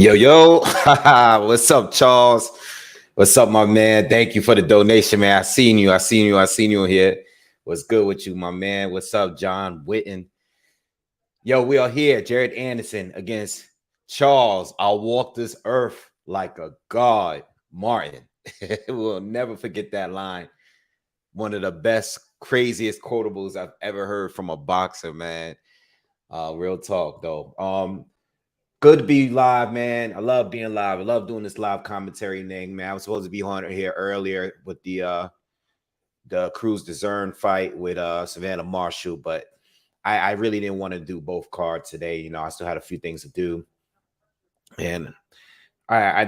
Yo, yo, what's up, Charles? What's up, my man? Thank you for the donation, man. I seen you here. What's good with you, my man? What's up, John Witten? Yo, we are here. Jared Anderson against Charles. I'll walk this earth like a god, Martin. We'll never forget that line. One of the best, craziest quotables I've ever heard from a boxer, man. Real talk, though. Good to be live, man. I love being live. I love doing this live commentary thing, man. I was supposed to be on here earlier with the Cruz DeZern fight with Savannah Marshall, but I really didn't want to do both cards today. You know, I still had a few things to do, and I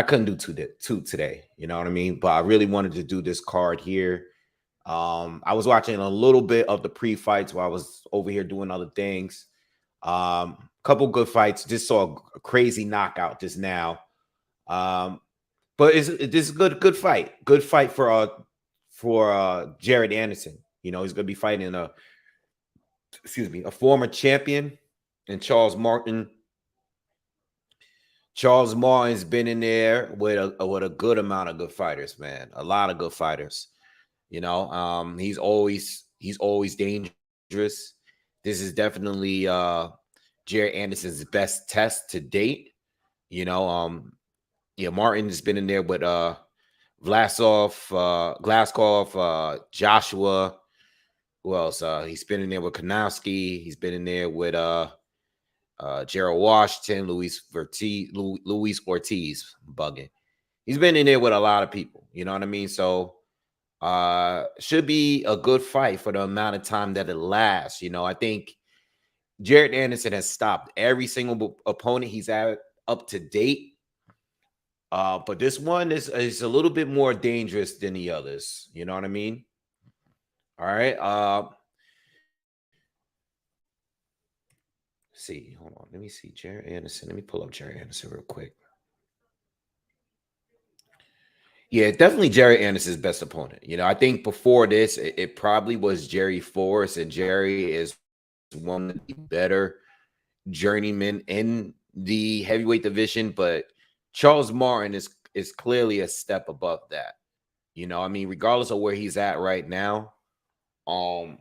couldn't do two today. You know what I mean? But I really wanted to do this card here. I was watching a little bit of the pre-fights while I was over here doing other things. Couple good fights. Just saw a crazy knockout just now. But this is good fight. Good fight for Jared Anderson. You know, he's gonna be fighting a former champion and Charles Martin. Charles Martin's been in there with a good amount of good fighters, man. A lot of good fighters. You know, he's always dangerous. This is definitely Jared Anderson's best test to date. You know, Martin's been in there with Glaskov, Joshua. Who else? He's been in there with Kanowski. He's been in there with Gerald Washington, Luis Ortiz, bugging. He's been in there with a lot of people. You know what I mean? So should be a good fight for the amount of time that it lasts. You know, I think Jared Anderson has stopped every single opponent he's had up to date. But this one is a little bit more dangerous than the others. You know what I mean? All right. See, hold on. Let me see Jared Anderson. Let me pull up Jared Anderson real quick. Yeah, definitely Jerry Anderson's best opponent. You know, I think before this, it probably was Jerry Forrest, and Jerry is one of the better journeymen in the heavyweight division. But Charles Martin is clearly a step above that. You know, I mean, regardless of where he's at right now, I'm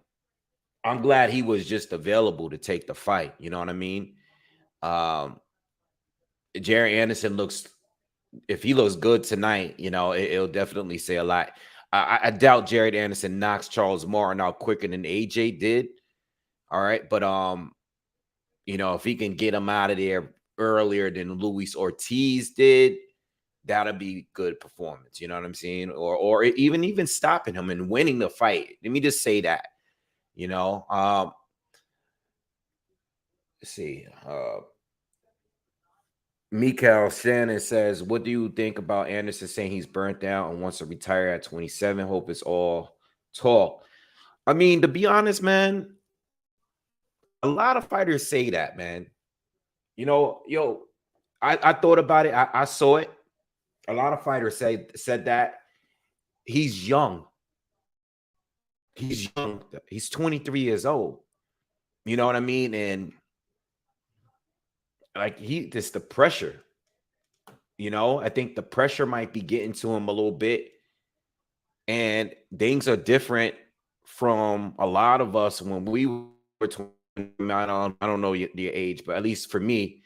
glad he was just available to take the fight. You know what I mean? Jerry Anderson if he looks good tonight, you know, it'll definitely say a lot. I doubt Jared Anderson knocks Charles Martin out quicker than AJ did. All right. But you know, if he can get him out of there earlier than Luis Ortiz did, that'll be good performance. You know what I'm saying? Or even stopping him and winning the fight. Let me just say that. You know, let's see. Mikael Shannon says, what do you think about Anderson saying he's burnt out and wants to retire at 27? Hope it's all talk. I mean, to be honest, man, a lot of fighters say that, man. You know, I thought about it. I saw it. A lot of fighters said that. He's young. He's young. He's 23 years old. You know what I mean? And like just the pressure. You know, I think the pressure might be getting to him a little bit. And things are different from a lot of us when we were 20. I don't know your age, but at least for me,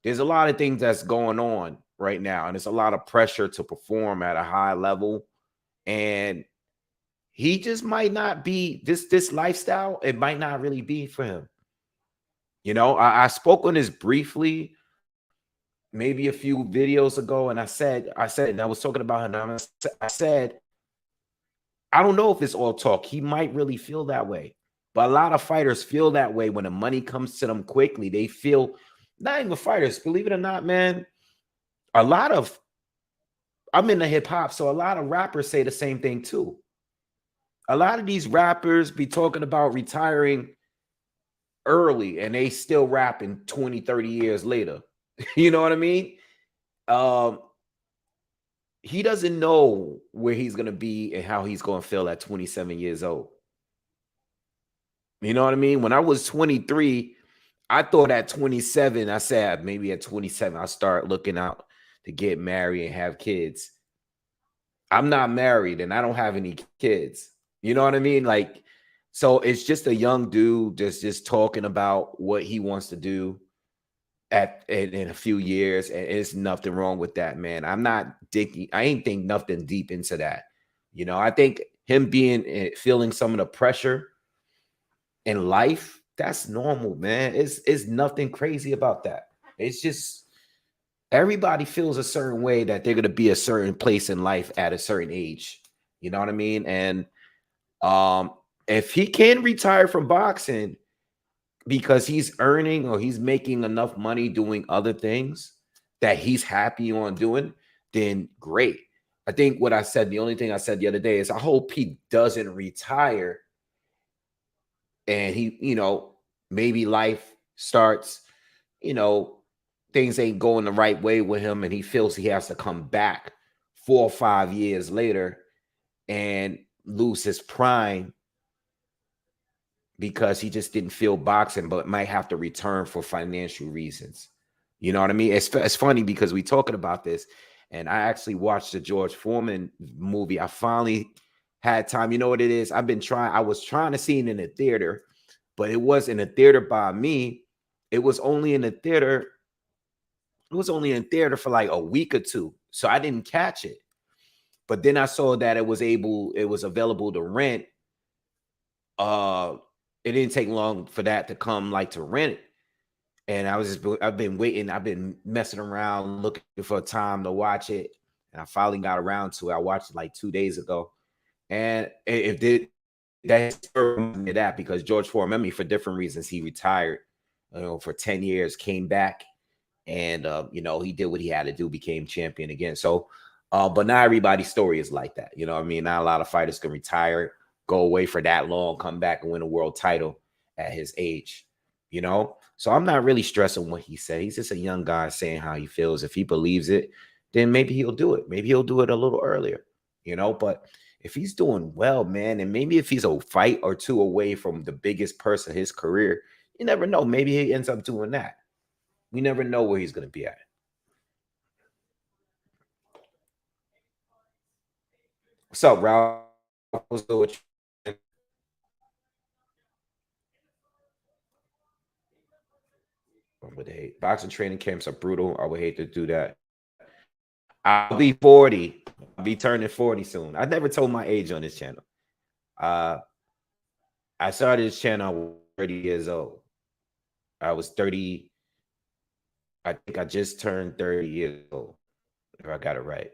there's a lot of things that's going on right now. And there's a lot of pressure to perform at a high level. And he just might not be this lifestyle. It might not really be for him. You know, I spoke on this briefly, maybe a few videos ago, and I said, and I was talking about him. I said, I don't know if it's all talk. He might really feel that way. But a lot of fighters feel that way when the money comes to them quickly. They feel, not even fighters, believe it or not, man, I'm in the hip hop, so a lot of rappers say the same thing too. A lot of these rappers be talking about retiring early and they still rapping 20, 30 years later. You know what I mean? He doesn't know where he's going to be and how he's going to feel at 27 years old. You know what I mean? When I was 23, I thought at 27, I said maybe at 27, I'll start looking out to get married and have kids. I'm not married and I don't have any kids. You know what I mean? Like, so it's just a young dude just talking about what he wants to do in a few years, and it's nothing wrong with that, man. I'm not digging. I ain't think nothing deep into that. You know, I think him being feeling some of the pressure in life, that's normal, man. It's nothing crazy about that. It's just everybody feels a certain way that they're gonna be a certain place in life at a certain age. You know what I mean? And um, if he can retire from boxing because he's earning or he's making enough money doing other things that he's happy on doing, then great. I think what I said, the only thing I said the other day is I hope he doesn't retire and he, maybe life starts, you know, things ain't going the right way with him and he feels he has to come back 4 or 5 years later and lose his prime because he just didn't feel boxing, but might have to return for financial reasons. You know what I mean? It's funny because we talking about this, and I actually watched the George Foreman movie. I finally had time. You know what it is? I was trying to see it in the theater, but it was in the theater by me. It was only in the theater. It was only in theater for like a week or two. So I didn't catch it. But then I saw that it was available to rent. Uh it didn't take long for that to come like to rent it. And I've been waiting, I've been messing around looking for time to watch it. And I finally got around to it. I watched it like 2 days ago. And it did that because George Foreman, I mean, for different reasons, he retired, for 10 years, came back, and he did what he had to do, became champion again. So but not everybody's story is like that. You know what I mean? Not a lot of fighters can retire, go away for that long, come back and win a world title at his age, so I'm not really stressing what he said. He's just a young guy saying how he feels. If he believes it, then maybe he'll do it. Maybe he'll do it a little earlier, but if he's doing well, man, and maybe if he's a fight or two away from the biggest purse of his career, you never know, maybe he ends up doing that. We never know where he's going to be at. What's up, Ralph? What's good with you? I would hate boxing training camps are brutal. I would hate to do that. I'll be 40. I'll be turning 40 soon. I never told my age on this channel. Uh, I started this channel, I was 30 years old. I was 30. I think I just turned 30 years old, if I got it right.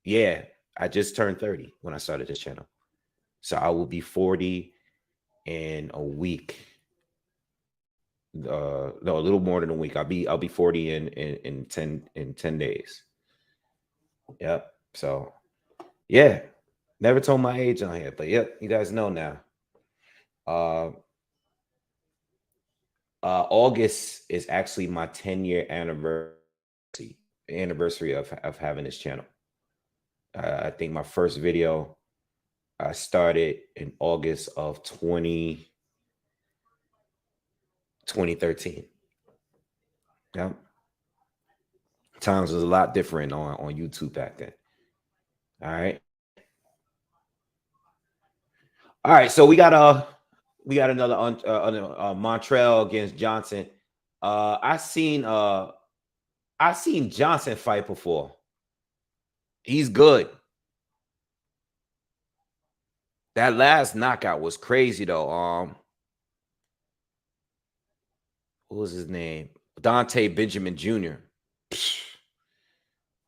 Yeah, I just turned 30 when I started this channel. So I will be 40 in a week. No, a little more than a week. I'll be 40 in 10 days. Yep. So yeah. Never told my age on here, but yep, you guys know now. Uh August is actually my 10-year anniversary of having this channel. I think my first video I started in August of 2013. Yeah. Times was a lot different on YouTube back then. All right. All right. So we got another Montreal against Johnson. I seen Johnson fight before. He's good. That last knockout was crazy though. What was his name? Dante Benjamin Jr.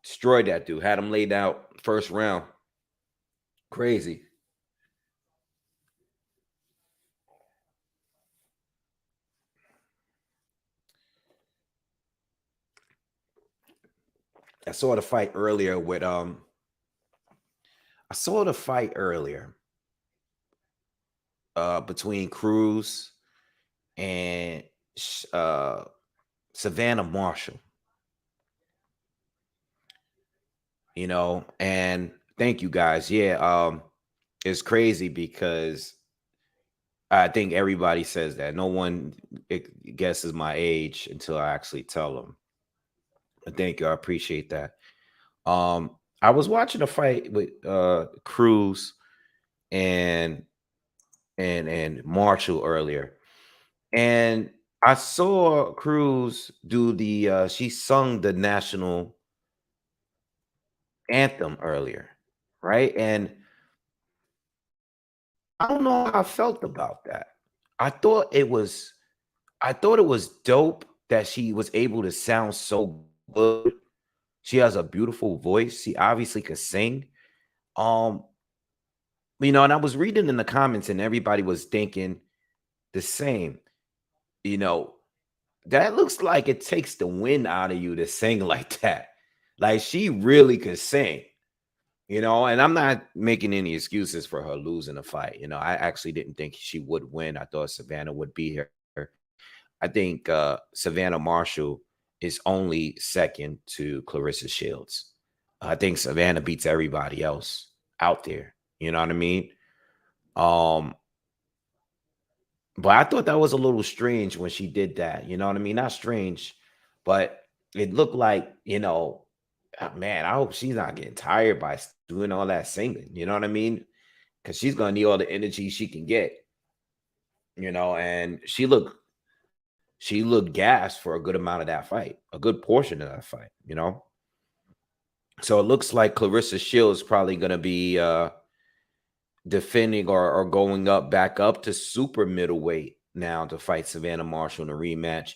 Destroyed that dude. Had him laid out first round. Crazy. I saw the fight earlier with I saw the fight earlier between Cruz and Savannah Marshall. And thank you guys. Yeah, it's crazy because I think everybody says that. No one guesses my age until I actually tell them. Thank you. I appreciate that. I was watching a fight with Cruz and and Marshall earlier, and I saw Cruz do the she sung the national anthem earlier, right? And I don't know how I felt about that. I thought it was I thought it was dope that she was able to sound so good. She has a beautiful voice. She obviously could sing. Um, and I was reading in the comments and everybody was thinking the same. You know, that looks like it takes the wind out of you to sing like that. Like she really could sing. And I'm not making any excuses for her losing a fight. I actually didn't think she would win. I thought Savannah would be here. I think Savannah Marshall is only second to Clarissa Shields. I think Savannah beats everybody else out there. You know what I mean? Um, but I thought that was a little strange when she did that. You know what I mean? Not strange, but it looked like, man, I hope she's not getting tired by doing all that singing. You know what I mean? Because she's gonna need all the energy she can get. And she looked gassed for a good amount of that fight, a good portion of that fight. So it looks like Clarissa Shields probably gonna be defending or going back up to super middleweight now to fight Savannah Marshall in a rematch.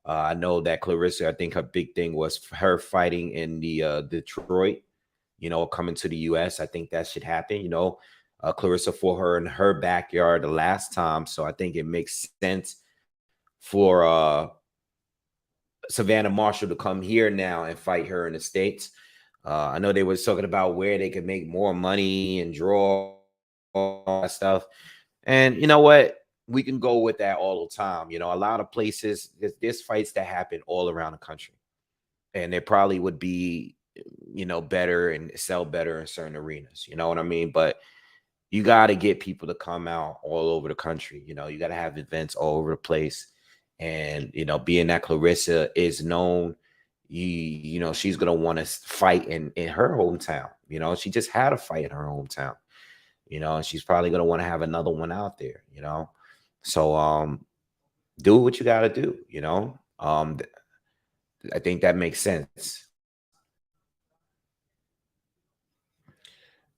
I know that Clarissa, I think her big thing was her fighting in the Detroit, coming to the US. I think that should happen. Clarissa fought her in her backyard the last time. So I think it makes sense for Savannah Marshall to come here now and fight her in the States. I know they were talking about where they could make more money and draw all that stuff. And you know what? We can go with that all the time. A lot of places, there's fights that happen all around the country. And they probably would be, better and sell better in certain arenas. You know what I mean? But you got to get people to come out all over the country. You got to have events all over the place. And, being that Clarissa is known, she's going to want to fight in her hometown. She just had a fight in her hometown, and she's probably going to want to have another one out there, So, do what you got to do, I think that makes sense.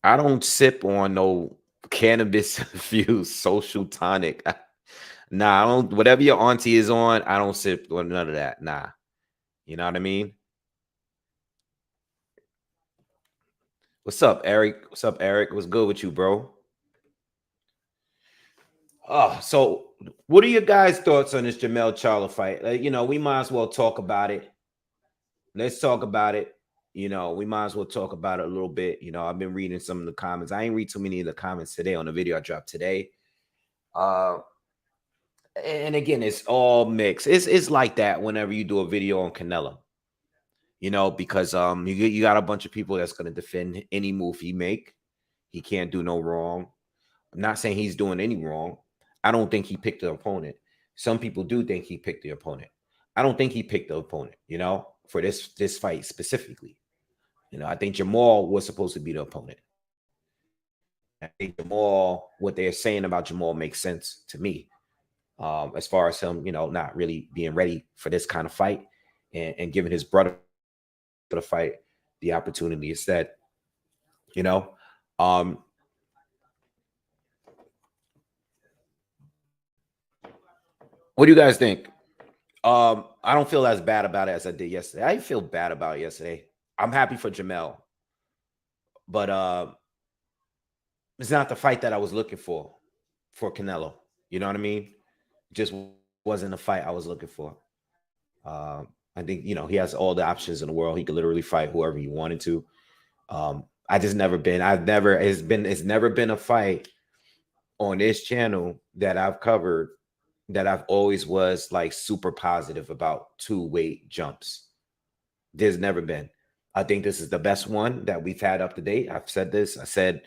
I don't sip on no cannabis infused social tonic. Nah, I don't. Whatever your auntie is on, I don't sip on none of that. Nah, you know what I mean. What's up, Eric? What's up, Eric? What's good with you, bro? So what are your guys' thoughts on this Jamel Charlo fight? We might as well talk about it. Let's talk about it. We might as well talk about it a little bit. I've been reading some of the comments. I ain't read too many of the comments today on the video I dropped today. And again, it's all mixed. It's like that whenever you do a video on Canelo. Because you got a bunch of people that's going to defend any move he make. He can't do no wrong. I'm not saying he's doing any wrong. I don't think he picked the opponent. Some people do think he picked the opponent. I don't think he picked the opponent, for this fight specifically. I think Jamal was supposed to be the opponent. I think Jamal, what they're saying about Jamal makes sense to me. As far as him, not really being ready for this kind of fight and giving his brother the fight the opportunity instead. Um, what do you guys think? I don't feel as bad about it as I did yesterday. I feel bad about it yesterday. I'm happy for Jamel, but it's not the fight that I was looking for Canelo. You know what I mean? Just wasn't the fight I was looking for. I think he has all the options in the world. He could literally fight whoever he wanted to. It's never been a fight on this channel that I've covered that I've always was like super positive about two weight jumps. There's never been. I think this is the best one that we've had up to date. I've said this. I said,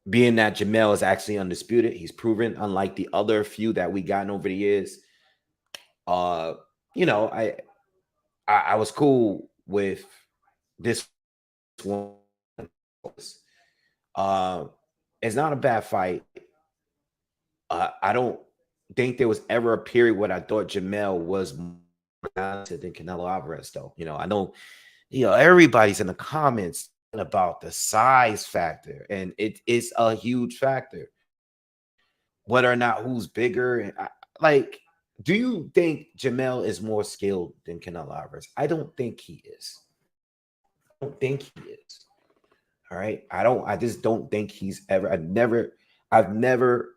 being that Jamel is actually undisputed, he's proven, unlike the other few that we gotten over the years. Uh, you know, I was cool with this one. Uh, it's not a bad fight. I don't think there was ever a period where I thought Jamel was more talented than Canelo Alvarez, though. I know, everybody's in the comments about the size factor, and it is a huge factor. Whether or not who's bigger, and like, do you think Jamel is more skilled than Canelo Alvarez? I don't think he is. I don't think he is. All right. I just don't think he's ever. I've never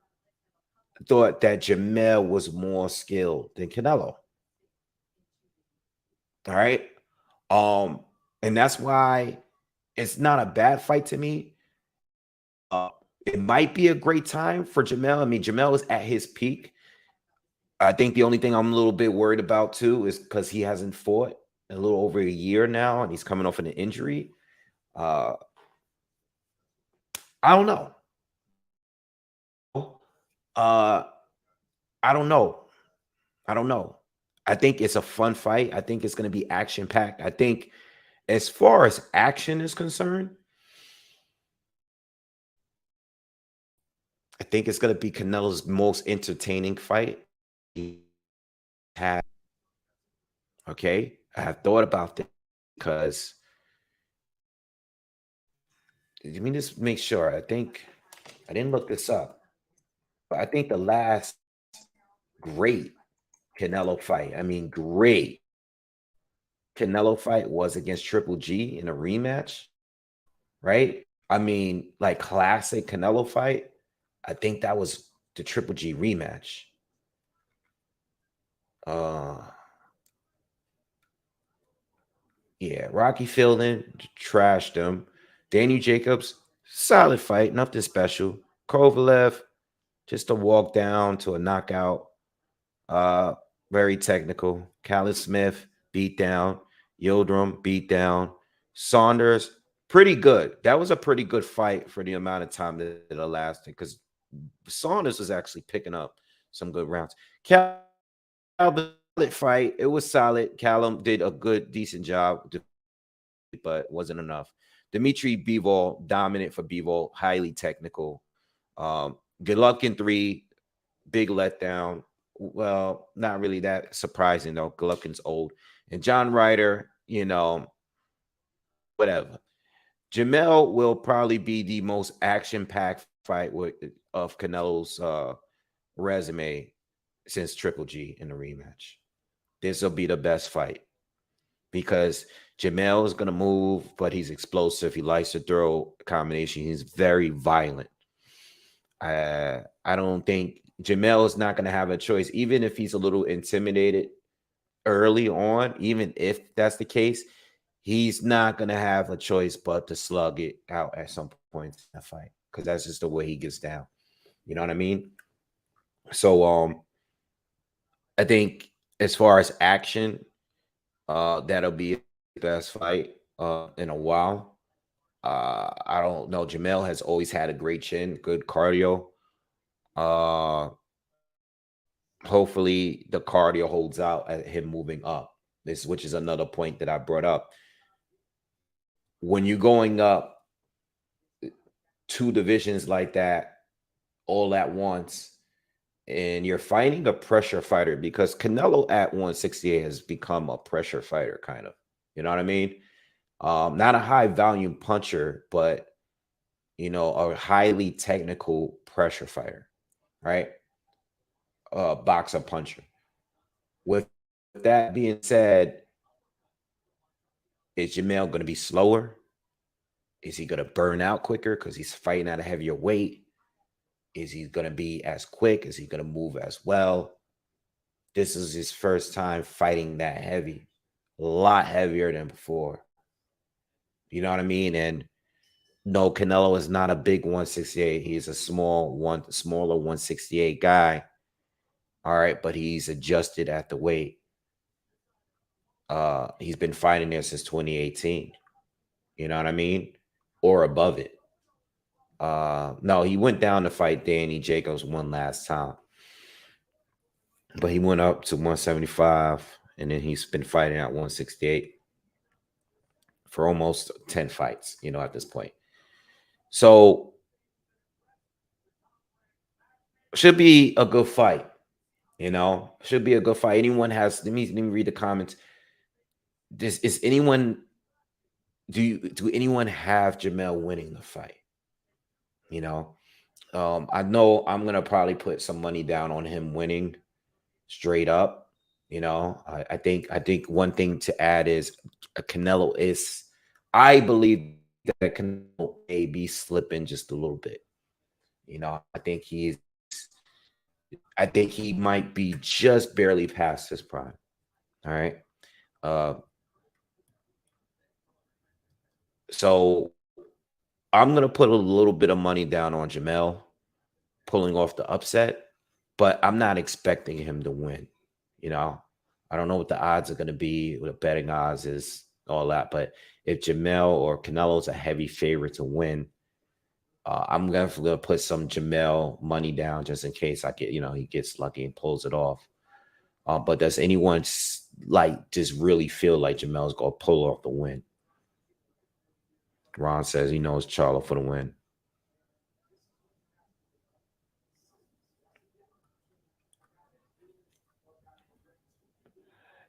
thought that Jamel was more skilled than Canelo. All right. Um, and that's why it's not a bad fight to me. Uh, it might be a great time for Jamel. I mean, Jamel is at his peak. I think the only thing I'm a little bit worried about too is because he hasn't fought in a little over a year now, and he's coming off an injury. Uh, I don't know. Uh, I don't know. I don't know. I think it's a fun fight. I think it's going to be action packed. I think, as far as action is concerned, I think it's going to be Canelo's most entertaining fight he had. Okay. I have thought about that because, let me just make sure. I think I didn't look this up, but I think the last great Canelo fight, I mean, great Canelo fight was against Triple G in a rematch, right? I mean, like, classic Canelo fight. I think that was the Triple G rematch. Uh yeah, Rocky Fielding trashed him. Danny Jacobs, solid fight, nothing special. Kovalev, just a walk down to a knockout. Uh, very technical. Callum Smith, beat down. Yildirim, beat down. Saunders, pretty good. That was a pretty good fight for the amount of time that it lasted, because Saunders was actually picking up some good rounds. Callum fight, it was solid. Callum did a good, decent job, but wasn't enough. Dimitri Bivol, dominant for Bivol, highly technical. Golovkin 3, big letdown. Well, not really that surprising though. Golovkin's old. And John Ryder, whatever. Jamel will probably be the most action-packed fight of Canelo's resume since Triple G in the rematch. This will be the best fight because Jamel is going to move, but he's explosive. He likes to throw a combination. He's very violent. I don't think Jamel is not going to have a choice, even if he's a little intimidated early on. Even if that's the case, he's not going to have a choice but to slug it out at some point in the fight, because that's just the way he gets down. You know what I mean? So I think, as far as action, that'll be the best fight in a while. I don't know. Jamel has always had a great chin, good cardio. Uh, Hopefully the cardio holds out at him moving up. Which is another point that I brought up. When you're going up two divisions like that all at once, and you're fighting a pressure fighter, because Canelo at 168 has become a pressure fighter, kind of. You know what I mean? Not a high volume puncher, but a highly technical pressure fighter, right? Boxer puncher. With that being said, is Jamel going to be slower? Is he going to burn out quicker because he's fighting at a heavier weight? Is he going to be as quick? Is he going to move as well? This is his first time fighting that heavy, a lot heavier than before. You know what I mean? And no, Canelo is not a big 168. He's a smaller 168 guy. All right, but he's adjusted at the weight. He's been fighting there since 2018. You know what I mean? Or above it. No, he went down to fight Danny Jacobs one last time, but he went up to 175, and then he's been fighting at 168 for almost 10 fights, at this point. So should be a good fight, should be a good fight. Anyone has, let me read the comments. Is anyone, do anyone have Jamel winning the fight? I know I'm gonna probably put some money down on him winning straight up. I think one thing to add is Canelo is, I believe that Canelo may be slipping just a little bit. I think he might be just barely past his prime. All right. Uh, so I'm gonna put a little bit of money down on Jamel pulling off the upset, but I'm not expecting him to win. I don't know what the odds are going to be, what the betting odds is, all that. But if Jamel or Canelo's a heavy favorite to win, I'm going to put some Jamel money down just in case he gets lucky and pulls it off. But does anyone just really feel like Jamel's going to pull off the win? Ron says he knows Charlo for the win.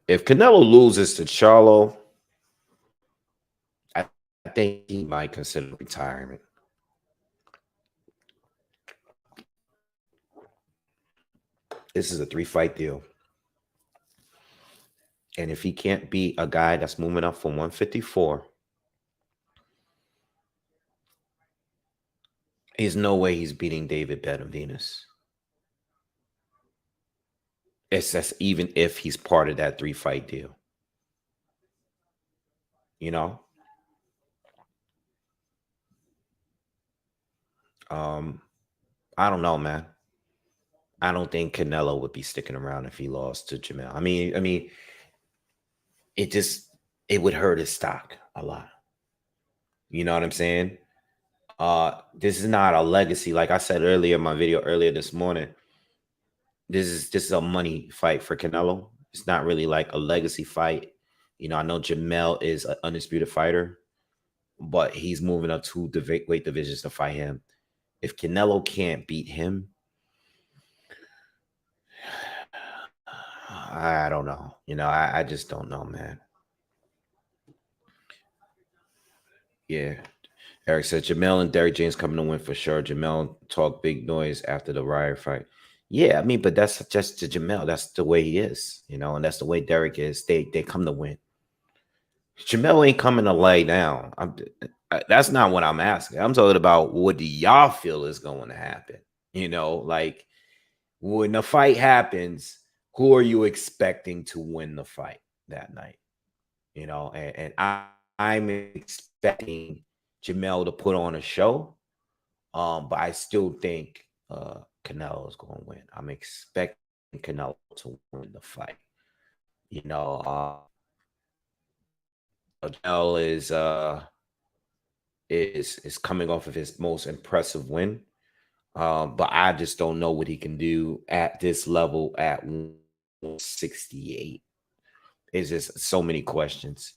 If Canelo loses to Charlo, I think he might consider retirement. This is a 3-fight deal. And if he can't beat a guy that's moving up from 154, there's no way he's beating David Benavidez. That's even if he's part of that 3-fight deal. I don't know, man. I don't think Canelo would be sticking around if he lost to Jamel. I mean, it would hurt his stock a lot. You know what I'm saying? This is not a legacy. Like I said earlier in my video earlier this morning, this is a money fight for Canelo. It's not really like a legacy fight. I know Jamel is an undisputed fighter, but he's moving up 2 weight divisions to fight him. If Canelo can't beat him, I don't know. I just don't know, man. Yeah. Eric said Jamel and Derrick James coming to win for sure. Jamel talked big noise after the Ryder fight. Yeah, but that's just to Jamel. That's the way he is, and that's the way Derrick is. They come to win. Jamel ain't coming to lay down. That's not what I'm asking. I'm talking about what do y'all feel is going to happen? Like when the fight happens, who are you expecting to win the fight that night? And I'm expecting Jamel to put on a show. But I still think Canelo is going to win. I'm expecting Canelo to win the fight. Canelo is coming off of his most impressive win. But I just don't know what he can do at this level at 168. It's just so many questions.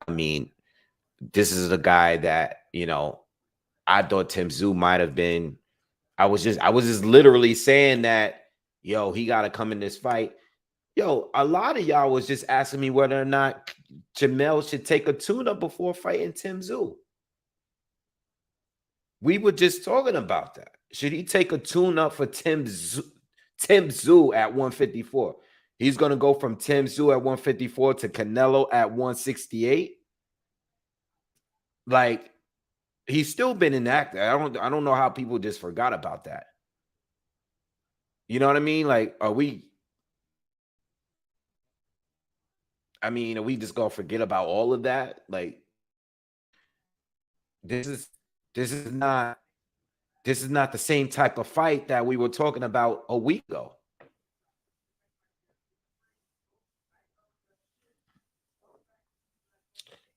This is the guy that, I thought Tim Tszyu might have been. I was just literally saying that, he got to come in this fight. A lot of y'all was just asking me whether or not Jamel should take a tune-up before fighting Tim Tszyu. We were just talking about that. Should he take a tune-up for Tim Tszyu at 154? He's going to go from Tim Tszyu at 154 to Canelo at 168. Like, he's still been inactive. I don't know how people just forgot about that. You know what I mean? Like, are we just gonna forget about all of that? Like, this is not the same type of fight that we were talking about a week ago.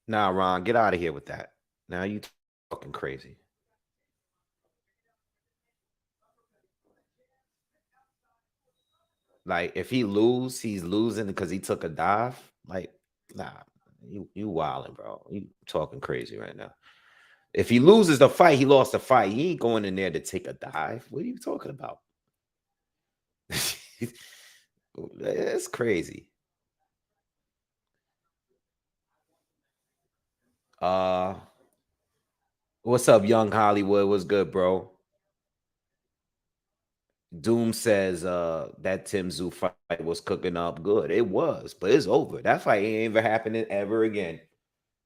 Nah, Ron, get out of here with that. Now you talking crazy. Like if he lose, he's losing because he took a dive. Like, nah, you wilding, bro. You talking crazy right now. If he loses the fight, he lost the fight. He ain't going in there to take a dive. What are you talking about? That's crazy. Uh, what's up, Young Hollywood? What's good, bro? Doom says that Tim Zoo fight was cooking up good. It was, but it's over. That fight ain't ever happening ever again.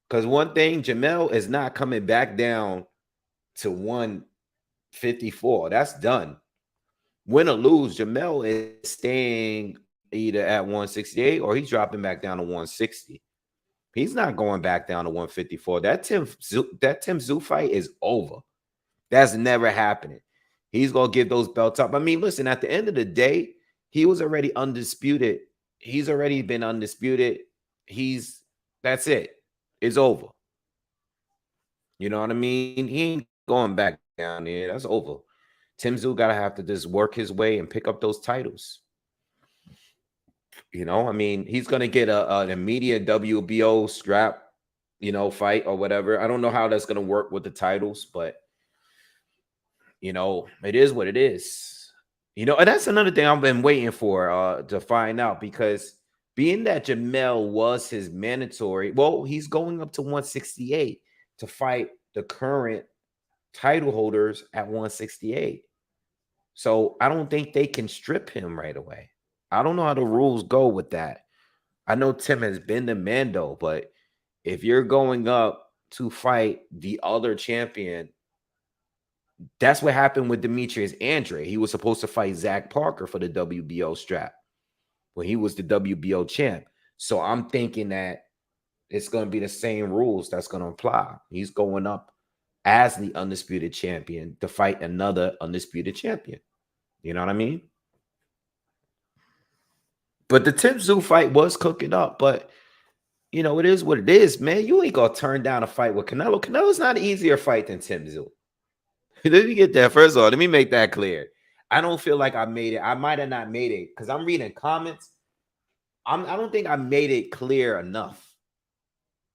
Because one thing, Jamel is not coming back down to 154. That's done. Win or lose, Jamel is staying either at 168 or he's dropping back down to 160. He's not going back down to 154. That Tim Zoo fight is over. That's never happening. He's gonna give those belts up. I mean, listen, at the end of the day, he was already undisputed. He's already been undisputed. That's it. It's over. You know what I mean? He ain't going back down there. That's over. Tim Zoo gotta have to just work his way and pick up those titles. You know, I mean, he's gonna get an immediate WBO strap, fight or whatever. I don't know how that's gonna work with the titles, but it is what it is. And that's another thing I've been waiting for to find out, because being that Jamel was his mandatory, well, he's going up to 168 to fight the current title holders at 168. So I don't think they can strip him right away. I don't know how the rules go with that. I know Tim has been the Mando, but if you're going up to fight the other champion, that's what happened with Demetrius Andre. He was supposed to fight Zach Parker for the WBO strap when he was the WBO champ. So I'm thinking that it's going to be the same rules that's going to apply. He's going up as the undisputed champion to fight another undisputed champion. You know what I mean? But the Tim Zoo fight was cooking up, but it is what it is, man. You ain't gonna turn down a fight with Canelo. Canelo's not an easier fight than Tim Zoo. Let me get that first of all. Let me make that clear. I don't feel like I made it. I might have not made it because I'm reading comments. I don't think I made it clear enough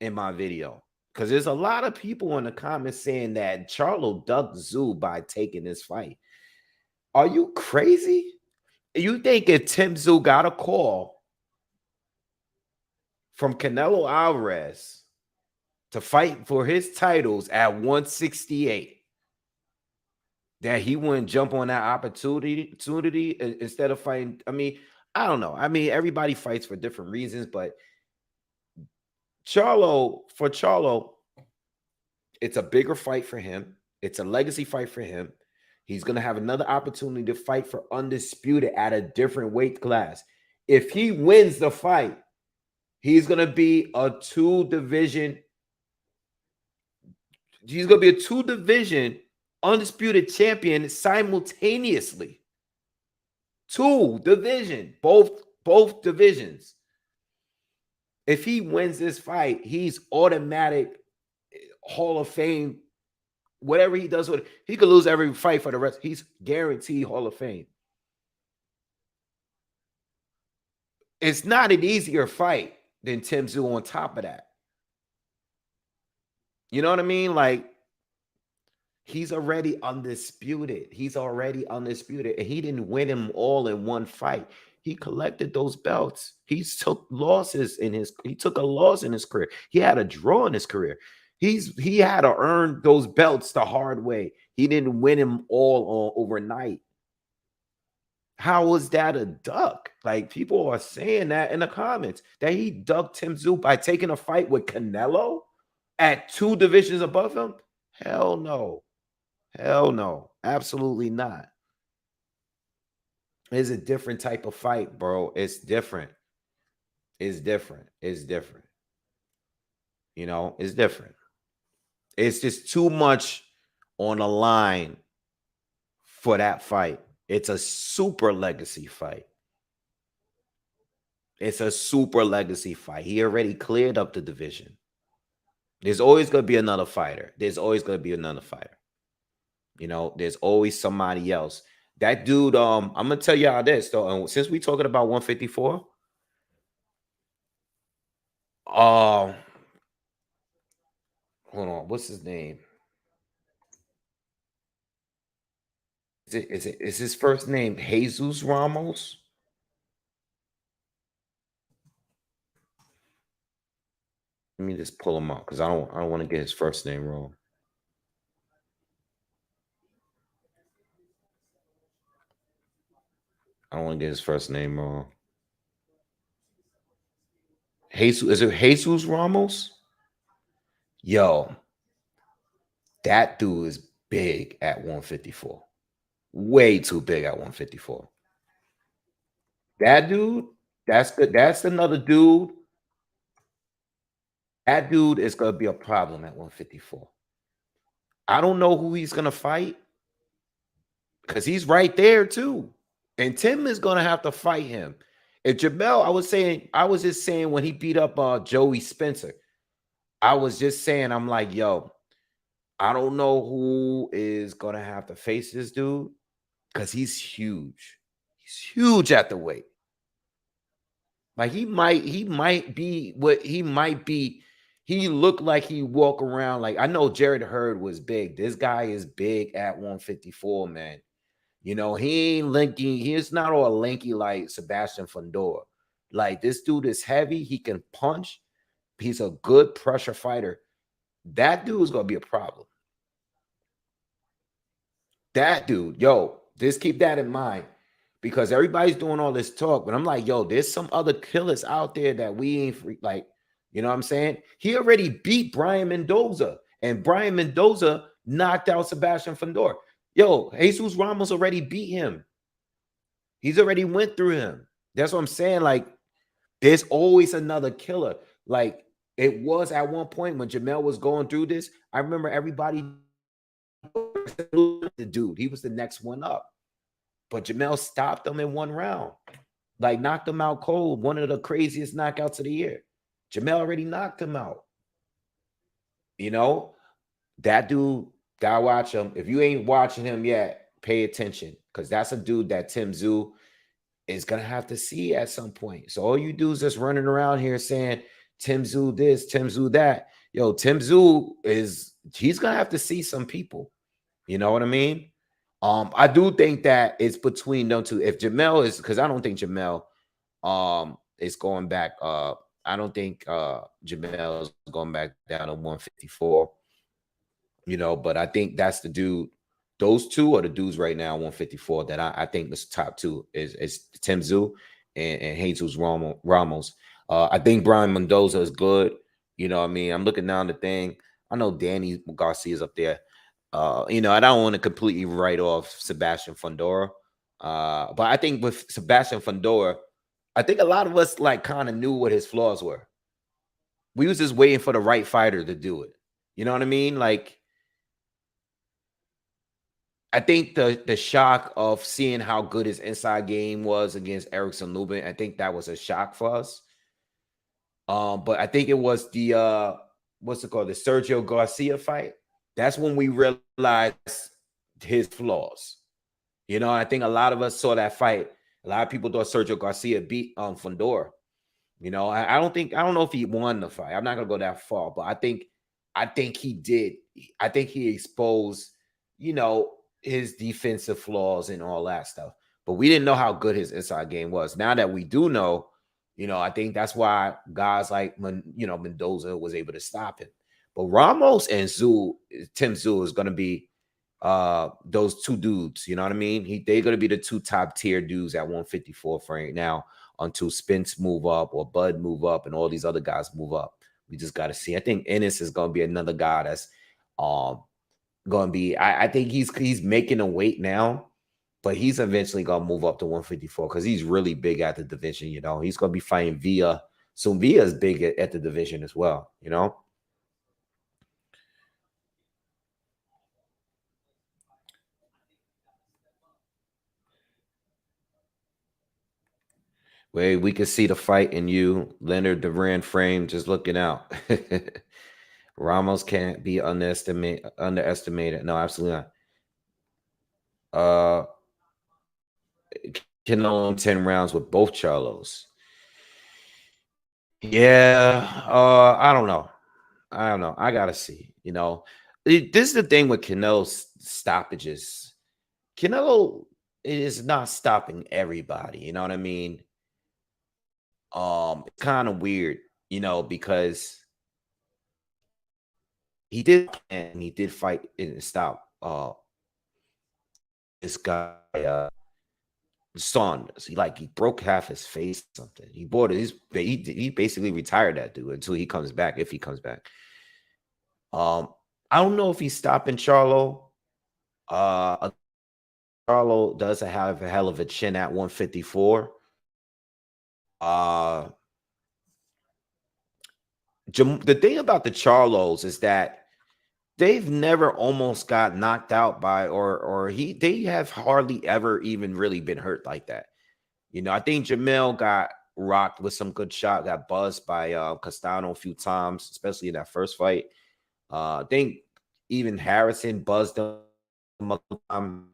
in my video, because there's a lot of people in the comments saying that Charlo ducked Zoo by taking this fight. Are you crazy? You think if Tim Zoo got a call from Canelo Alvarez to fight for his titles at 168, that he wouldn't jump on that opportunity instead of fighting? I mean, I don't know. I mean, everybody fights for different reasons, but for Charlo, it's a bigger fight for him. It's a legacy fight for him. He's going to have another opportunity to fight for undisputed at a different weight class. If he wins the fight, he's going to be a two-division undisputed champion simultaneously. Two division, both divisions. If he wins this fight, he's automatic Hall of Fame. Whatever he does with it, he could lose every fight for the rest. He's guaranteed Hall of Fame. It's not an easier fight than Tim Zoo on top of that. You know what I mean? Like, he's already undisputed. And he didn't win them all in one fight. He collected those belts. He took a loss in his career. He had a draw in his career. He had to earn those belts the hard way. He didn't win them all overnight. How was that a duck? Like, people are saying that in the comments, that he ducked Tim Zoo by taking a fight with Canelo at two divisions above him. Hell no. Hell no. Absolutely not. It's a different type of fight, bro. It's different. It's different. It's different. It's different. It's just too much on the line for that fight. It's a super legacy fight. It's a super legacy fight. He already cleared up the division. There's always going to be another fighter. There's always somebody else. That dude, I'm gonna tell y'all this though. And since we talking about 154, uh, hold on, what's his name? Is his first name Jesus Ramos? Let me just pull him up because I don't want to get his first name wrong. I don't want to get his first name wrong. Jesus, is it Jesus Ramos? Yo, that dude is big at 154. Way too big at 154. That dude, that's good. That's another dude. That dude is gonna be a problem at 154. I don't know who he's gonna fight because he's right there too. And Tim is gonna have to fight him. If Jamel, I was just saying when he beat up Joey Spencer, I was just saying, I'm like, yo, I don't know who is gonna have to face this dude because he's huge. He's huge at the weight. Like he might be what he might be. He looked like he walk around like I know Jared Hurd was big. This guy is big at 154, man. You know, he ain't lanky. He's not all lanky like Sebastian Fundora. Like this dude is heavy. He can punch. He's a good pressure fighter. That dude is gonna be a problem. That dude, yo, just keep that in mind because everybody's doing all this talk, but I'm like, yo, there's some other killers out there that we ain't free, like, you know what I'm saying? He already beat Brian Mendoza, and Brian Mendoza knocked out Sebastian Fundora. Yo, Jesus Ramos already beat him. He's already went through him. That's what I'm saying. Like, there's always another killer. Like, it was at one point when Jamel was going through this. I remember everybody the dude. He was the next one up. But Jamel stopped him in one round. Like knocked him out cold. One of the craziest knockouts of the year. Jamel already knocked him out. You know, that dude, gotta watch him. If you ain't watching him yet, pay attention. Because that's a dude that Tim Tszyu is gonna have to see at some point. So all you do is just running around here saying Tim Tszyu this, Tim Tszyu that. Yo, Tim Tszyu he's gonna have to see some people. You know what I mean? I do think that it's between them two. If Jamel is because I don't think Jamel is going back. I don't think Jamel is going back down to 154. You know, but I think that's the dude. Those two are the dudes right now, 154, that I think the top two is Tim Tszyu and Jesus Ramos. I think Brian Mendoza is good. You know what I mean? I'm looking down the thing. I know Danny Garcia is up there. You know, I don't want to completely write off Sebastian Fundora. But I think with Sebastian Fundora, I think a lot of us like kind of knew what his flaws were. We was just waiting for the right fighter to do it. You know what I mean? Like, I think the shock of seeing how good his inside game was against Erickson Lubin, I think that was a shock for us. But I think it was the what's it called? The Sergio Garcia fight. That's when we realized his flaws. You know, I think a lot of us saw that fight. A lot of people thought Sergio Garcia beat Fundora. You know, I don't know if he won the fight. I'm not gonna go that far, but I think he did. I think he exposed, you know, his defensive flaws and all that stuff. But we didn't know how good his inside game was. Now that we do know, you know, I think that's why guys like Mendoza was able to stop him. But Ramos and Tim Tszyu is going to be those two dudes. You know what I mean? They're going to be the two top tier dudes at 154 for right now until Spence move up or Bud move up and all these other guys move up. We just got to see. I think Ennis is going to be another guy that's going to be. I think he's making a weight now, but he's eventually going to move up to 154 because he's really big at the division. You know, he's going to be fighting Villa. So Villa is big at the division as well. You know. Wait, we can see the fight in you, Leonard Duran frame, just looking out. Ramos can't be underestimated. No, absolutely not. Canelo in 10 rounds with both Charlos. Yeah, I don't know. I don't know. I gotta see. This is the thing with Canelo's stoppages. Canelo is not stopping everybody. You know what I mean? It's kind of weird, because he did fight and stop this guy Saunders. He broke half his face or something. He bought it. He basically retired that dude until he comes back, if he comes back. I don't know if he's stopping Charlo. Charlo does have a hell of a chin at 154. Uh the thing about the Charlos is that they've never almost got knocked out by they have hardly ever even really been hurt like that. I think Jamel got rocked with some good shot, got buzzed by Castano a few times, especially in that first fight. I think even Harrison buzzed him a couple times,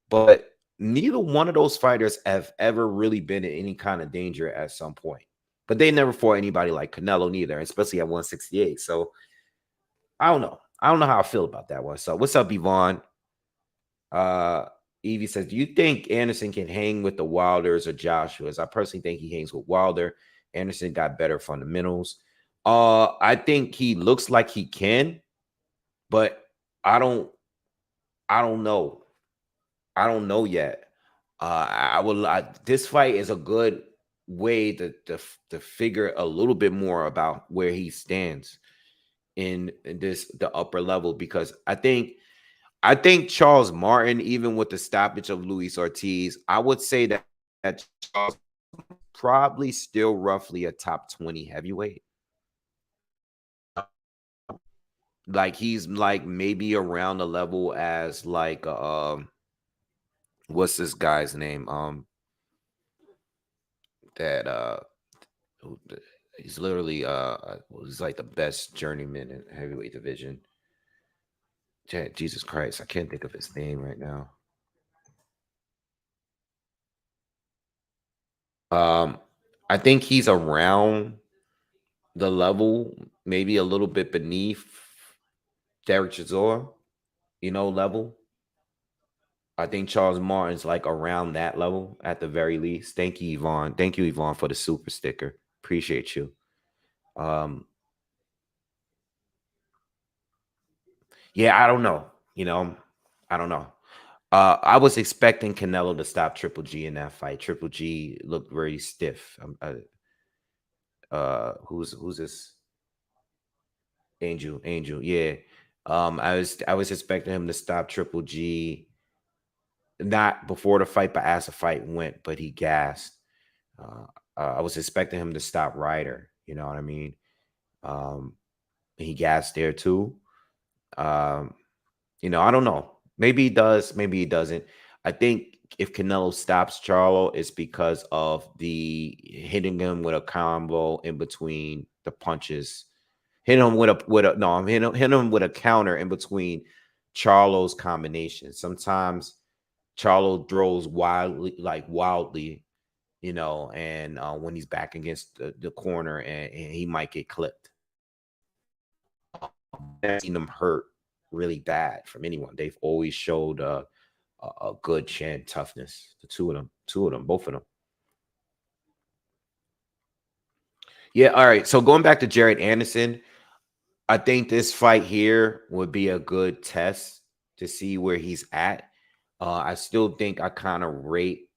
but neither one of those fighters have ever really been in any kind of danger at some point. But they never fought anybody like Canelo neither, especially at 168. So I don't know. I don't know how I feel about that one. So what's up, Yvonne? Evie says, do you think Anderson can hang with the Wilders or Joshua's? I personally think he hangs with Wilder. Anderson got better fundamentals. I think he looks like he can, but I don't know. I don't know yet. This fight is a good way to figure a little bit more about where he stands in the upper level, because I think Charles Martin, even with the stoppage of Luis Ortiz, I would say that Charles probably still roughly a top 20 heavyweight. Like he's like maybe around the level as like what's this guy's name? That he's literally he's like the best journeyman in heavyweight division. Jesus Christ, I can't think of his name right now. I think he's around the level, maybe a little bit beneath Derek Chisora, level. I think Charles Martin's like around that level at the very least. Thank you, Yvonne. Thank you, Yvonne, for the super sticker. Appreciate you. Yeah, I don't know. I don't know. I was expecting Canelo to stop Triple G in that fight. Triple G looked very stiff. Who's this? Angel. Yeah. I was expecting him to stop Triple G, not before the fight, but as the fight went. But he gassed. I was expecting him to stop Ryder. You know what I mean? He gassed there too. I don't know. Maybe he does. Maybe he doesn't. I think if Canelo stops Charlo, it's because of the hitting him with a combo in between the punches. Hitting him I'm hitting him with a counter in between Charlo's combination. Sometimes Charlo throws wildly, and when he's back against the corner, and he might get clipped. I've seen them hurt really bad from anyone. They've always showed a good chin toughness. The two of them, both of them. Yeah. All right. So going back to Jared Anderson, I think this fight here would be a good test to see where he's at. I still think I kind of rate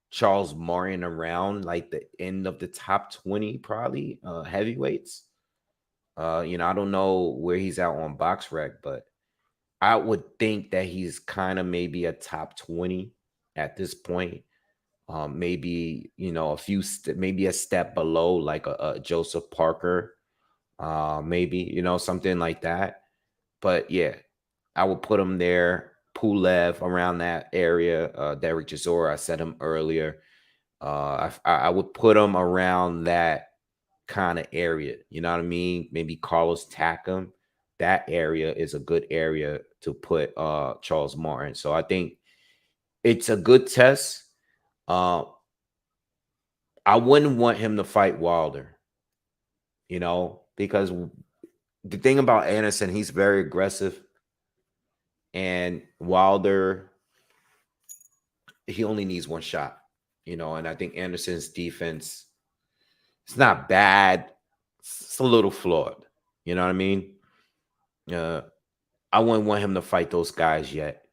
Charles Martin around like the end of the top 20, probably heavyweights. I don't know where he's at on BoxRec, but I would think that he's kind of maybe a top 20 at this point. Maybe, maybe a step below like a Joseph Parker, maybe, something like that. But yeah, I would put him there. Pulev around that area. Derek Chisora, I said him earlier. I would put him around that kind of area. You know what I mean? Maybe Carlos Takam. That area is a good area to put Charles Martin. So I think it's a good test. Uh, I wouldn't want him to fight Wilder, because the thing about Anderson, he's very aggressive, and Wilder, he only needs one shot, and I think Anderson's defense, it's not bad. It's a little flawed. You know what I mean? Uh, I wouldn't want him to fight those guys yet,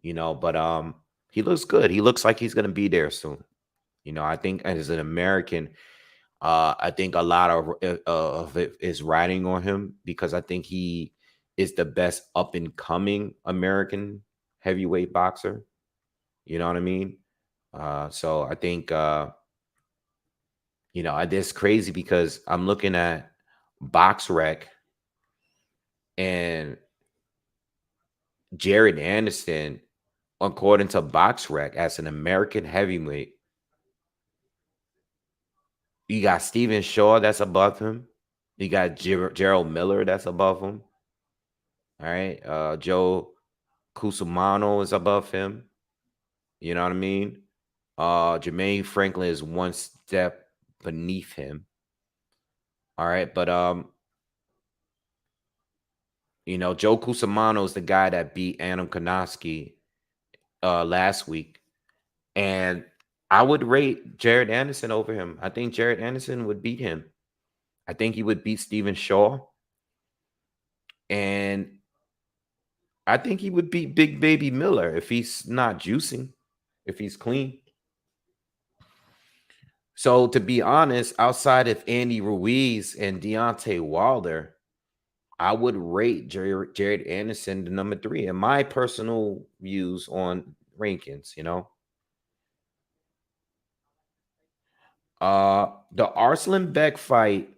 but he looks good. He looks like he's gonna be there soon. I think as an American, I think a lot of it is riding on him because I think he is the best up and coming American heavyweight boxer. You know what I mean? So I think it's crazy because I'm looking at BoxRec and Jared Anderson, according to BoxRec, as an American heavyweight. You got Steven Shaw that's above him. You got Gerald Miller that's above him. All right. Joe Cusumano is above him. You know what I mean? Jermaine Franklin is one step beneath him. All right. But Joe Cusumano is the guy that beat Adam Konoski last week. And I would rate Jared Anderson over him. I think Jared Anderson would beat him. I think he would beat Steven Shaw. And I think he would beat Big Baby Miller if he's not juicing, if he's clean. So to be honest, outside of Andy Ruiz and Deontay Wilder, I would rate Jared Anderson the number 3 in my personal views on rankings, The Arslanbek fight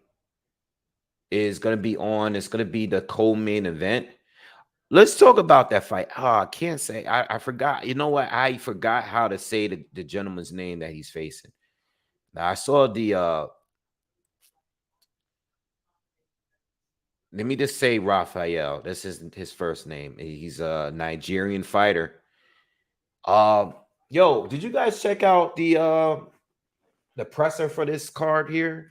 is going to be on. It's going to be the co-main event. Let's talk about that fight. I can't say. I forgot. You know what? I forgot how to say the gentleman's name that he's facing. Now, I saw the let me just say Raphael. This isn't his first name. He's a Nigerian fighter. Yo, did you guys check out the presser for this card here?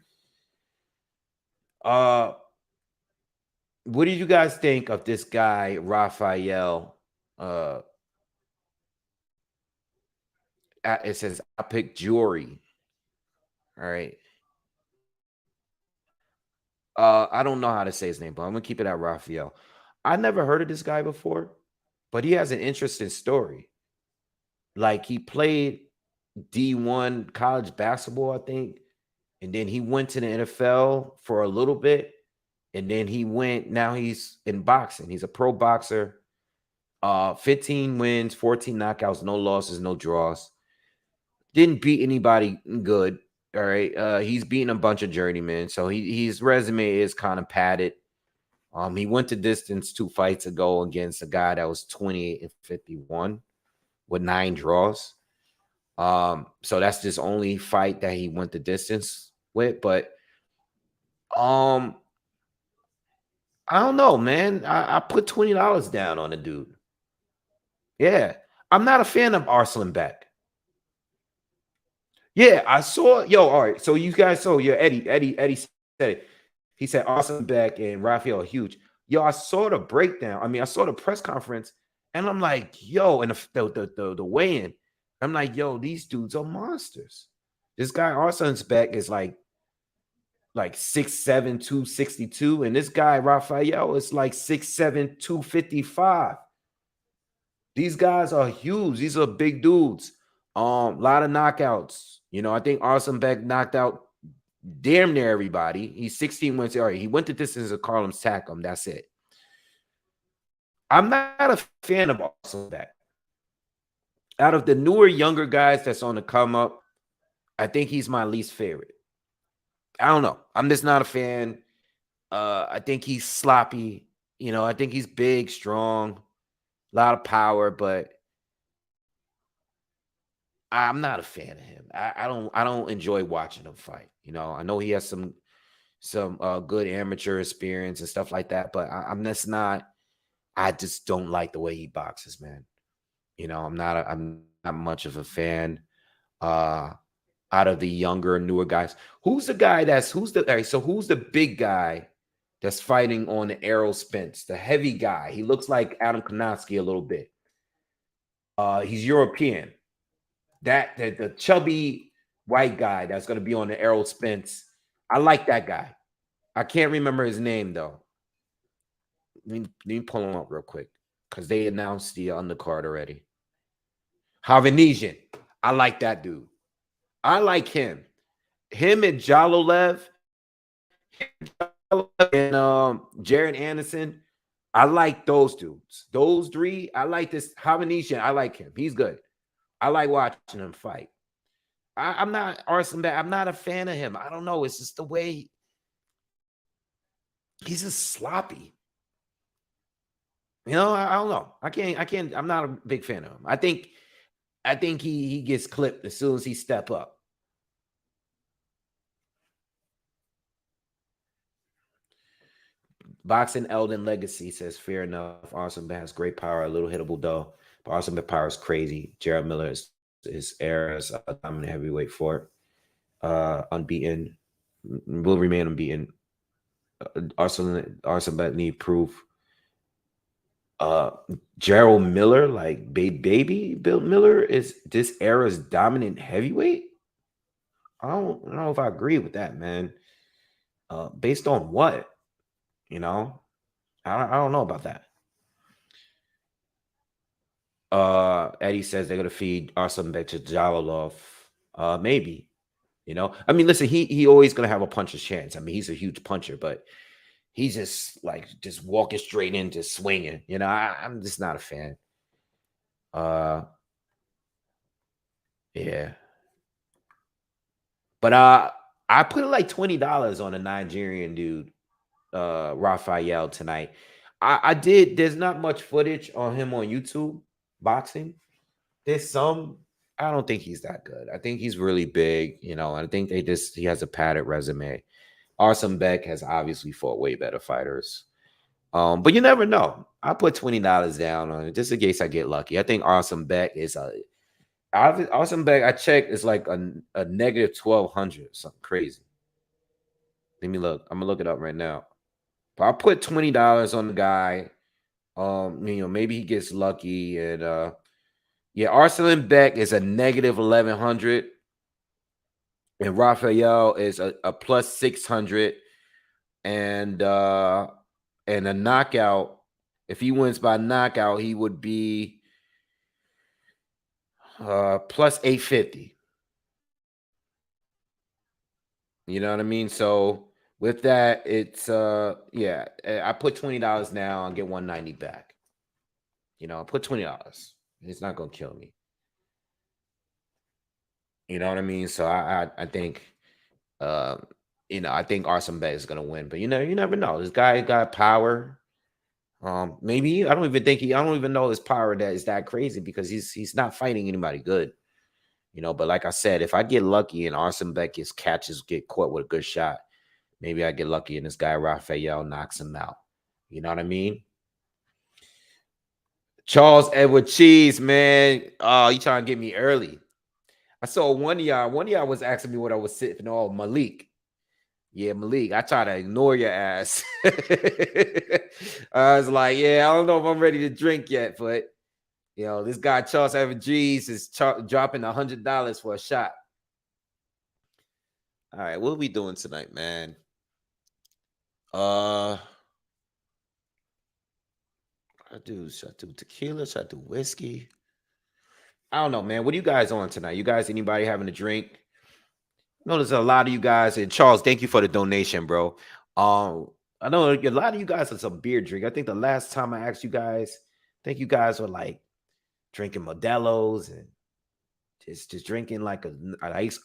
What do you guys think of this guy, Raphael? It says I picked Jury. All right. I don't know how to say his name, but I'm gonna keep it at Raphael. I never heard of this guy before, but he has an interesting story. Like he played D1 college basketball, I think, and then he went to the NFL for a little bit, and then now he's in boxing. He's a pro boxer. 15 wins, 14 knockouts, no losses, no draws. Didn't beat anybody good. All right. He's beaten a bunch of journeymen, so his resume is kind of padded. He went to distance 2 fights ago against a guy that was 28-51 with 9 draws. So that's his only fight that he went the distance with. But I don't know, man. I put $20 down on the dude. Yeah. I'm not a fan of Arslanbek. Yeah, I saw. Yo, all right. So you guys saw Eddie said it. He said Arslanbek and Raphael are huge. Yo, I saw the breakdown. I mean, I saw the press conference, and I'm like, yo, and the weigh-in. I'm like, yo, these dudes are monsters. This guy Arslanbek is like 6'7", 262, and this guy Raphael is like 6'7", 255. These guys are huge. These are big dudes. A lot of knockouts. I think Arslanbek knocked out damn near everybody. He's 16 wins. All right, he went the distance of Carlum's Tackham. That's it. I'm not a fan of Arslanbek. Out of the newer, younger guys that's on the come up, I think he's my least favorite. I don't know. I'm just not a fan. I think he's sloppy. I think he's big, strong, a lot of power, but I'm not a fan of him. I don't enjoy watching him fight. I know he has some good amateur experience and stuff like that, but I'm just not. I just don't like the way he boxes, man. I'm not much of a fan. out of the younger, newer guys. Who's the guy who's the big guy that's fighting on the Errol Spence, the heavy guy? He looks like Adam Konoski a little bit. He's European. The chubby white guy that's going to be on the Errol Spence. I like that guy. I can't remember his name though. Let me pull him up real quick because they announced the undercard already. Havanesian. I like that dude. I like him. Him and Jalolev and Jared Anderson. I like those dudes. Those three. I like this Havanesian. I like him. He's good. I like watching him fight. I'm not Arslanbek. I'm not a fan of him. I don't know. It's just the way he's just sloppy. You know, I don't know. I can't. I'm not a big fan of him. I think he gets clipped as soon as he step up. Boxing Elden Legacy says, fair enough. Arslanbek has great power, a little hittable though. But Arslanbek power is crazy. Jared Miller is era's dominant heavyweight for unbeaten. Will remain unbeaten. Arslanbek need proof. Gerald Miller, like baby Bill Miller, is this era's dominant heavyweight? I don't know if I agree with that, man. Based on what? You know, I don't know about that. Eddie says they're gonna feed Arslanbek to Jalolov. Maybe. You know, I mean, listen, he always gonna have a puncher's chance. I mean, he's a huge puncher, but he's just like walking straight into swinging. You know, I'm just not a fan. Yeah. But I put like $20 on a Nigerian dude, Raphael tonight. I did. There's not much footage on him on YouTube boxing. There's some. I don't think he's that good. I think he's really big, you know. I think he has a padded resume. Arslanbek has obviously fought way better fighters. But you never know. I put $20 down on it just in case I get lucky. I think Arslanbek is Arslanbek, I checked, is like a negative 1,200, something crazy. Let me look. I'm gonna look it up right now. But I put $20 on the guy. You know, maybe he gets lucky. And yeah, Arslanbek is a negative 1,100. And Raphael is a plus 600. And a knockout, if he wins by knockout, he would be plus 850. You know what I mean? So with that, it's yeah, I put $20 now and get 190 back. You know, I put $20. It's not gonna kill me. You know what I mean? So I think you know, I think Arslanbek is gonna win, but you never know. This guy got power. Maybe I don't even know his power that is that crazy because he's not fighting anybody good. You know, but like I said, if I get lucky and Arslanbek get caught with a good shot, maybe I get lucky and this guy Raphael knocks him out. You know what I mean? Charles Edward Cheese, man. Oh, you trying to get me early. I saw one of y'all was asking me what I was sipping. Oh, Malik. Yeah, Malik. I try to ignore your ass. I was like, yeah, I don't know if I'm ready to drink yet, but you know, this guy Charles Edward Cheese is dropping $100 for a shot. All right, what are we doing tonight, man? Should I do tequila? Should I do whiskey? I don't know, man. What are you guys on tonight? You guys, anybody having a drink? No, there's a lot of you guys. And Charles, thank you for the donation, bro. I know a lot of you guys are some beer drink. I think the last time I asked you guys, I think you guys were like drinking Modelo's and just drinking like an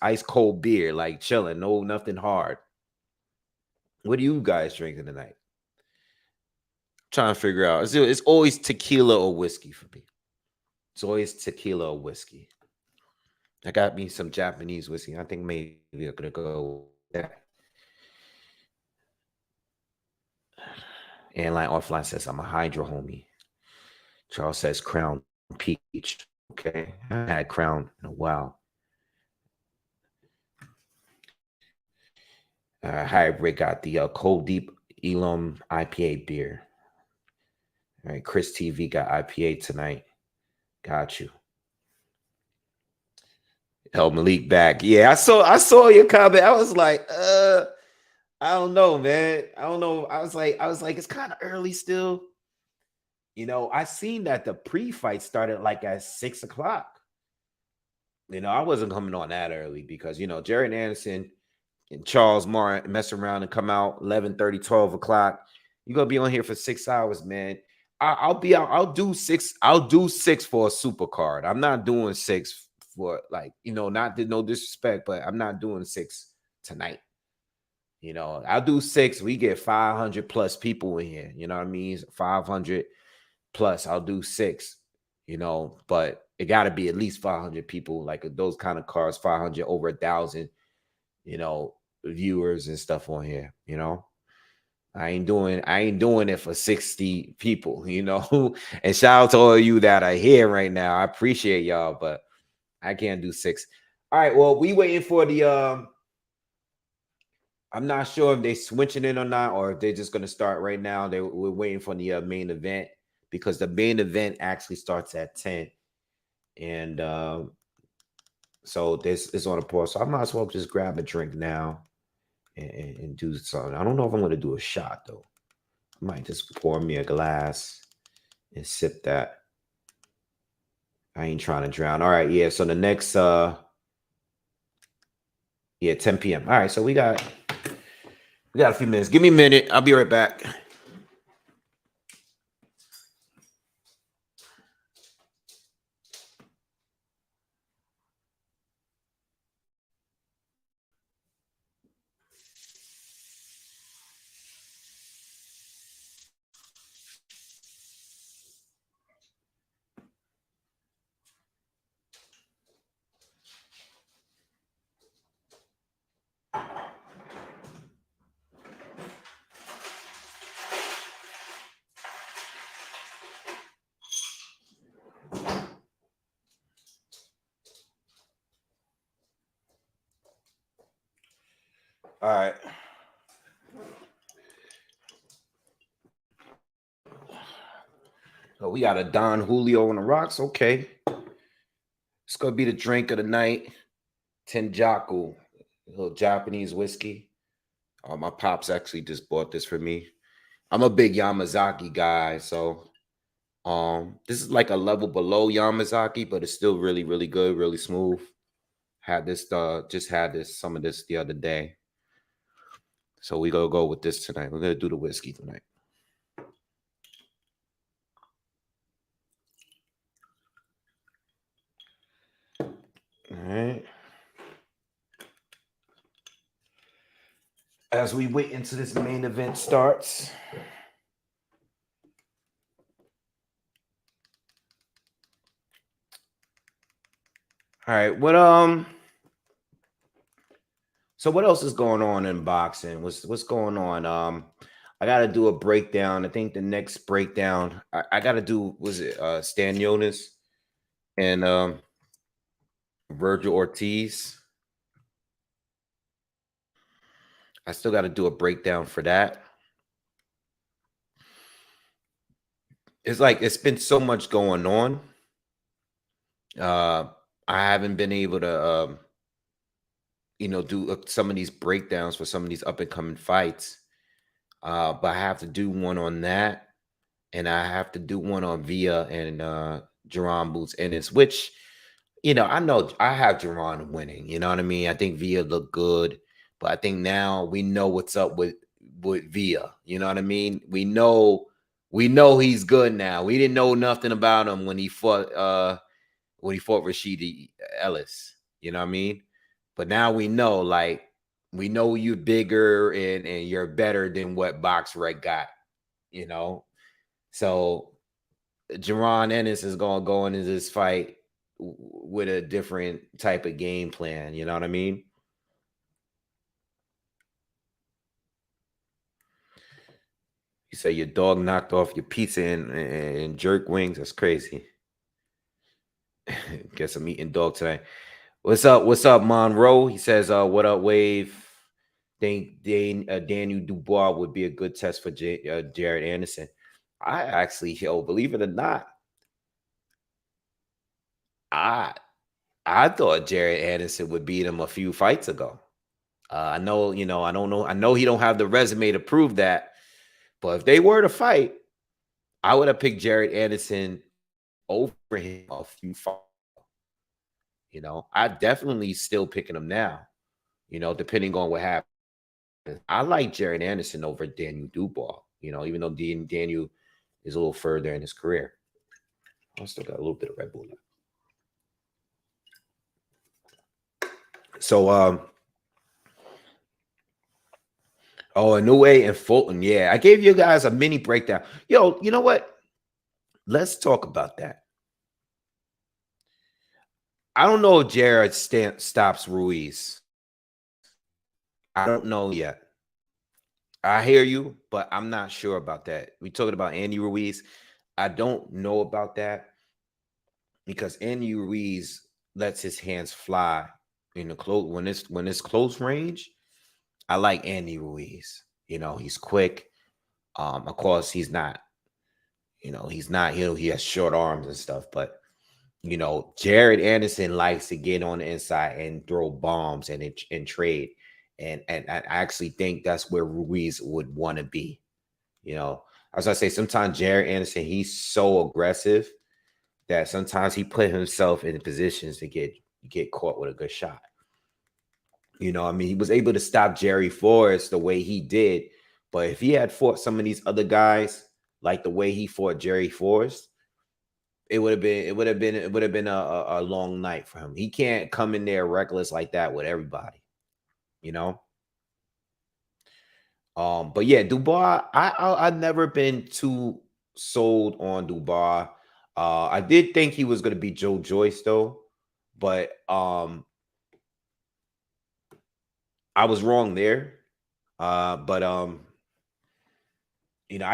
ice cold beer, like chilling, no nothing hard. What are you guys drinking tonight? Trying to figure out. It's always tequila or whiskey for me. It's always tequila or whiskey. I got me some Japanese whiskey. I think maybe I'm gonna go with that. And like offline says, I'm a Hydra homie. Charles says Crown Peach. Okay, I haven't had Crown in a while. Hybrid got the Cold Deep Elam IPA beer. All right, Chris TV got IPA tonight. Got you. Help Malik back. Yeah, I saw your comment. I was like, I don't know, man. I don't know. I was like, it's kind of early still. I seen that the pre-fight started like at 6 o'clock. I wasn't coming on that early because Jared Anderson and Charles Martin mess around and come out 11:30, 12 o'clock. You're gonna be on here for 6 hours, man. I'll be out. I'll do six. I'll do six for a super card. I'm not doing six for not no disrespect, but I'm not doing six tonight. I'll do six. We get 500 plus people in here. You know what I mean? 500 plus. I'll do six. But it got to be at least 500 people. Like those kind of cards, 500 over 1,000. Viewers and stuff on here. I ain't doing it for 60 people. And shout out to all of you that are here right now. I appreciate y'all, but I can't do six. All right. Well, we waiting for the I'm not sure if they switching it or not, or if they're just going to start right now. We're waiting for the main event because the main event actually starts at 10. And so this is on a pause. So I might as well just grab a drink now and do something. I don't know if I'm going to do a shot, though. I might just pour me a glass and sip that. I ain't trying to drown. All right, yeah. So the next 10 p.m. All right, so we got a few minutes. Give me a minute. I'll be right back. All right. Oh, we got a Don Julio on the rocks. Okay. It's going to be the drink of the night. Tenjaku, a little Japanese whiskey. My pops actually just bought this for me. I'm a big Yamazaki guy, so this is like a level below Yamazaki, but it's still really, really good, really smooth. Just had some of this the other day. So we gonna go with this tonight. We're gonna do the whiskey tonight. All right. As we wait until this main event starts. All right. So what else is going on in boxing? What's going on? I gotta do a breakdown. I think the next breakdown I gotta do Stan Jonas and Virgil Ortiz. I still got to do a breakdown for that. It's like it's been so much going on. I haven't been able to, do some of these breakdowns for some of these up and coming fights. But I have to do one on that, and I have to do one on Villa and Jerron Boots Ennis, which, I know I have Jerron winning. You know what I mean? I think Villa looked good, but I think now we know what's up with Villa. You know what I mean? We know he's good now. We didn't know nothing about him when he fought Rashidi Ellis. You know what I mean? But now we know, we know you're bigger and you're better than what BoxRec got. So Jerron Ennis is gonna go into this fight with a different type of game plan. You know what I mean? You say your dog knocked off your pizza and jerk wings. That's crazy. Guess I'm eating dog today. What's up, Monroe? He says, what up, Wave? think Daniel Dubois would be a good test for Jared Anderson. I actually, believe it or not, I I thought Jared Anderson would beat him a few fights ago. I know, I don't know. I know he don't have the resume to prove that, but if they were to fight, I would have picked Jared Anderson over him a few fights. I definitely still picking him now. Depending on what happens. I like Jared Anderson over Daniel Dubois. Even though Daniel is a little further in his career. I still got a little bit of Red Bull left. So, Inoue and Fulton. Yeah, I gave you guys a mini breakdown. Yo, you know what? Let's talk about that. I don't know if Jared stops Ruiz. I don't know yet. I hear you, but I'm not sure about that. We talking about Andy Ruiz. I don't know about that because Andy Ruiz lets his hands fly in the close when it's close range. I like Andy Ruiz. He's quick. Of course, he's not. He's not. He has short arms and stuff, but Jared Anderson likes to get on the inside and throw bombs and trade. And I actually think that's where Ruiz would want to be. As I say, sometimes Jared Anderson, he's so aggressive that sometimes he put himself in positions to get caught with a good shot. He was able to stop Jerry Forrest the way he did. But if he had fought some of these other guys like the way he fought Jerry Forrest, it would have been a long night for him. He can't come in there reckless like that with everybody, But yeah, Dubois, I've never been too sold on Dubois. I did think he was going to be Joe Joyce though, but I was wrong there. But I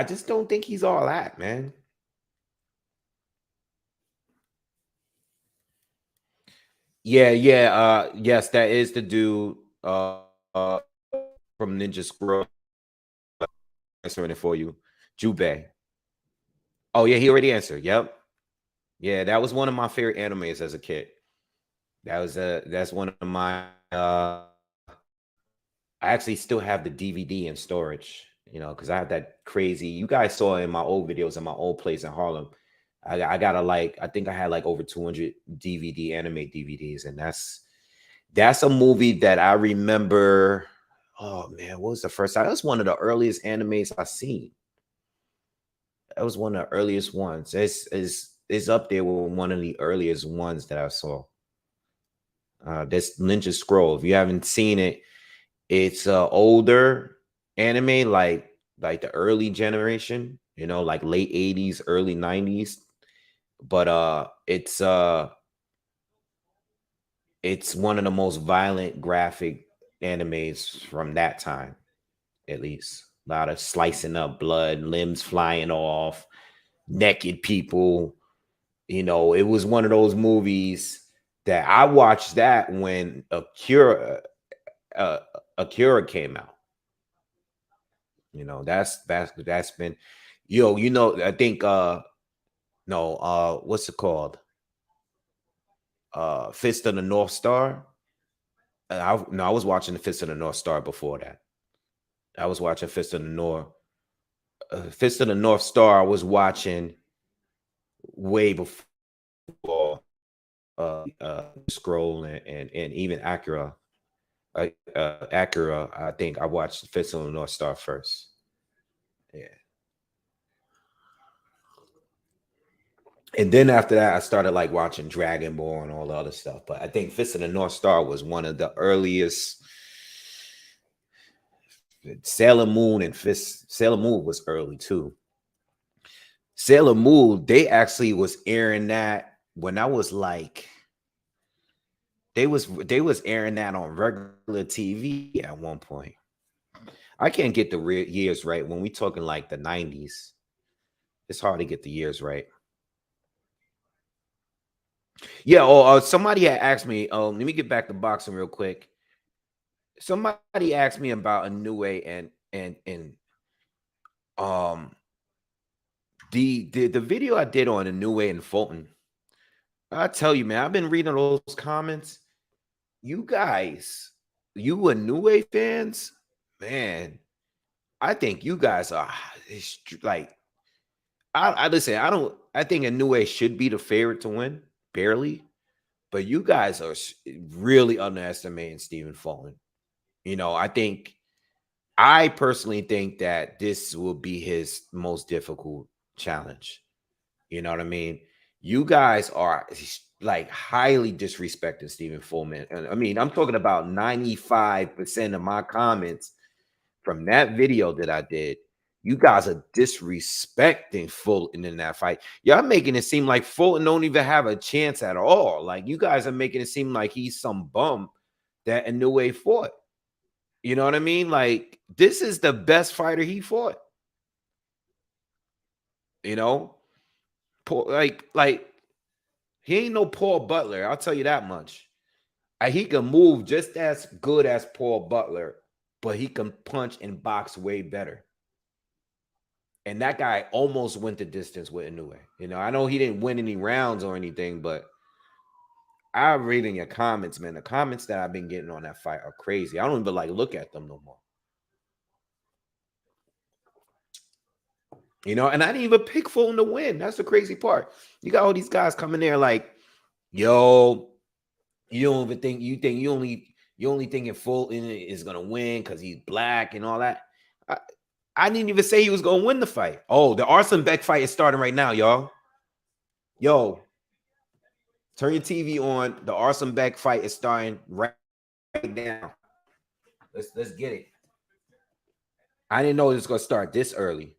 just don't think he's all that, man. Yeah. Yes, that is the dude from Ninja Scroll. Answering it for you, Jubei. Oh yeah, he already answered. Yep. Yeah, that was one of my favorite animes as a kid. That's one of my I actually still have the DVD in storage, because I have that crazy. You guys saw in my old videos in my old place in Harlem. I got I think I had like over 200 anime DVDs, and that's a movie that I remember. Oh man, what was the first time? That's one of the earliest animes I seen. That was one of the earliest ones. It's up there with one of the earliest ones that I saw. This Ninja Scroll. If you haven't seen it, it's older anime, like the early generation, like late 80s, early 90s. But it's one of the most violent graphic animes from that time, at least. A lot of slicing up, blood, limbs flying off, naked people. It was one of those movies that I watched that when Akira came out. That's been, I think no, what's it called? Fist of the North Star. I was watching the Fist of the North Star before that. I was watching Fist of the North Star. I was watching way before Scroll and even Acura. Acura, I think I watched Fist of the North Star first. Yeah. And then after that, I started like watching Dragon Ball and all the other stuff. But I think Fist of the North Star was one of the earliest. Sailor Moon was early too. Sailor Moon, they actually was airing that when I was like, they was airing that on regular TV at one point. I can't get the years right when we talking like the 90s. It's hard to get the years right. Yeah. Somebody had asked me. Let me get back to boxing real quick. somebody asked me about Inoue and um the video I did on Inoue and Fulton. I tell you, man, I've been reading those comments. You guys, you Inoue fans, man, I think you guys are like I listen. I think Inoue should be the favorite to win, barely. But you guys are really underestimating Stephen Fulton. I personally think that this will be his most difficult challenge. You know what I mean? You guys are like highly disrespecting Stephen Fulton. And I mean, I'm talking about 95% of my comments from that video that I did. You guys are disrespecting Fulton in that fight. Y'all making it seem like Fulton don't even have a chance at all. Like you guys are making it seem like he's some bum that Inoue fought. You know what I mean? Like this is the best fighter he fought. You know, like he ain't no Paul Butler. I'll tell you that much. He can move just as good as Paul Butler, but he can punch and box way better. And that guy almost went the distance with Inoue. I know he didn't win any rounds or anything, but I'm reading your comments, man. The comments that I've been getting on that fight are crazy. I don't even like look at them no more. And I didn't even pick Fulton to win. That's the crazy part. You got all these guys coming there like, yo, you don't even think you only thinking Fulton is gonna win because he's black and all that. I didn't even say he was gonna win the fight. Oh, the Arslanbek fight is starting right now, y'all. Yo, turn your TV on. The Arslanbek fight is starting right now. Let's get it. I didn't know it was gonna start this early.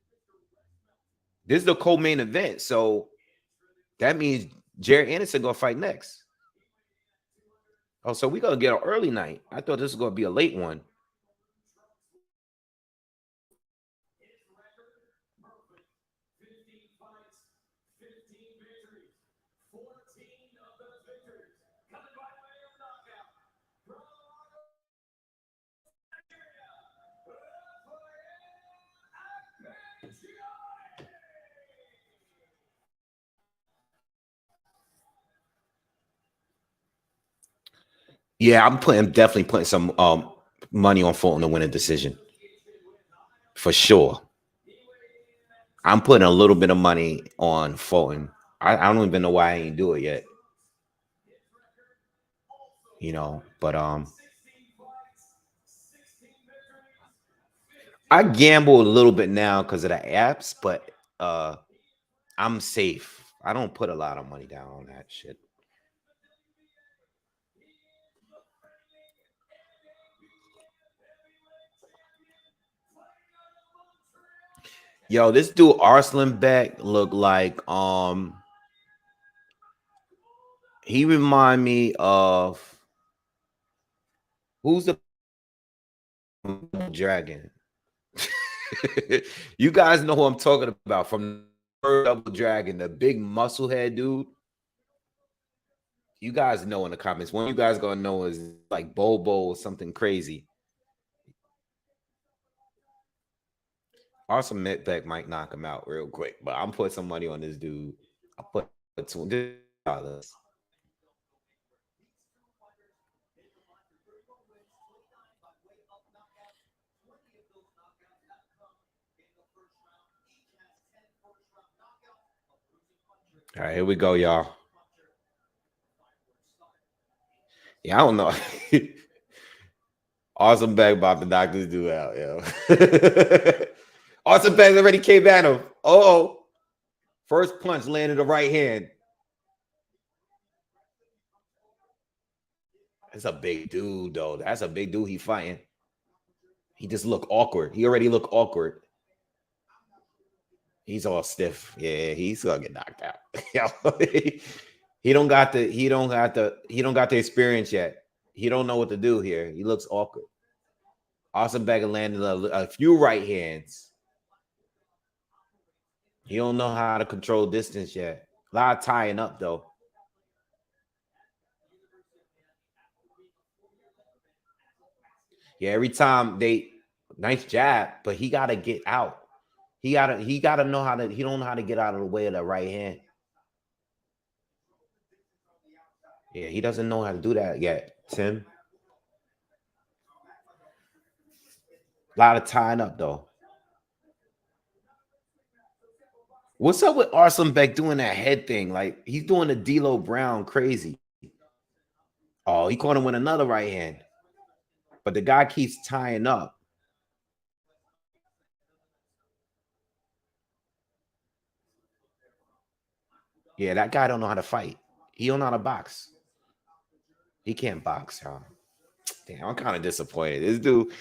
This is the co-main event, so that means Jared Anderson gonna fight next. Oh, so we gonna get an early night. I thought this was gonna be a late one. Yeah, I'm definitely putting some money on Fulton to win a decision. For sure. I'm putting a little bit of money on Fulton. I don't even know why I ain't do it yet. But I gamble a little bit now because of the apps, but I'm safe. I don't put a lot of money down on that shit. Yo, this dude Arslanbek look like he remind me of who's the dragon? You guys know who I'm talking about from Double Dragon, the big muscle head dude. You guys know in the comments. One you guys gonna know is like Bobo or something crazy. Arslanbek might knock him out real quick, but I'm putting some money on this dude. I put $200. All right, here we go, y'all. Yeah, I don't know. Arslanbek about to knock this dude out, yo. Arslanbek already came at him. Oh, first punch landed the right hand. That's a big dude, though. That's a big dude he fighting. He just look awkward. He already look awkward. He's all stiff. Yeah, he's gonna get knocked out. he don't got the experience yet. He don't know what to do here. He looks awkward. Arslanbek landed a few right hands. He don't know how to control distance yet. A lot of tying up though. Yeah, every time nice jab, but he gotta get out. He gotta know how to. He don't know how to get out of the way of the right hand. Yeah, he doesn't know how to do that yet, Tim. A lot of tying up though. What's up with Arslanbek doing that head thing? Like he's doing the D'Lo Brown crazy. Oh, he caught him with another right hand, but the guy keeps tying up. Yeah, that guy don't know how to fight. He don't know how to box. He can't box, y'all. Damn, I'm kind of disappointed. This dude,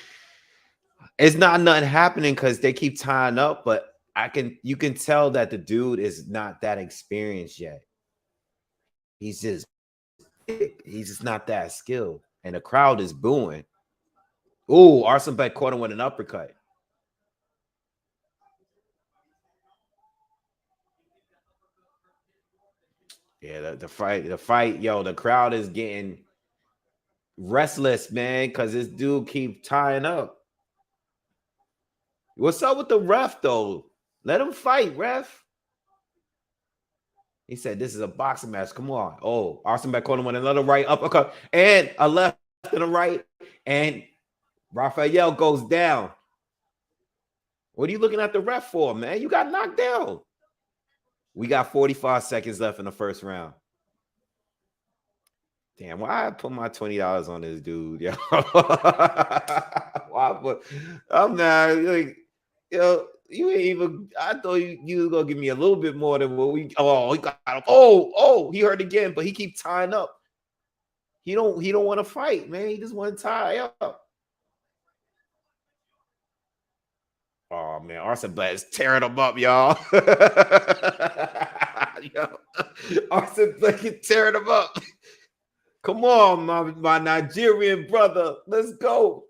it's not nothing happening because they keep tying up, but you can tell that the dude is not that experienced yet. He's just not that skilled. And the crowd is booing. Ooh, Arslanbek caught him with an uppercut. Yeah, the fight, yo, the crowd is getting restless, man, because this dude keep tying up. What's up with the ref, though? Let him fight, ref. He said, this is a boxing match. Come on. Oh, Arslanbek caught him with another right uppercut and a left and a right. And Raphael goes down. What are you looking at the ref for, man? You got knocked down. We got 45 seconds left in the first round. Damn, why I put my $20 on this dude, yo? I'm not like, yo, you ain't even. I thought you was gonna give me a little bit more than what we. Oh, he got him. Oh, he hurt again, but he keep tying up. He don't want to fight, man. He just want to tie up. Oh man, Arslanbek is tearing him up, y'all. Yo, Arslanbek is tearing him up. Come on, my Nigerian brother. Let's go.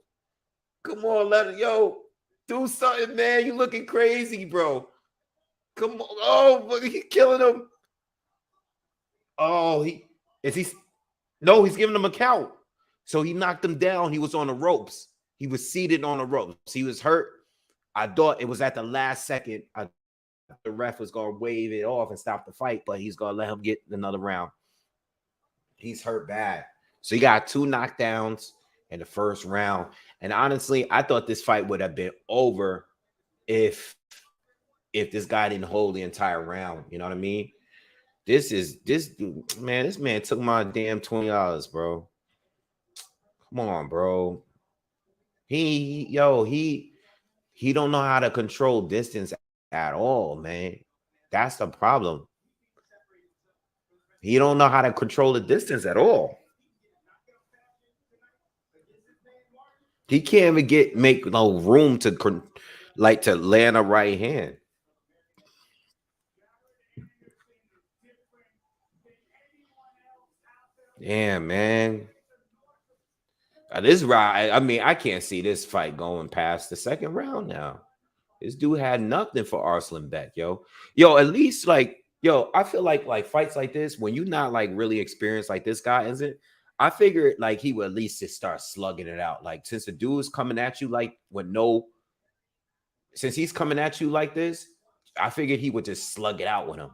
Come on, do something, man. You looking crazy, bro. Come on. Oh, but he's killing him. Oh, no, he's giving him a count. So he knocked him down. He was on the ropes. He was seated on the ropes. He was hurt. I thought it was at the last second. The ref was going to wave it off and stop the fight, but he's going to let him get another round. He's hurt bad. So he got 2 knockdowns in the first round. And honestly, I thought this fight would have been over if this guy didn't hold the entire round. You know what I mean? This man took my damn $20, bro. Come on, bro. He don't know how to control distance at all, man. That's the problem. He don't know how to control the distance at all. He can't even make no room to land a right hand. Damn, man. This round, I mean, I can't see this fight going past the second round now. This dude had nothing for Arslanbek, yo. Yo, at least I feel like fights like this, when you're not like really experienced like this guy isn't, I figured like he would at least just start slugging it out. Like since the dude's coming at you since he's coming at you like this, I figured he would just slug it out with him.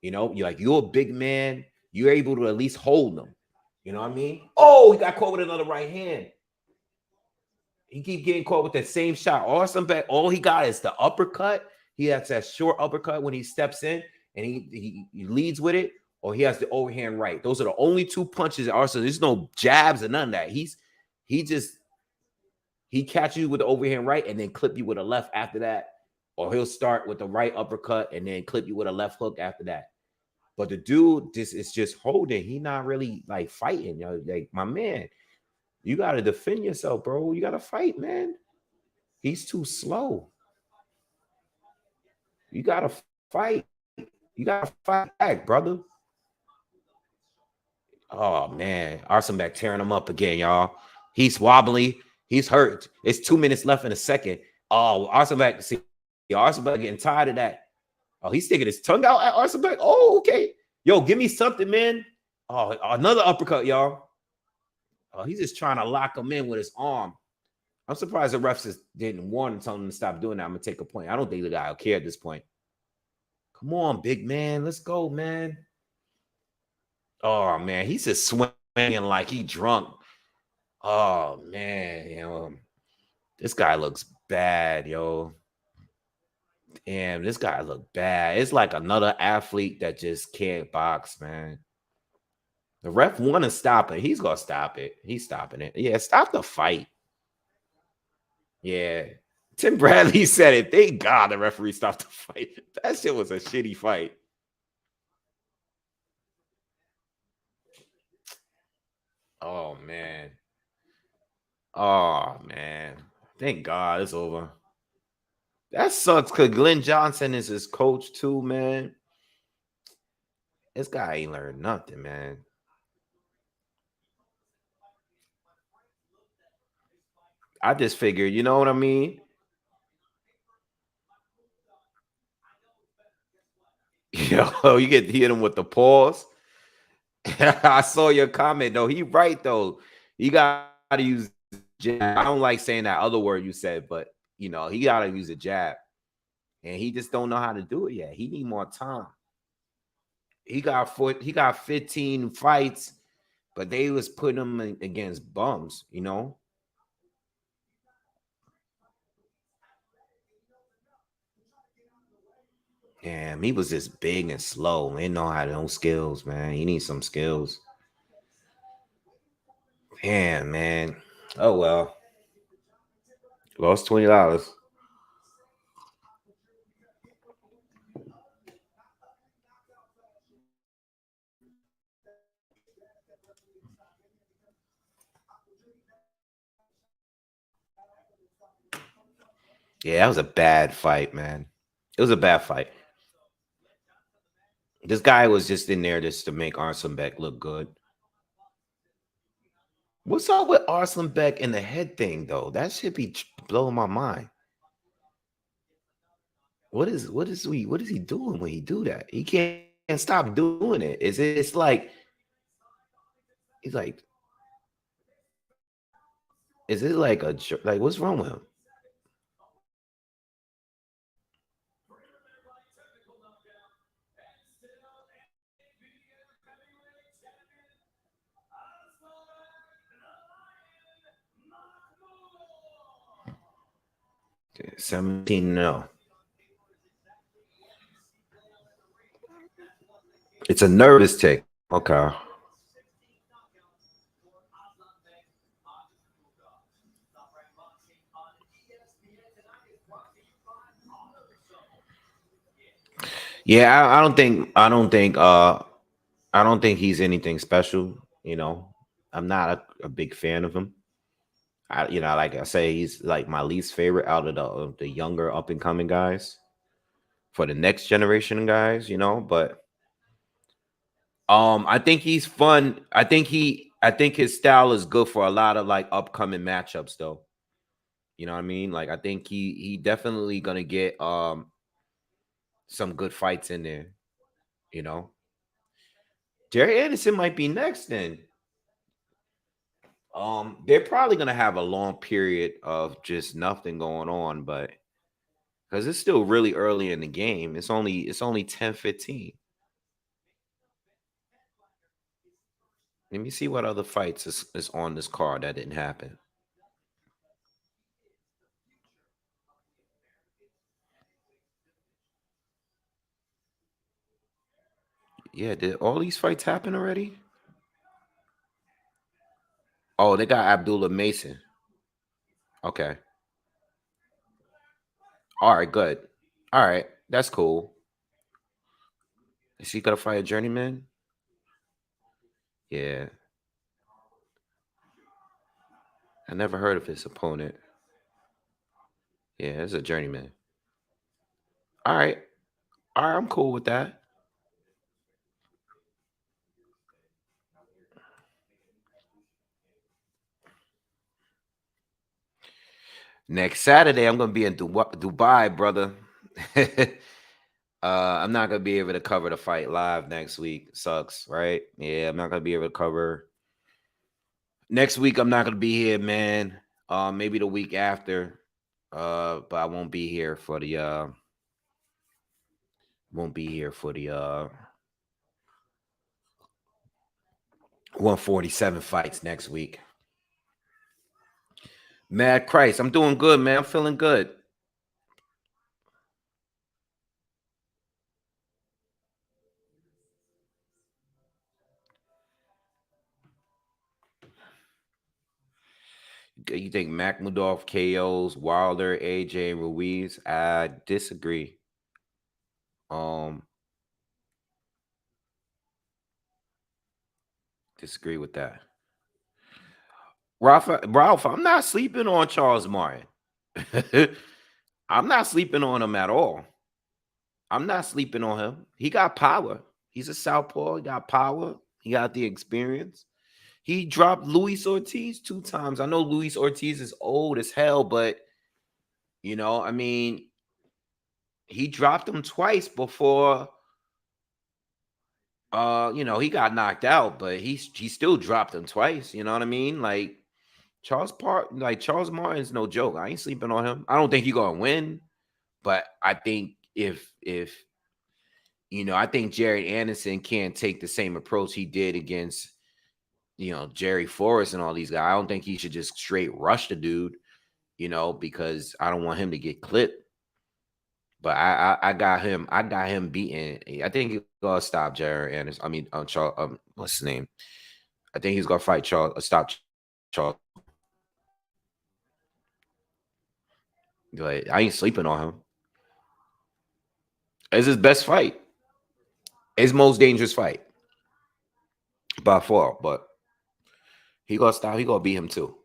You know, you're a big man, you're able to at least hold him. You know what I mean? Oh, he got caught with another right hand. He keep getting caught with that same shot. Arslanbek, all he got is the uppercut. He has that short uppercut when he steps in and he leads with it, or he has the overhand right. Those are the only 2 punches in Arslanbek. There's no jabs or none of that. He catch you with the overhand right and then clip you with a left after that, or he'll start with the right uppercut and then clip you with a left hook after that. But the dude is just holding. He not really like fighting. You know, like my man, you got to defend yourself, bro. You got to fight, man. He's too slow. You got to fight. You got to fight back, brother. Oh, man. Arslanbek tearing him up again, y'all. He's wobbly. He's hurt. It's 2 minutes left in a second. Oh, Arslanbek getting tired of that. Oh, he's sticking his tongue out at Arslanbek. Oh, okay. Yo, give me something, man. Oh, another uppercut, y'all. Oh, he's just trying to lock him in with his arm. I'm surprised the refs just didn't warn and tell him to stop doing that. I'm gonna take a point. I don't think the guy will care at this point. Come on, big man. Let's go, man. Oh man, he's just swinging like he drunk. Oh man, this guy looks bad, yo. Damn, this guy look bad. It's like another athlete that just can't box, man. The ref want to stop it. He's gonna stop it. He's stopping it. Yeah, stop the fight. Yeah. Tim Bradley said it. Thank God the referee stopped the fight. That shit was a shitty fight. Oh man. Oh man. Thank God it's over. That sucks because Glenn Johnson is his coach too, man. This guy ain't learned nothing, man. I just figured, you know what I mean? Yo, you get hit him with the pause. I saw your comment though. He right though. You got to use jab. I don't like saying that other word you said, but he got to use a jab, and he just don't know how to do it yet. He need more time. He got 15 fights, but they was putting him against bums. Damn, he was just big and slow. He know how to no skills, man. He needs some skills. Damn, man. Oh well. Lost $20. Yeah, that was a bad fight, man. It was a bad fight. This guy was just in there just to make Arslanbek look good. What's up with Arslanbek and the head thing though? That should be blowing my mind. What is he doing when he do that? He can't stop doing it. It's like he's like, is it like like what's wrong with him? Okay, 17 no. It's a nervous tick. Okay. Yeah, I don't think he's anything special. I'm not a big fan of him. Like I say, he's like my least favorite out of the younger up and coming guys for the next generation guys. But I think he's fun. I think his style is good for a lot of like upcoming matchups, though. You know what I mean? Like I think he definitely gonna get some good fights in there. You know, Jerry Anderson might be next then. They're probably gonna have a long period of just nothing going on, but because it's still really early in the game, it's only 10:15. Let me see what other fights is on this card that didn't happen. Yeah, did all these fights happen already? Oh, they got Abdullah Mason. Okay. All right, good. All right, that's cool. Is he gonna fight a journeyman? Yeah. I never heard of his opponent. Yeah, it's a journeyman. All right. All right, I'm cool with that. Next Saturday, I'm gonna be in Dubai, brother. I'm not gonna be able to cover the fight live next week. Sucks, right? Yeah, I'm not gonna be able to cover next week. I'm not gonna be here, man. Maybe the week after. But I won't be here for the 147 fights next week. Mad Christ, I'm doing good, man. I'm feeling good. You think Makhmudov KOs Wilder, AJ, and Ruiz? I disagree. Disagree with that. Ralph, I'm not sleeping on Charles Martin. I'm not sleeping on him at all. I'm not sleeping on him. He got power. He's a southpaw. He got power. He got the experience. He dropped Luis Ortiz 2 times. I know Luis Ortiz is old as hell, but I mean, he dropped him twice before he got knocked out, but he still dropped him twice. You know what I mean? Like Charles Martin's no joke. I ain't sleeping on him. I don't think he's gonna win, but I think I think Jared Anderson can't take the same approach he did against Jerry Forrest and all these guys. I don't think he should just straight rush the dude, because I don't want him to get clipped. But I got him beating. I think he's gonna stop Jared Anderson. I mean, Charles. What's his name? I think he's gonna fight Charles. Stop Charles. Like, I ain't sleeping on him. It's his best fight. His most dangerous fight by far. But he gonna stop. He gonna beat him too.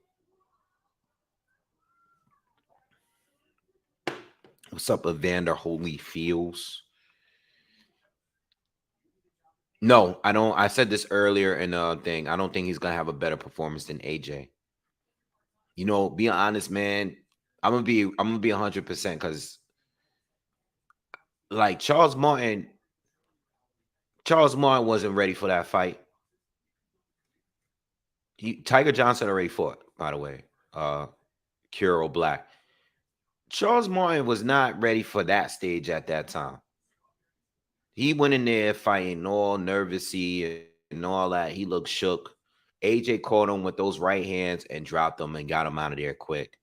What's up, Evander Holyfields? No, I don't. I said this earlier in the thing. I don't think he's gonna have a better performance than AJ. Be honest, man. I'm gonna be 100% because, like, Charles Martin wasn't ready for that fight. Tiger Johnson already fought, by the way. Kuro Black. Charles Martin was not ready for that stage at that time. He went in there fighting all nervousy and all that. He looked shook. AJ caught him with those right hands and dropped him and got him out of there quick.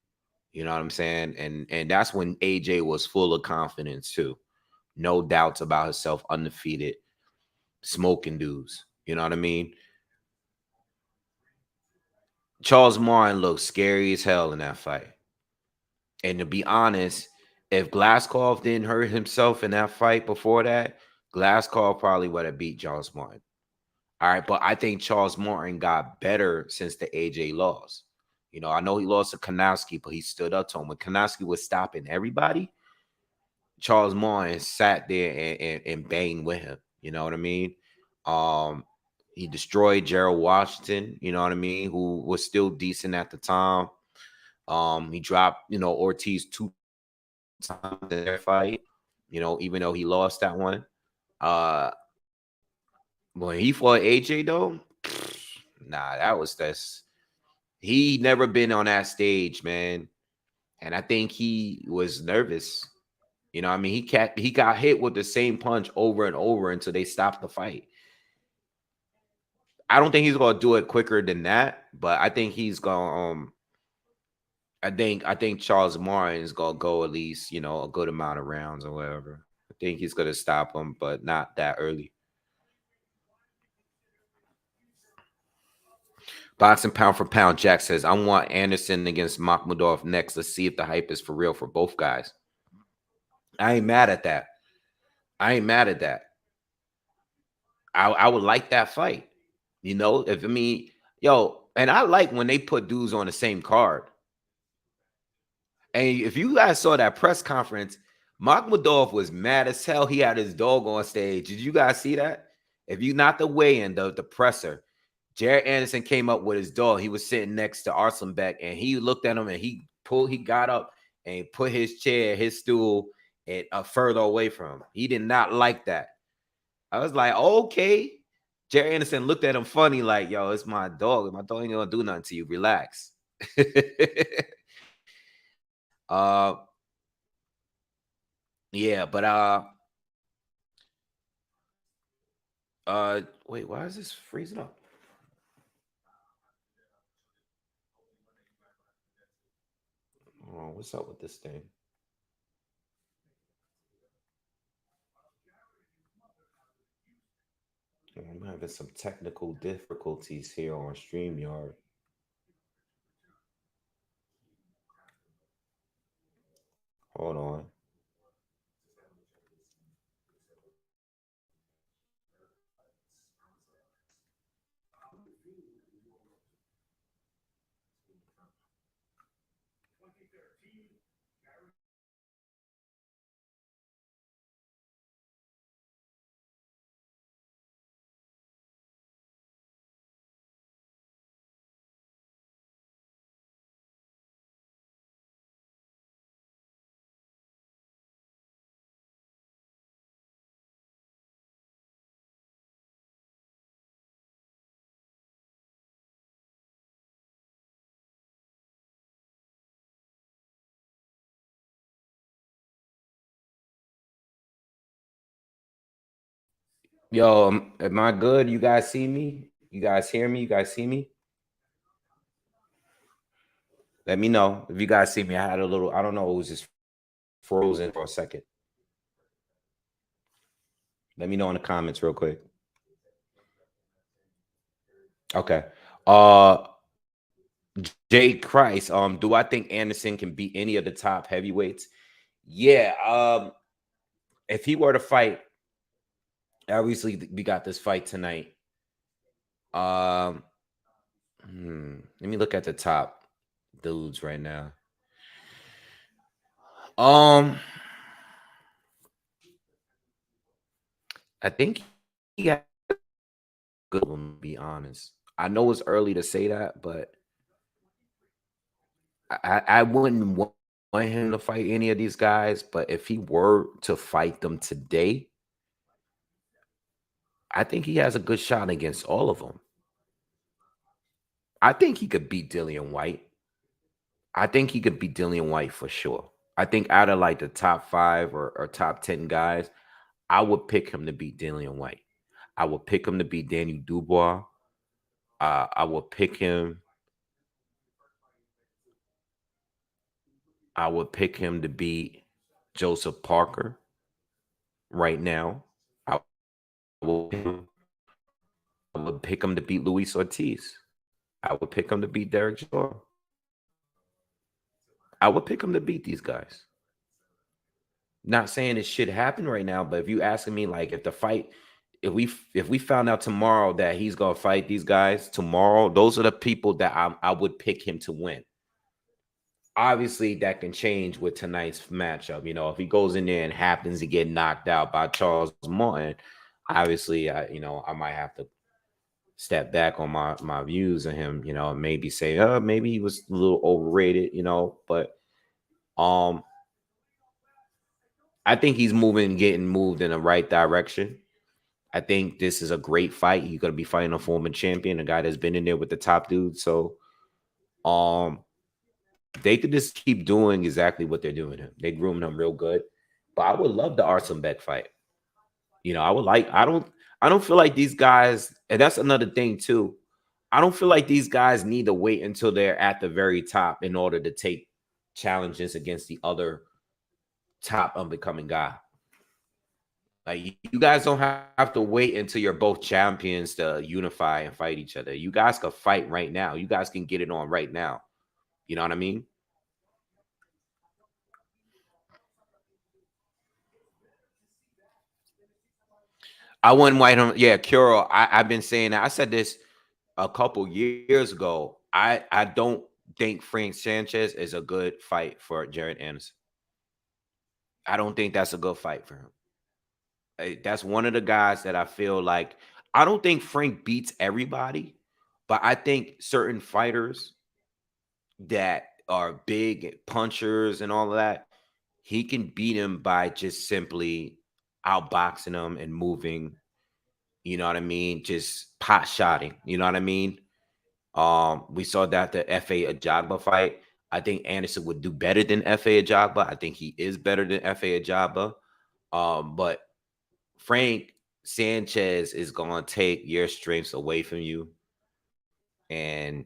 You know what I'm saying? And that's when AJ was full of confidence too. No doubts about himself, undefeated, smoking dudes. You know what I mean? Charles Martin looked scary as hell in that fight. And to be honest, if Glaskov didn't hurt himself in that fight before that, Glaskov probably would have beat Charles Martin. All right, but I think Charles Martin got better since the AJ loss. I know he lost to Kanowski, but he stood up to him. When Kanowski was stopping everybody, Charles Martin sat there and banged with him. You know what I mean? He destroyed Gerald Washington, you know what I mean, who was still decent at the time. He dropped, Ortiz 2 times in their fight, even though he lost that one. When he fought AJ though, nah, he never been on that stage, man. And I think he was nervous. You know what I mean? He got hit with the same punch over and over until they stopped the fight. I don't think he's gonna do it quicker than that, but I think he's gonna I think Charles Martin is gonna go at least, a good amount of rounds or whatever. I think he's gonna stop him, but not that early. Boxing pound for pound, Jack says, I want Anderson against Makhmudov next. Let's see if the hype is for real for both guys. I ain't mad at that. I would like that fight. And I like when they put dudes on the same card. And if you guys saw that press conference, Makhmudov was mad as hell. He had his dog on stage. Did you guys see that? If you not the weigh-in, the presser, Jared Anderson came up with his dog. He was sitting next to Arslanbek, and he looked at him and he got up and put his chair, his stool, further away from him. He did not like that. I was like, okay. Jared Anderson looked at him funny, like, yo, it's my dog. My dog ain't gonna do nothing to you. Relax. uh, yeah, but wait, why is this freezing up? Oh, what's up with this thing? I'm having some technical difficulties here on StreamYard. Hold on. Yo, am I good? You guys see me? You guys hear me? You guys see me? Let me know if you guys see me. I had a little, I don't know, it was just frozen for a second. Let me know in the comments real quick. Okay. Jay Christ, do I think Anderson can beat any of the top heavyweights? Yeah, if he were to fight, obviously we got this fight tonight. Um, let me look at the top dudes right now. I think he got a good one, to be honest. I know it's early to say that, but I wouldn't want him to fight any of these guys. But if he were to fight them today, I think he has a good shot against all of them. I think he could beat Dillian White. I think he could beat Dillian White for sure. I think out of like the top 5 or top 10 guys, I would pick him to beat Dillian White. I would pick him to beat Daniel Dubois. I would pick him. I would pick him to beat Joseph Parker right now. I I would pick him to beat Luis Ortiz. I would pick him to beat Derek Shaw. I would pick him to beat these guys. Not saying it should happen right now, but if you asking me, like, if the fight, if we found out tomorrow that he's gonna fight these guys tomorrow, those are the people that I would pick him to win. Obviously, that can change with tonight's matchup. You know, if he goes in there and happens to get knocked out by Charles Martin, obviously, I might have to step back on my views of him. You know, maybe say, maybe he was a little overrated. You know, but I think he's getting moved in the right direction. I think this is a great fight. He's gonna be fighting a former champion, a guy that's been in there with the top dudes. So, they could just keep doing exactly what they're doing. They groomed him real good. But I would love the Arslanbek fight. You know, I would like. I don't feel like these guys, and that's another thing too. I don't feel like these guys need to wait until they're at the very top in order to take challenges against the other top unbecoming guy. Like, you guys don't have to wait until you're both champions to unify and fight each other. You guys can fight right now. You guys can get it on right now. You know what I mean? I wouldn't white him. Yeah, Curo. I've been saying that. I said this a couple years ago. I don't think Frank Sanchez is a good fight for Jared Anderson. I don't think that's a good fight for him. That's one of the guys that I feel like, I don't think Frank beats everybody, but I think certain fighters that are big punchers and all of that, he can beat him by just simply outboxing them and moving. You know what I mean? Just pot shotting. You know what I mean? We saw that the Fa Ajagba fight. I think Anderson would do better than Fa Ajagba. I think he is better than Fa Ajagba. But Frank Sanchez is gonna take your strengths away from you and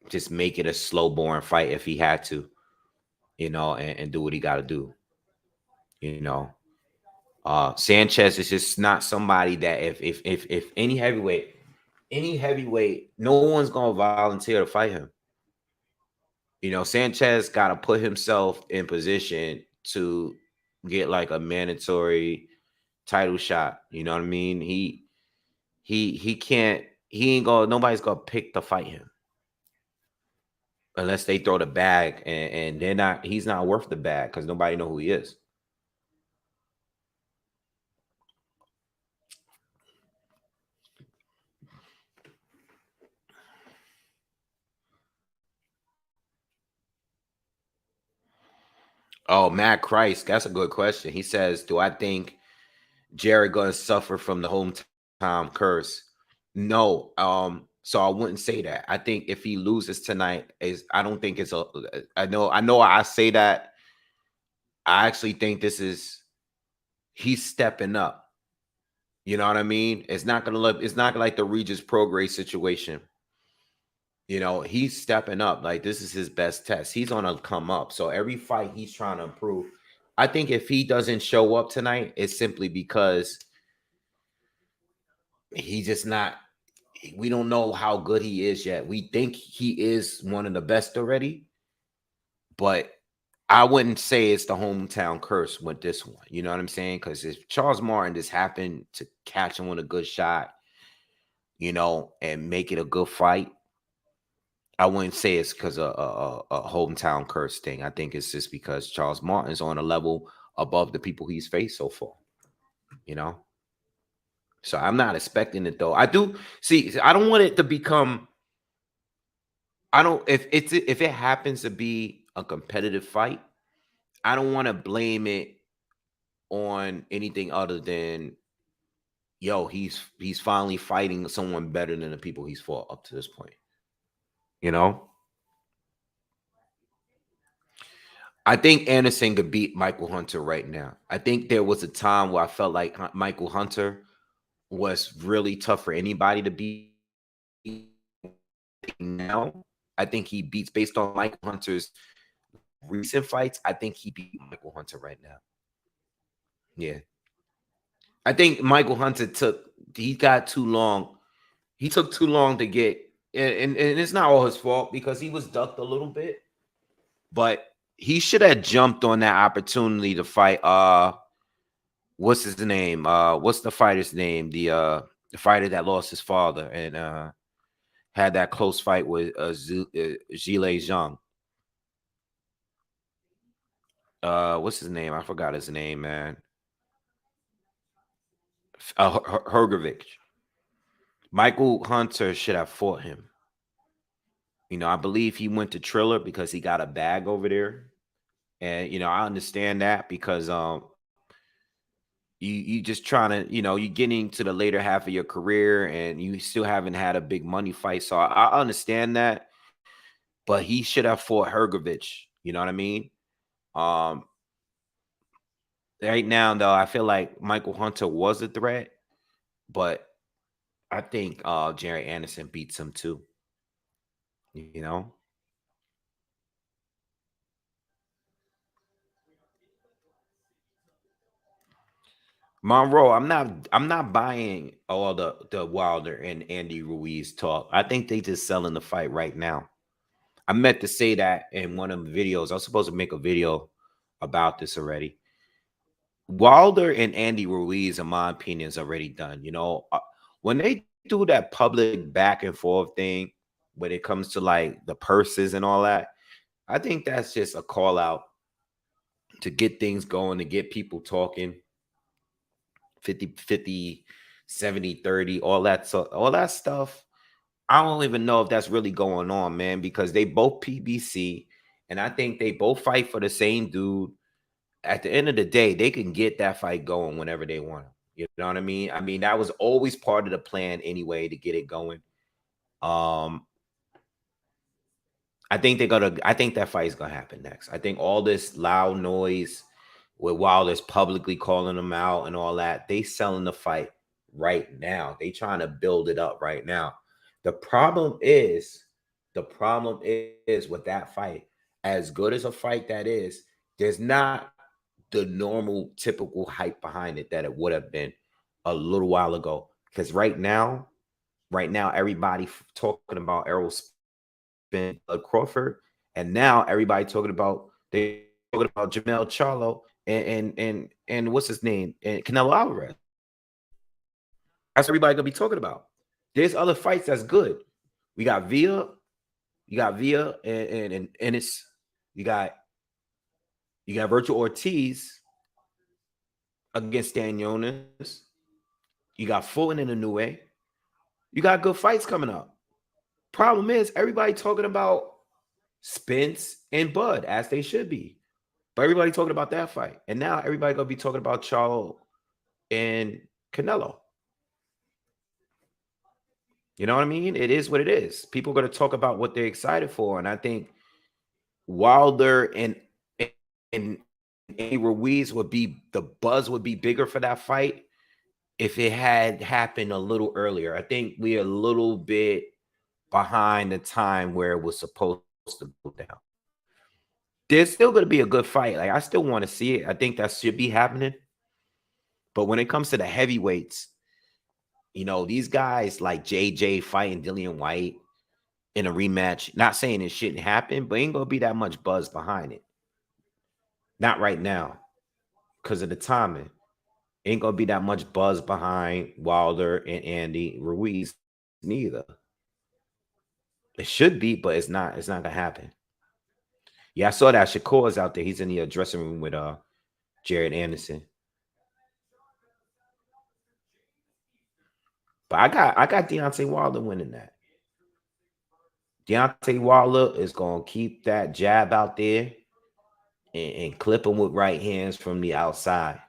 just make it a slow, boring fight if he had to, and do what he got to do. You know, Sanchez is just not somebody that if any heavyweight, no one's gonna volunteer to fight him. Sanchez got to put himself in position to get like a mandatory title shot. You know what I mean? He can't. He ain't gonna. Nobody's gonna pick to fight him unless they throw the bag, and they're not. He's not worth the bag because nobody know who he is. Oh, Matt Christ, that's a good question. He says, "Do I think Jared gonna suffer from the hometown curse?" No. So I wouldn't say that. I think if he loses tonight, I don't think it's a. I know. I say that. I actually think he's stepping up. You know what I mean? It's not gonna look. It's not like the Regis Prograis situation. He's stepping up. Like this is his best test. He's on a come up. So every fight he's trying to improve. I think if he doesn't show up tonight, it's simply because he's just not. We don't know how good he is yet. We think he is one of the best already, but I wouldn't say it's the hometown curse with this one. You know what I'm saying? Because if Charles Martin just happened to catch him with a good shot, and make it a good fight, I wouldn't say it's because of a hometown curse thing. I think it's just because Charles Martin's on a level above the people he's faced so far. You know, so I'm not expecting it though. I do see. I don't want it to become. I don't if it happens to be a competitive fight. I don't want to blame it on anything other than he's finally fighting someone better than the people he's fought up to this point. You know, I think Anderson could beat Michael Hunter right now. I think there was a time where I felt like Michael Hunter was really tough for anybody to beat. Now, I think he beats based on Michael Hunter's recent fights. I think he beat Michael Hunter right now. Yeah. I think Michael Hunter he got too long. He took too long to get, and it's not all his fault because he was ducked a little bit, but he should have jumped on that opportunity to fight. What's his name? What's the fighter's name? The fighter that lost his father and had that close fight with Zhile Zhang. What's his name? I forgot his name, man. Hergovich. Michael Hunter should have fought him. I believe he went to Triller because he got a bag over there. And I understand that because you just trying to, you're getting to the later half of your career and you still haven't had a big money fight. So I understand that. But he should have fought Hergovich. You know what I mean? Right now, though, I feel like Michael Hunter was a threat, but I think Jerry Anderson beats him too. You know? Monroe, I'm not buying all the Wilder and Andy Ruiz talk. I think they just selling the fight right now. I meant to say that in one of the videos. I was supposed to make a video about this already. Wilder and Andy Ruiz, in my opinion, is already done. When they do that public back and forth thing, when it comes to like the purses and all that, I think that's just a call out to get things going, to get people talking. 50-50, 70-30, all that. So all that stuff. I don't even know if that's really going on, man, because they both PBC, and I think they both fight for the same dude. At the end of the day, they can get that fight going whenever they want. You know what I mean? That was always part of the plan anyway to get it going. I think they're gonna. I think that fight is gonna happen next. I think all this loud noise with Wilder's publicly calling them out and all that, they selling the fight right now. They trying to build it up right now. The problem is with that fight, as good as a fight that is, there's not the normal typical hype behind it that it would have been a little while ago. Because right now, everybody talking about Errol Spence, Crawford, and now everybody they talking about Jamel Charlo and what's his name and Canelo Alvarez. That's what everybody gonna be talking about. There's other fights that's good. We got Villa, and it's you got Virtual Ortiz against Dan Jonas. You got Fulton in a new way. You got good fights coming up. Problem is, everybody talking about Spence and Bud as they should be, but everybody talking about that fight, and now everybody gonna be talking about Charlo and Canelo. You know what I mean? It is what it is. People are going to talk about what they're excited for, and I think Wilder and Ruiz the buzz would be bigger for that fight if it had happened a little earlier. I think we're a little bit behind the time where it was supposed to go down. There's still going to be a good fight. Like, I still want to see it. I think that should be happening. But when it comes to the heavyweights, these guys like JJ fighting Dillian White in a rematch, not saying it shouldn't happen, but ain't gonna be that much buzz behind it. Not right now, because of the timing. Ain't gonna be that much buzz behind Wilder and Andy Ruiz neither. It should be, but it's not. It's not gonna happen. Yeah, I saw that Shakur's out there. He's in the dressing room with Jared Anderson. But I got Deontay Wilder winning that. Deontay Wilder is gonna keep that jab out there and clip him with right hands from the outside.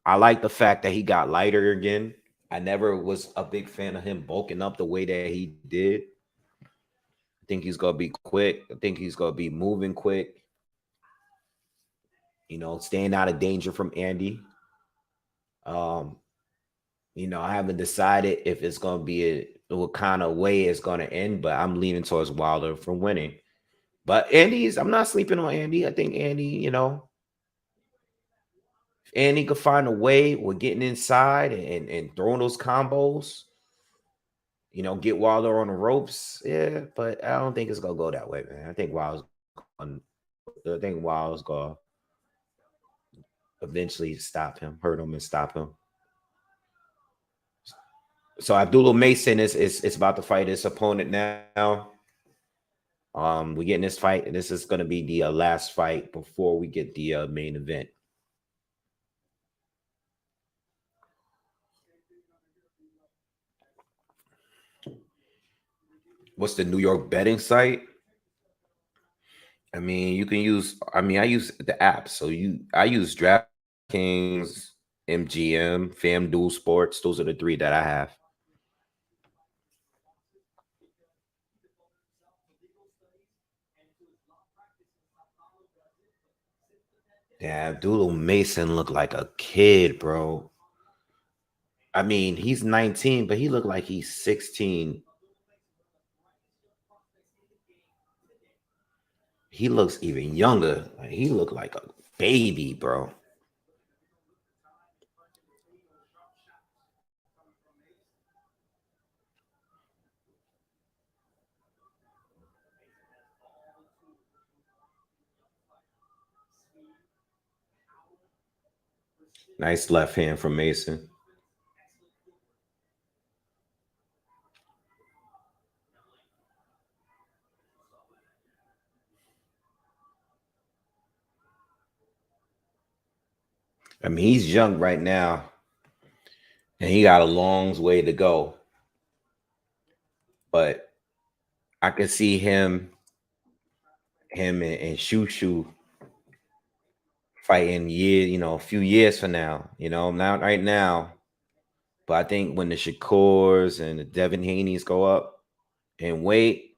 I like the fact that he got lighter again. I never was a big fan of him bulking up the way that he did. I think he's gonna be quick. I think he's gonna be moving quick. Staying out of danger from Andy. I haven't decided if it's gonna be what kind of way it's gonna end, but I'm leaning towards Wilder for winning. But I'm not sleeping on Andy. I think Andy, Andy could find a way with getting inside and throwing those combos, get Wilder on the ropes. Yeah, but I don't think it's gonna go that way, man. I think Wilder's gonna eventually stop him, hurt him, and stop him. So Abdullah Mason is about to fight his opponent now. We're getting this fight, and this is going to be the last fight before we get the main event. What's the New York betting site? I mean, you can use. I use the app, so I use DraftKings, MGM, FanDuel Sports. Those are the three that I have. Yeah, Abdullah Mason looked like a kid, bro. I mean, he's 19, but he looked like he's 16. He looks even younger. Like, he looked like a baby, bro. Nice left hand from Mason. I mean, he's young right now, and he got a long way to go. But I can see him and Shushu fighting a few years from now. Not right now, but I think when the Shakurs and the Devin Haney's go up in weight,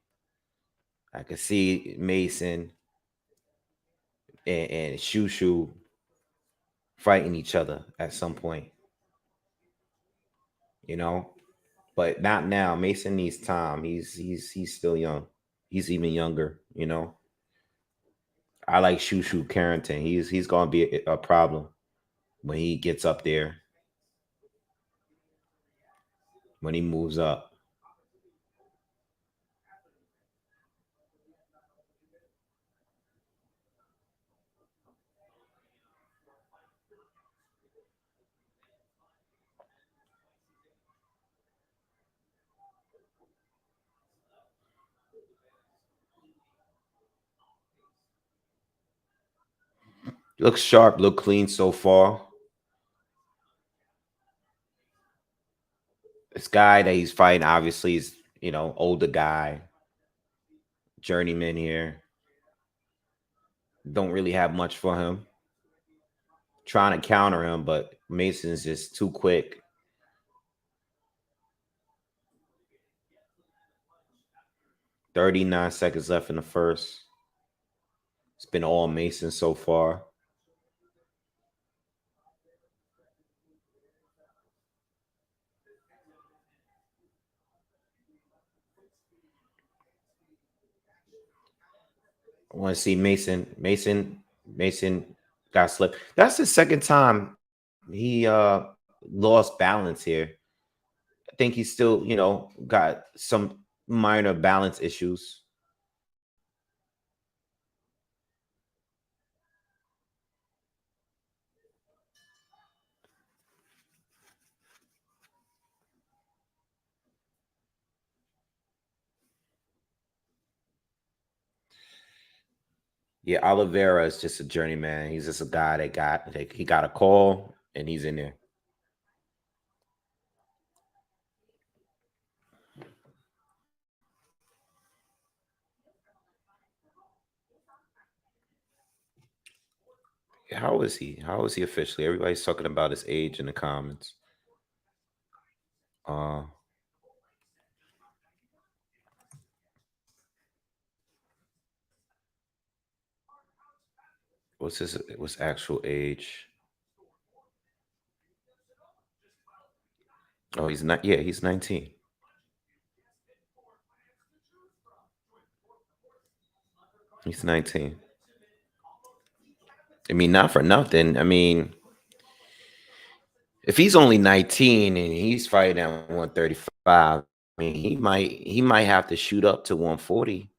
I could see Mason and Shushu fighting each other at some point, you know. But not now. Mason needs time. He's still young. He's even younger, you know. I like Shushu Carrington. He's gonna be a problem when he gets up there, when he moves up. Looks sharp, look clean so far. This guy that he's fighting obviously is, older guy, journeyman here. Don't really have much for him. Trying to counter him, but Mason's just too quick. 39 seconds left in the first. It's been all Mason so far. I want to see Mason got slipped. That's the second time he lost balance here. I think he's still, got some minor balance issues. Yeah, Oliveira is just a journeyman. He's just a guy he got a call and he's in there. How is he? How is he officially? Everybody's talking about his age in the comments. Uh what's actual age? Oh, he's not. Yeah, he's 19. He's 19. I mean, not for nothing. I mean, if he's only 19 and he's fighting at 135, I mean, he might have to shoot up to 140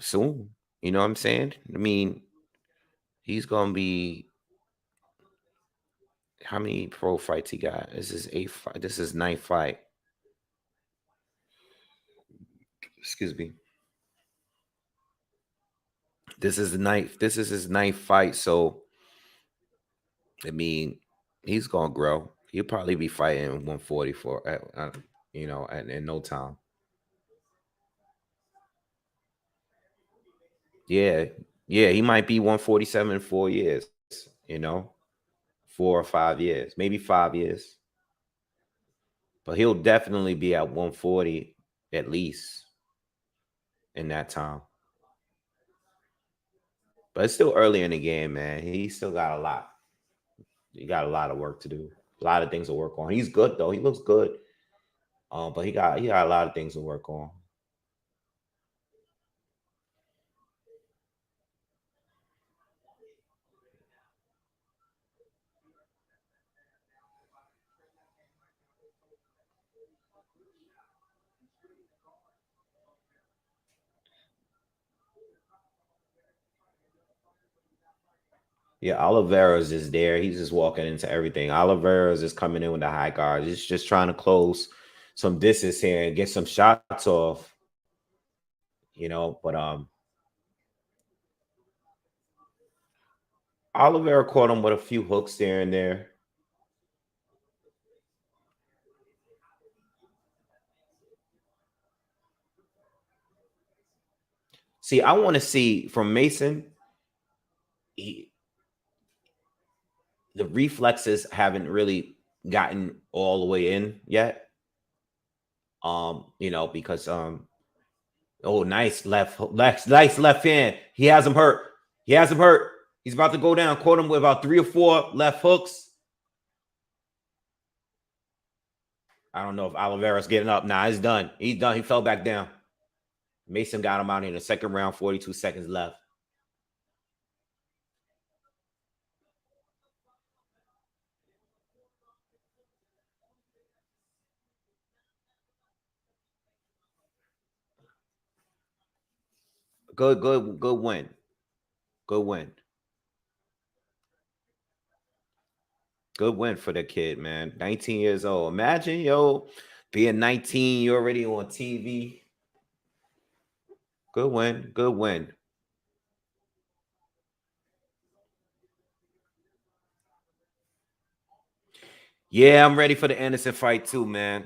soon. You know what I'm saying? I mean, he's gonna be, how many pro fights he got? This is eighth fight. This is ninth fight. Excuse me. This is the ninth. This is his ninth fight. So I mean, he's gonna grow. He'll probably be fighting 140 for in no time. Yeah, yeah, he might be 147 in 4 years. You know, 4 or 5 years, maybe 5 years. But he'll definitely be at 140 at least in that time. But it's still early in the game, man. He still got a lot. He got a lot of work to do. A lot of things to work on. He's good though. He looks good. But he got a lot of things to work on. Yeah, Oliveira's is there. He's just walking into everything. Oliveira's is coming in with the high guards. He's just trying to close some distance here and get some shots off. But Oliveira caught him with a few hooks there and there. See, I want to see from Mason. The reflexes haven't really gotten all the way in yet. Because Oh, nice left hand. He has him hurt. He has him hurt. He's about to go down. Caught him with about 3 or 4 left hooks. I don't know if Oliveira's getting up. Nah, he's done. He's done. He fell back down. Mason got him out in the second round, 42 seconds left. Good win. Good win. Good win for the kid, man. 19 years old. Imagine, yo, being 19, you're already on TV. Good win. Good win. Yeah, I'm ready for the Anderson fight too, man.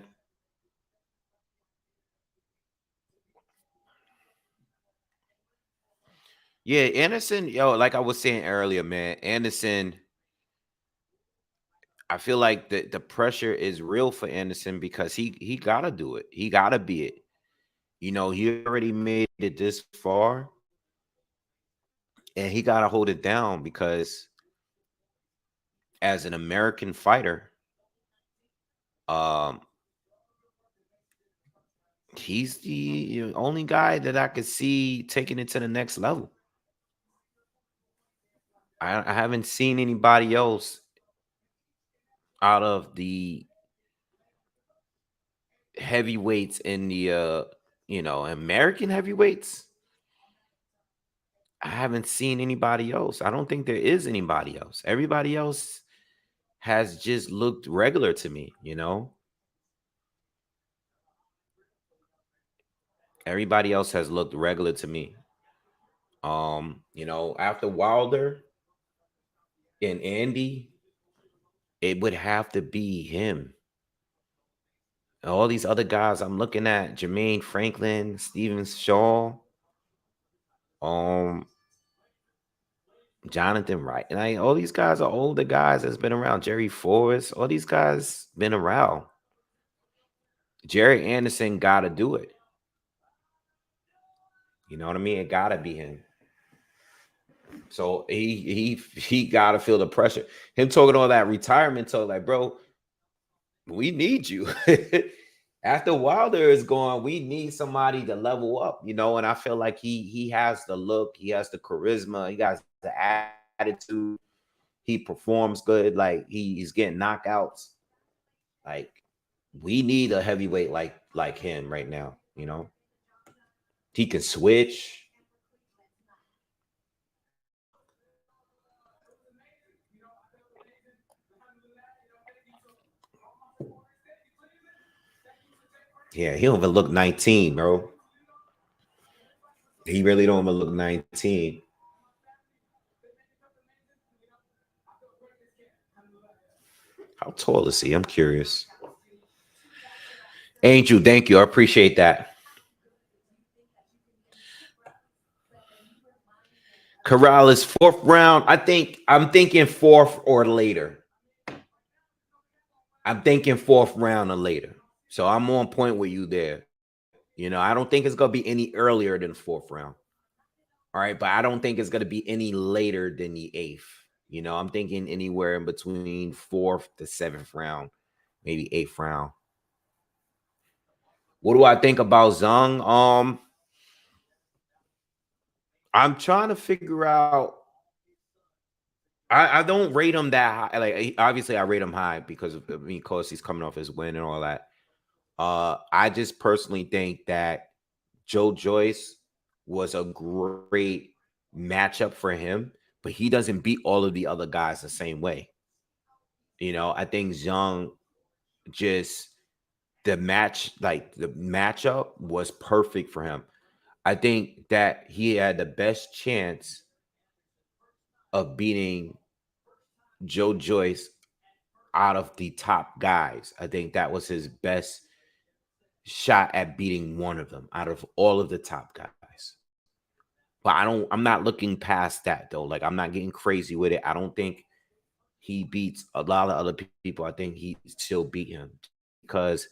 Yeah, Anderson, yo, like I was saying earlier, man, Anderson, I feel like the pressure is real for Anderson because he gotta do it. He gotta be it. You know, he already made it this far, and he gotta hold it down because as an American fighter, um, he's the only guy that I could see taking it to the next level. I haven't seen anybody else out of the heavyweights in the American heavyweights. I haven't seen anybody else. I don't think there is anybody else. Everybody else has just looked regular to me, you know? Everybody else has looked regular to me. After Wilder and Andy, it would have to be him. All these other guys I'm looking at, Jermaine Franklin, Steven Shaw, um, Jonathan Wright. And all these guys are older guys that's been around. Jerry Forrest, all these guys been around. Jerry Anderson gotta do it. You know what I mean? It gotta be him. So he gotta feel the pressure. Him talking all that retirement talk, like, bro, we need you. After Wilder is gone, we need somebody to level up, and I feel like he has the look, he has the charisma, he got the attitude, he performs good, like he's getting knockouts. Like, we need a heavyweight like him right now, He can switch. Yeah, he don't even look 19, bro. He really don't even look 19. How tall is he? I'm curious. Angel, thank you. I appreciate that. Corrales, fourth round. I'm thinking fourth or later. I'm thinking fourth round or later. So I'm on point with you there. I don't think it's gonna be any earlier than fourth round. All right, but I don't think it's gonna be any later than the eighth. I'm thinking anywhere in between fourth to seventh round, maybe eighth round. What do I think about Zhang? I'm trying to figure out. I don't rate him that high. Like, obviously, I rate him high because of he's coming off his win and all that. I just personally think that Joe Joyce was a great matchup for him, but he doesn't beat all of the other guys the same way. I think Zhang just the matchup was perfect for him. I think that he had the best chance of beating Joe Joyce out of the top guys. I think that was his best shot at beating one of them out of all of the top guys. But I'm not looking past that though. Like, I'm not getting crazy with it. I don't think he beats a lot of other people. I think he still beat him because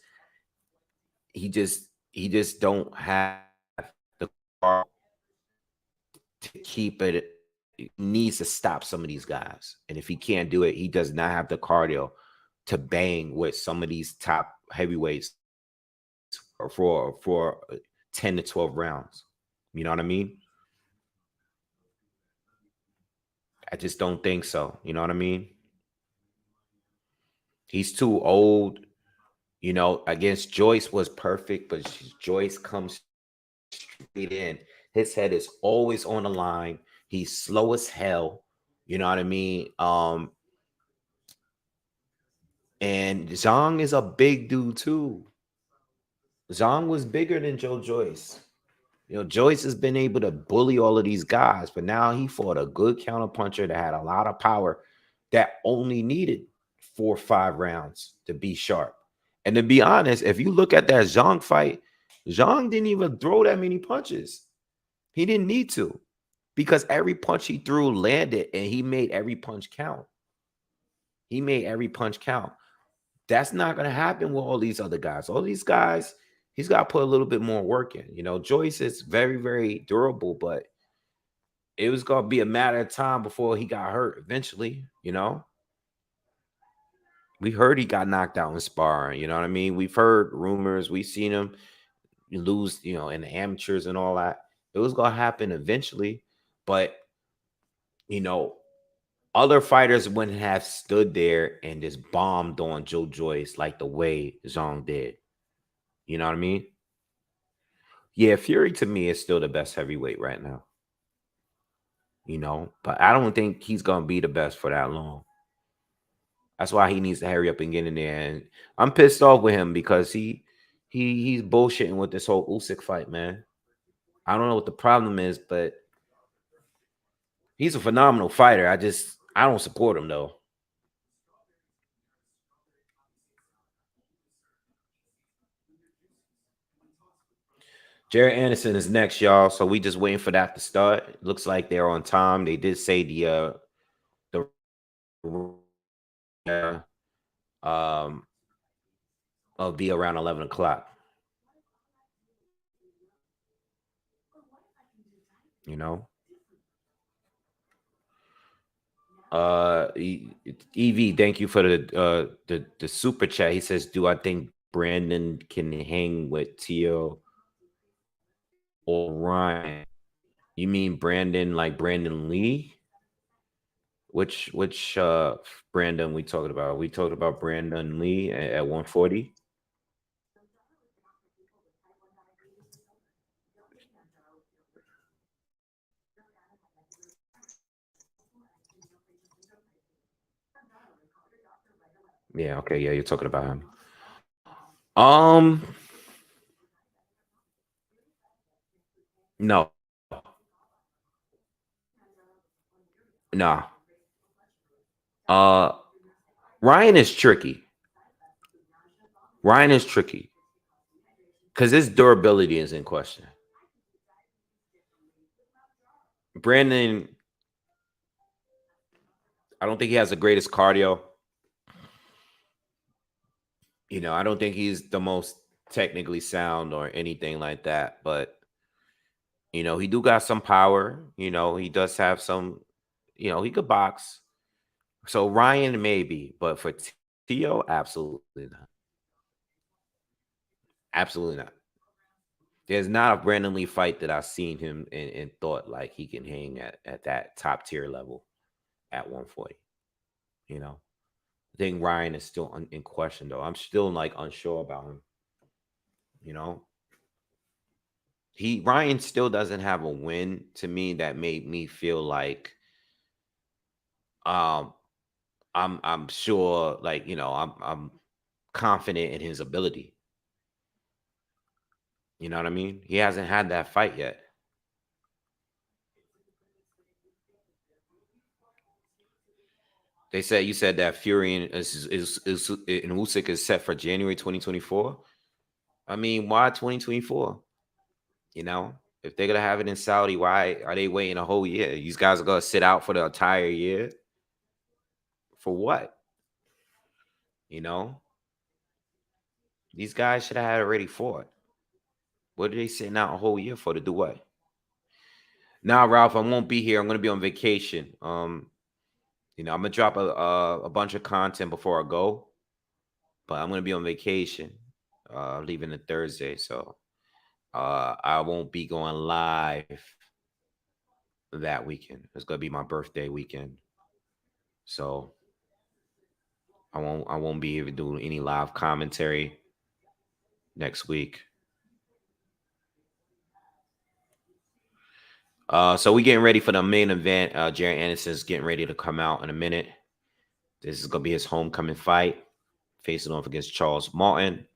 he just don't have to keep it. He needs to stop some of these guys, and if he can't do it, he does not have the cardio to bang with some of these top heavyweights for 10 to 12 rounds. You know what I mean? I just don't think so. You know what I mean? He's too old. You know, against Joyce was perfect, but Joyce comes straight in. His head is always on the line. He's slow as hell. You know what I mean? And Zhang is a big dude too. Zhang was bigger than Joe Joyce. You know, Joyce has been able to bully all of these guys, but now he fought a good counterpuncher that had a lot of power that only needed 4 or 5 rounds to be sharp. And to be honest, if you look at that Zhang fight, Zhang didn't even throw that many punches. He didn't need to, because every punch he threw landed and he made every punch count. He made every punch count. That's not going to happen with all these other guys. All these guys, he's got to put a little bit more work in. You know, Joyce is very, very durable, but it was going to be a matter of time before he got hurt eventually. You know, we heard he got knocked out in sparring. You know what I mean? We've heard rumors. We've seen him lose, you know, in the amateurs and all that. It was going to happen eventually. But, you know, other fighters wouldn't have stood there and just bombed on Joe Joyce like the way Zhang did. You know what I mean? Yeah, Fury to me is still the best heavyweight right now. You know, but I don't think he's gonna be the best for that long. That's why he needs to hurry up and get in there. And I'm pissed off with him because he's bullshitting with this whole Usyk fight, man. I don't know what the problem is, but he's a phenomenal fighter. I don't support him though. Jared Anderson is next, y'all. So we just waiting for that to start. Looks like they're on time. They did say the um will be around 11 o'clock. You know, Ev, thank you for the super chat. He says, do I think Brandon can hang with Tio or Ryan? You mean Brandon like Brandon Lee? Which Brandon we talking about? We talked about Brandon Lee at 140. Yeah, okay, yeah, you're talking about him. No. Nah. Uh Ryan is tricky. Ryan is tricky because his durability is in question. Brandon, I don't think he has the greatest cardio. You know, I don't think he's the most technically sound or anything like that, but you know, he do got some power. You know, he does have some, you know, he could box. So Ryan maybe, but for Tio, absolutely not. Absolutely not. There's not a Brandon Lee fight that I've seen him and thought like he can hang at that top tier level at 140. You know, I think Ryan is still in question though. I'm still like unsure about him. You know, Ryan still doesn't have a win to me that made me feel like um I'm sure, like, you know, I'm confident in his ability. You know what I mean? He hasn't had that fight yet. They said, you said that Fury and Usyk is set for January 2024. I mean, why 2024? You know, if they're gonna have it in Saudi, why are they waiting a whole year? These guys are gonna sit out for the entire year for what? You know, these guys should have had already fought. What are they sitting out a whole year for, to do what? Nah, Ralph, I won't be here. I'm gonna be on vacation. I'm gonna drop a bunch of content before I go, but I'm gonna be on vacation. Leaving on Thursday, so I won't be going live that weekend. It's gonna be my birthday weekend, so I won't be able to do any live commentary next week. So we getting ready for the main event. Jerry Anderson's getting ready to come out in a minute. This is gonna be his homecoming fight, facing off against Charles Martin.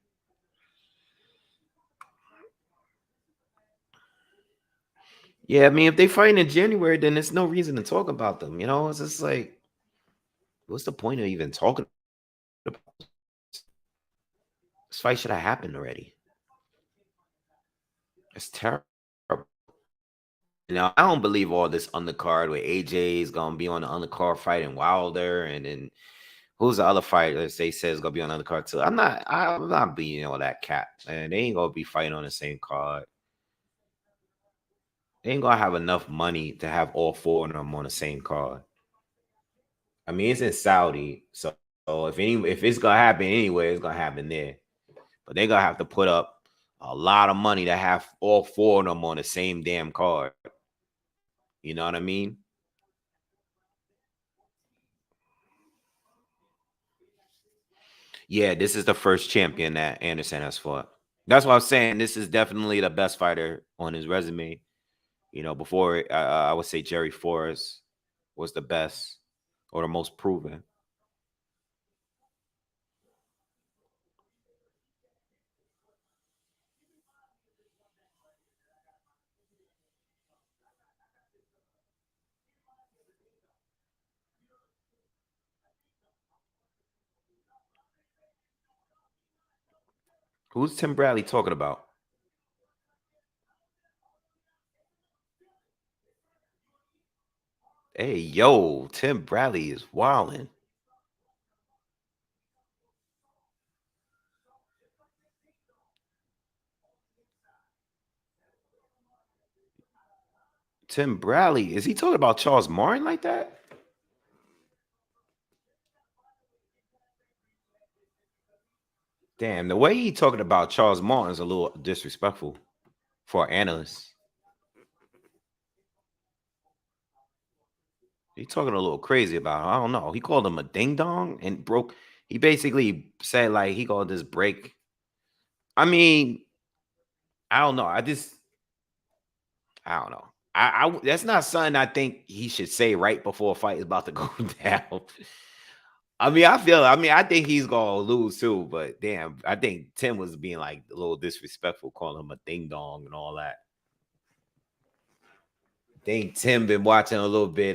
Yeah, I mean, if they fight in January, then there's no reason to talk about them. It's just like, what's the point of even talking about this fight? Should have happened already. It's terrible. Now, I don't believe all this undercard where AJ is gonna be on the undercard fighting Wilder, and then who's the other fighter that they says gonna be on the undercard too? I'm not being all that cat, man. They ain't gonna be fighting on the same card. They ain't gonna have enough money to have all four of them on the same card. I mean, it's in Saudi, so if it's gonna happen anyway, it's gonna happen there. But they're gonna have to put up a lot of money to have all four of them on the same damn card. You know what I mean? Yeah, this is the first champion that Anderson has fought. That's what I'm saying. This is definitely the best fighter on his resume. Before I would say Jerry Forrest was the best or the most proven. Who's Tim Bradley talking about? Hey, yo, Tim Bradley is wilding. Tim Bradley, is he talking about Charles Martin like that? Damn, the way he talking about Charles Martin is a little disrespectful for analysts. He talking a little crazy about him. I don't know. He called him a ding dong and broke. He basically said like he called this break. I mean, I don't know. I don't know. That's not something I think he should say right before a fight is about to go down. I think he's gonna lose too, but damn, I think Tim was being like a little disrespectful, calling him a ding dong and all that. I think Tim been watching a little bit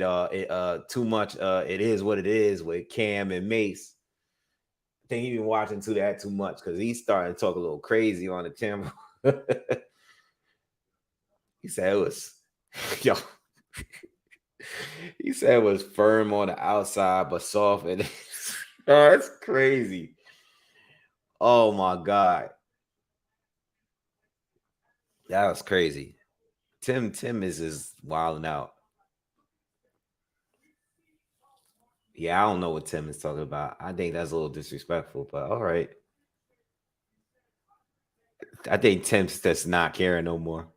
too much It Is What It Is with Cam and Mace. I think he been watching too much because he's starting to talk a little crazy on the Tim. He said it was yo. He said it was firm on the outside but soft and oh, that's crazy. Oh my god. That was crazy. Tim is just wilding out. Yeah, I don't know what Tim is talking about. I think that's a little disrespectful, but all right. I think Tim's just not caring no more.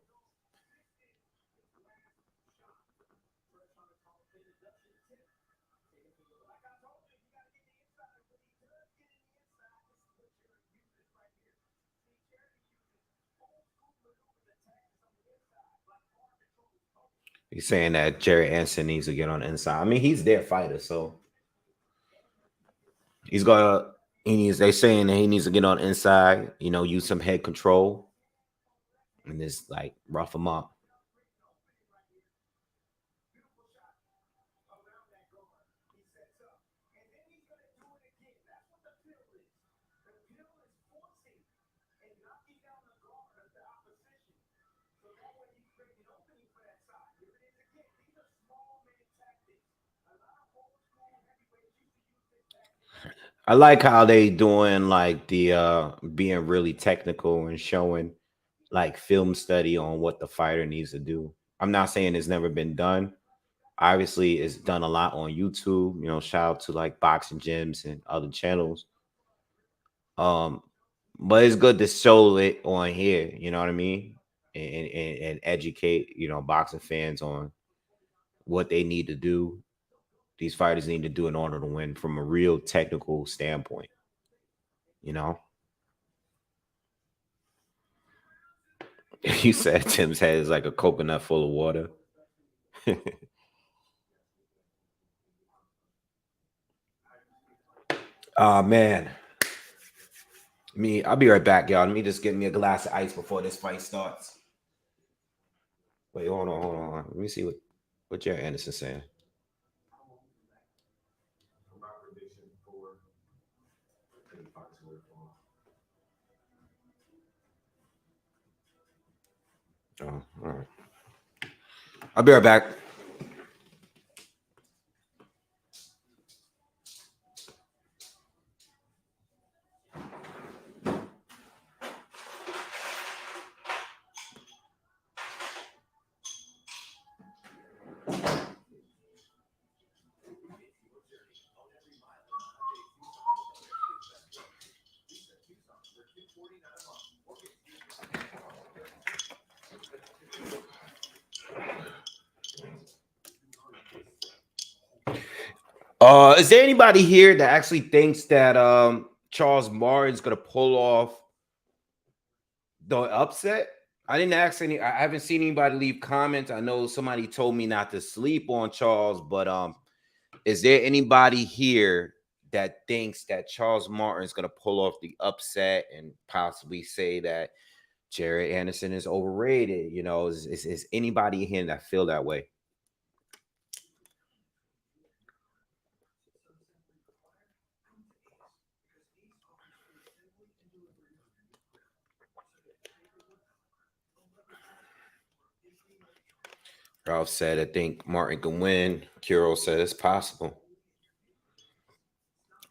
He's saying that Jerry Anson needs to get on the inside. I mean, he's their fighter, so he's gonna they're saying that he needs to get on the inside, use some head control and just like rough him up. I like how they doing like the being really technical and showing like film study on what the fighter needs to do. I'm not saying it's never been done. Obviously, it's done a lot on YouTube. Shout out to like boxing gyms and other channels. Um, but it's good to show it on here. You know what I mean? And educate boxing fans on what they need to do. These fighters need to do in order to win from a real technical standpoint. You know, you said Tim's head is like a coconut full of water. Oh man. I'll be right back, y'all. Let me just get me a glass of ice before this fight starts. Wait, hold on. Let me see what Jared Anderson's saying. Oh, all right. I'll be right back. Is there anybody here that actually thinks that Charles Martin's gonna pull off the upset? I didn't ask any. I haven't seen anybody leave comments. I know somebody told me not to sleep on Charles, but is there anybody here that thinks that Charles Martin's gonna pull off the upset and possibly say that Jared Anderson is overrated? Is anybody here that feel that way? Ralph said, I think Martin can win. Kiro said it's possible.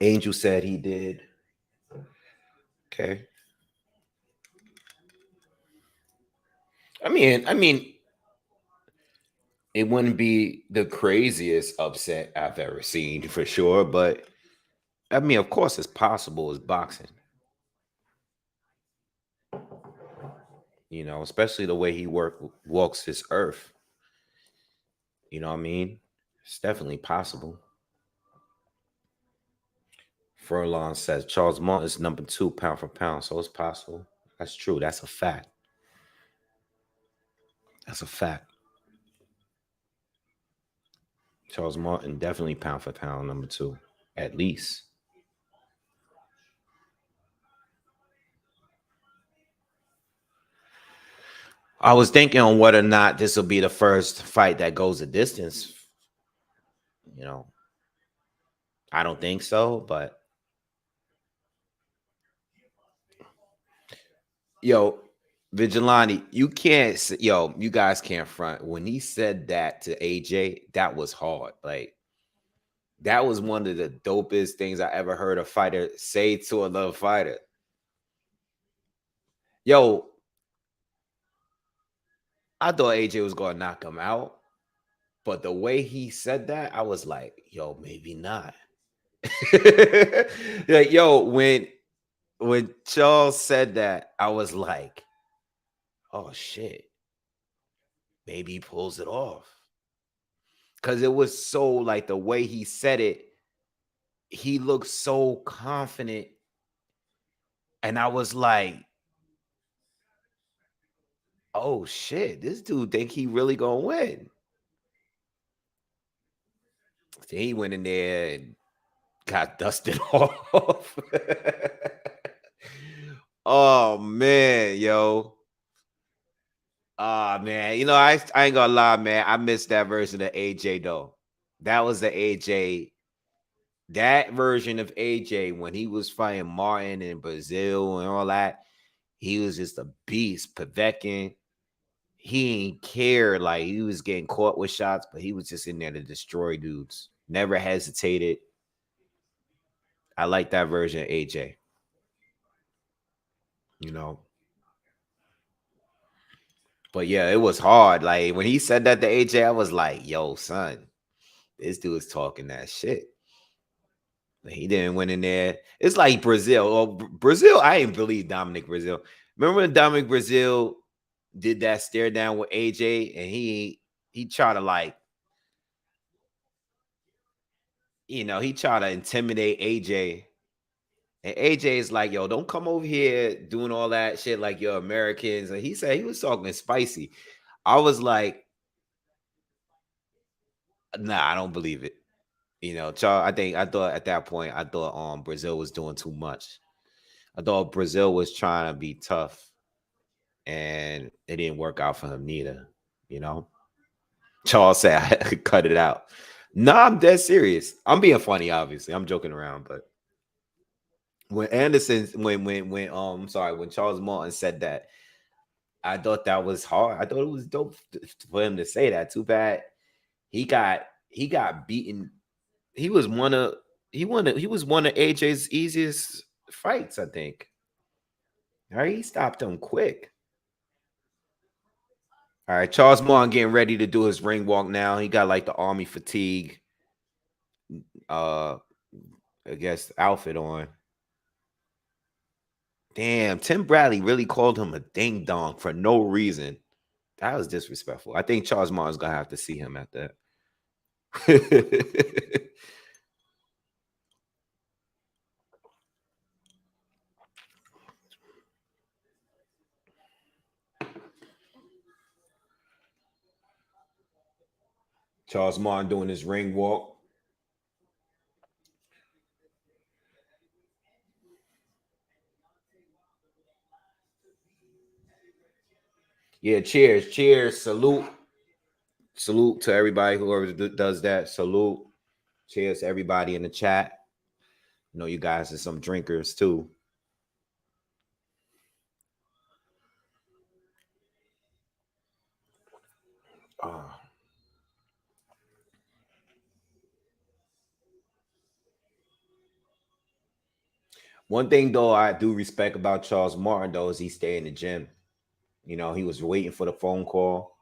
Angel said he did. Okay. I mean, it wouldn't be the craziest upset I've ever seen for sure, but I mean, of course, it's possible. It's boxing, especially the way he walks this earth. You know what I mean? It's definitely possible. Furlong says Charles Martin is number 2 pound for pound, so it's possible. That's true. That's a fact. That's a fact. Charles Martin definitely pound for pound number 2, at least. I was thinking on whether or not this will be the first fight that goes a distance. I don't think so, but yo, Vigilante, you guys can't front. When he said that to AJ, that was hard. Like, that was one of the dopest things I ever heard a fighter say to another fighter. Yo, I thought AJ was going to knock him out, but the way he said that, I was like, yo, maybe not. Like, yo, when Charles said that, I was like, oh shit, maybe he pulls it off. Because it was so, like, the way he said it, he looked so confident. And I was like, oh shit, this dude think he really gonna win. So he went in there and got dusted off. Oh man, yo. Oh man, I ain't gonna lie, man. I missed that version of AJ though. That was the AJ. That version of AJ when he was fighting Martin in Brazil and all that, he was just a beast. Povetkin, he ain't care. Like, he was getting caught with shots, but he was just in there to destroy dudes. Never hesitated. I like that version of AJ. You know. But yeah, it was hard. Like when he said that to AJ, I was like, yo, son, this dude's talking that shit. He didn't win in there. It's like Brazil. Well, Brazil, I ain't believe Dominic Brazil. Remember when Dominic Brazil did that stare down with AJ and he tried to like, he tried to intimidate AJ. And AJ is like, yo, don't come over here doing all that shit like you're Americans. And he said he was talking spicy. I was like, nah, I don't believe it. Charles, I thought at that point, I thought Brazil was doing too much. I thought Brazil was trying to be tough and it didn't work out for him neither. You know, Charles said I could cut it out. No, I'm dead serious. I'm being funny, obviously. I'm joking around, but when Anderson, I'm sorry, when Charles Martin said that, I thought that was hard. I thought it was dope for him to say that. Too bad he got beaten. He was one of AJ's easiest fights, I think. All right, he stopped him quick. All right, Charles Martin getting ready to do his ring walk now. He got like the army fatigue, uh, I guess outfit on. Damn, Tim Bradley really called him a ding dong for no reason. That was disrespectful. I think Charles Martin's gonna have to see him at that. Charles Martin doing his ring walk. Yeah, cheers, cheers, salute to everybody whoever does that. Salute, cheers to everybody in the chat. You guys are some drinkers too. Uh, One thing though I do respect about Charles Martin though is he stay in the gym. He was waiting for the phone call.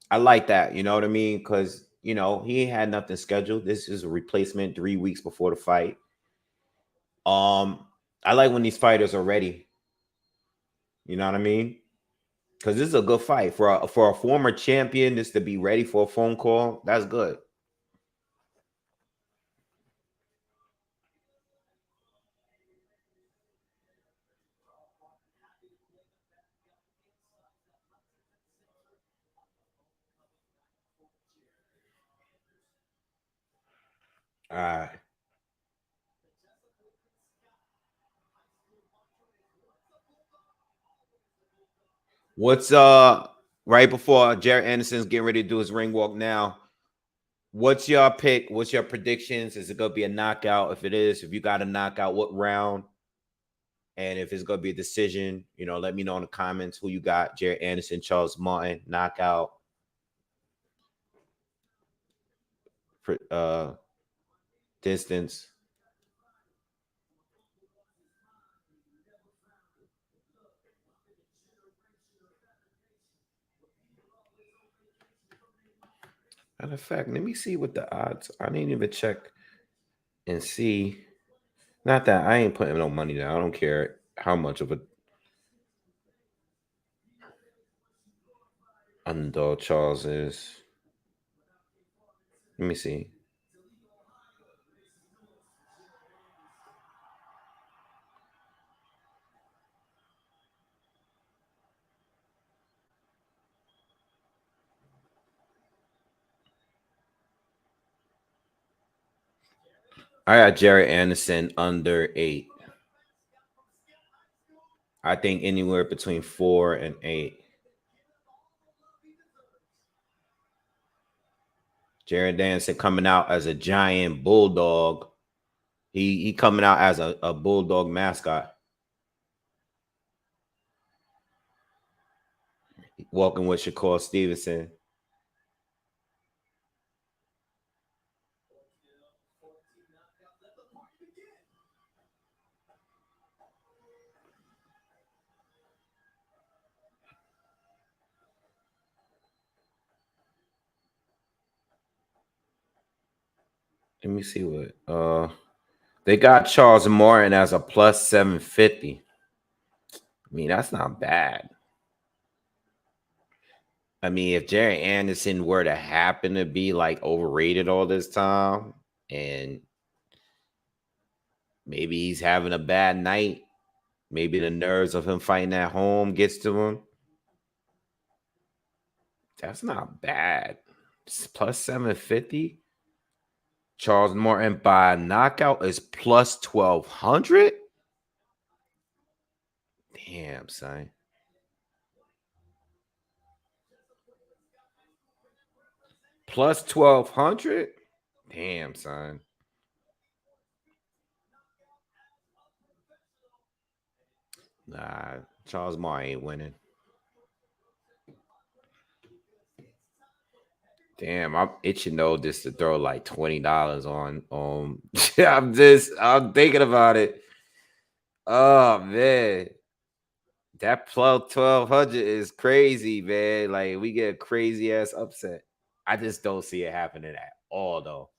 I like that. You know what I mean? Because he ain't had nothing scheduled. This is a replacement 3 weeks before the fight. I like when these fighters are ready. You know what I mean? Because this is a good fight for a former champion. Just to be ready for a phone call, that's good. All right. What's right before Jared Anderson's getting ready to do his ring walk now? What's your pick? What's your predictions? Is it gonna be a knockout? If it is, if you got a knockout, what round? And if it's gonna be a decision, let me know in the comments who you got. Jared Anderson, Charles Martin, knockout, uh, distance. Matter of fact, let me see what the odds. I didn't even check and see. Not that I ain't putting no money down. I don't care how much of a underdog Charles is. Let me see. I got Jared Anderson under 8. I think anywhere between 4 and 8. Jared Anderson coming out as a giant bulldog. He coming out as a bulldog mascot. Walking with Shakur Stevenson. Let me see what they got Charles Martin as a plus 750. I mean, that's not bad. I mean, if Jerry Anderson were to happen to be like overrated all this time, and maybe he's having a bad night, maybe the nerves of him fighting at home gets to him. That's not bad. It's plus 750. Charles Martin by knockout is plus 1200. Damn, son. Plus 1200. Damn, son. Nah, Charles Martin ain't winning. Damn, I'm itching though just to throw like $20 on. I'm thinking about it. Oh man, that plus 1200 is crazy, man. Like we get a crazy ass upset. I just don't see it happening at all, though.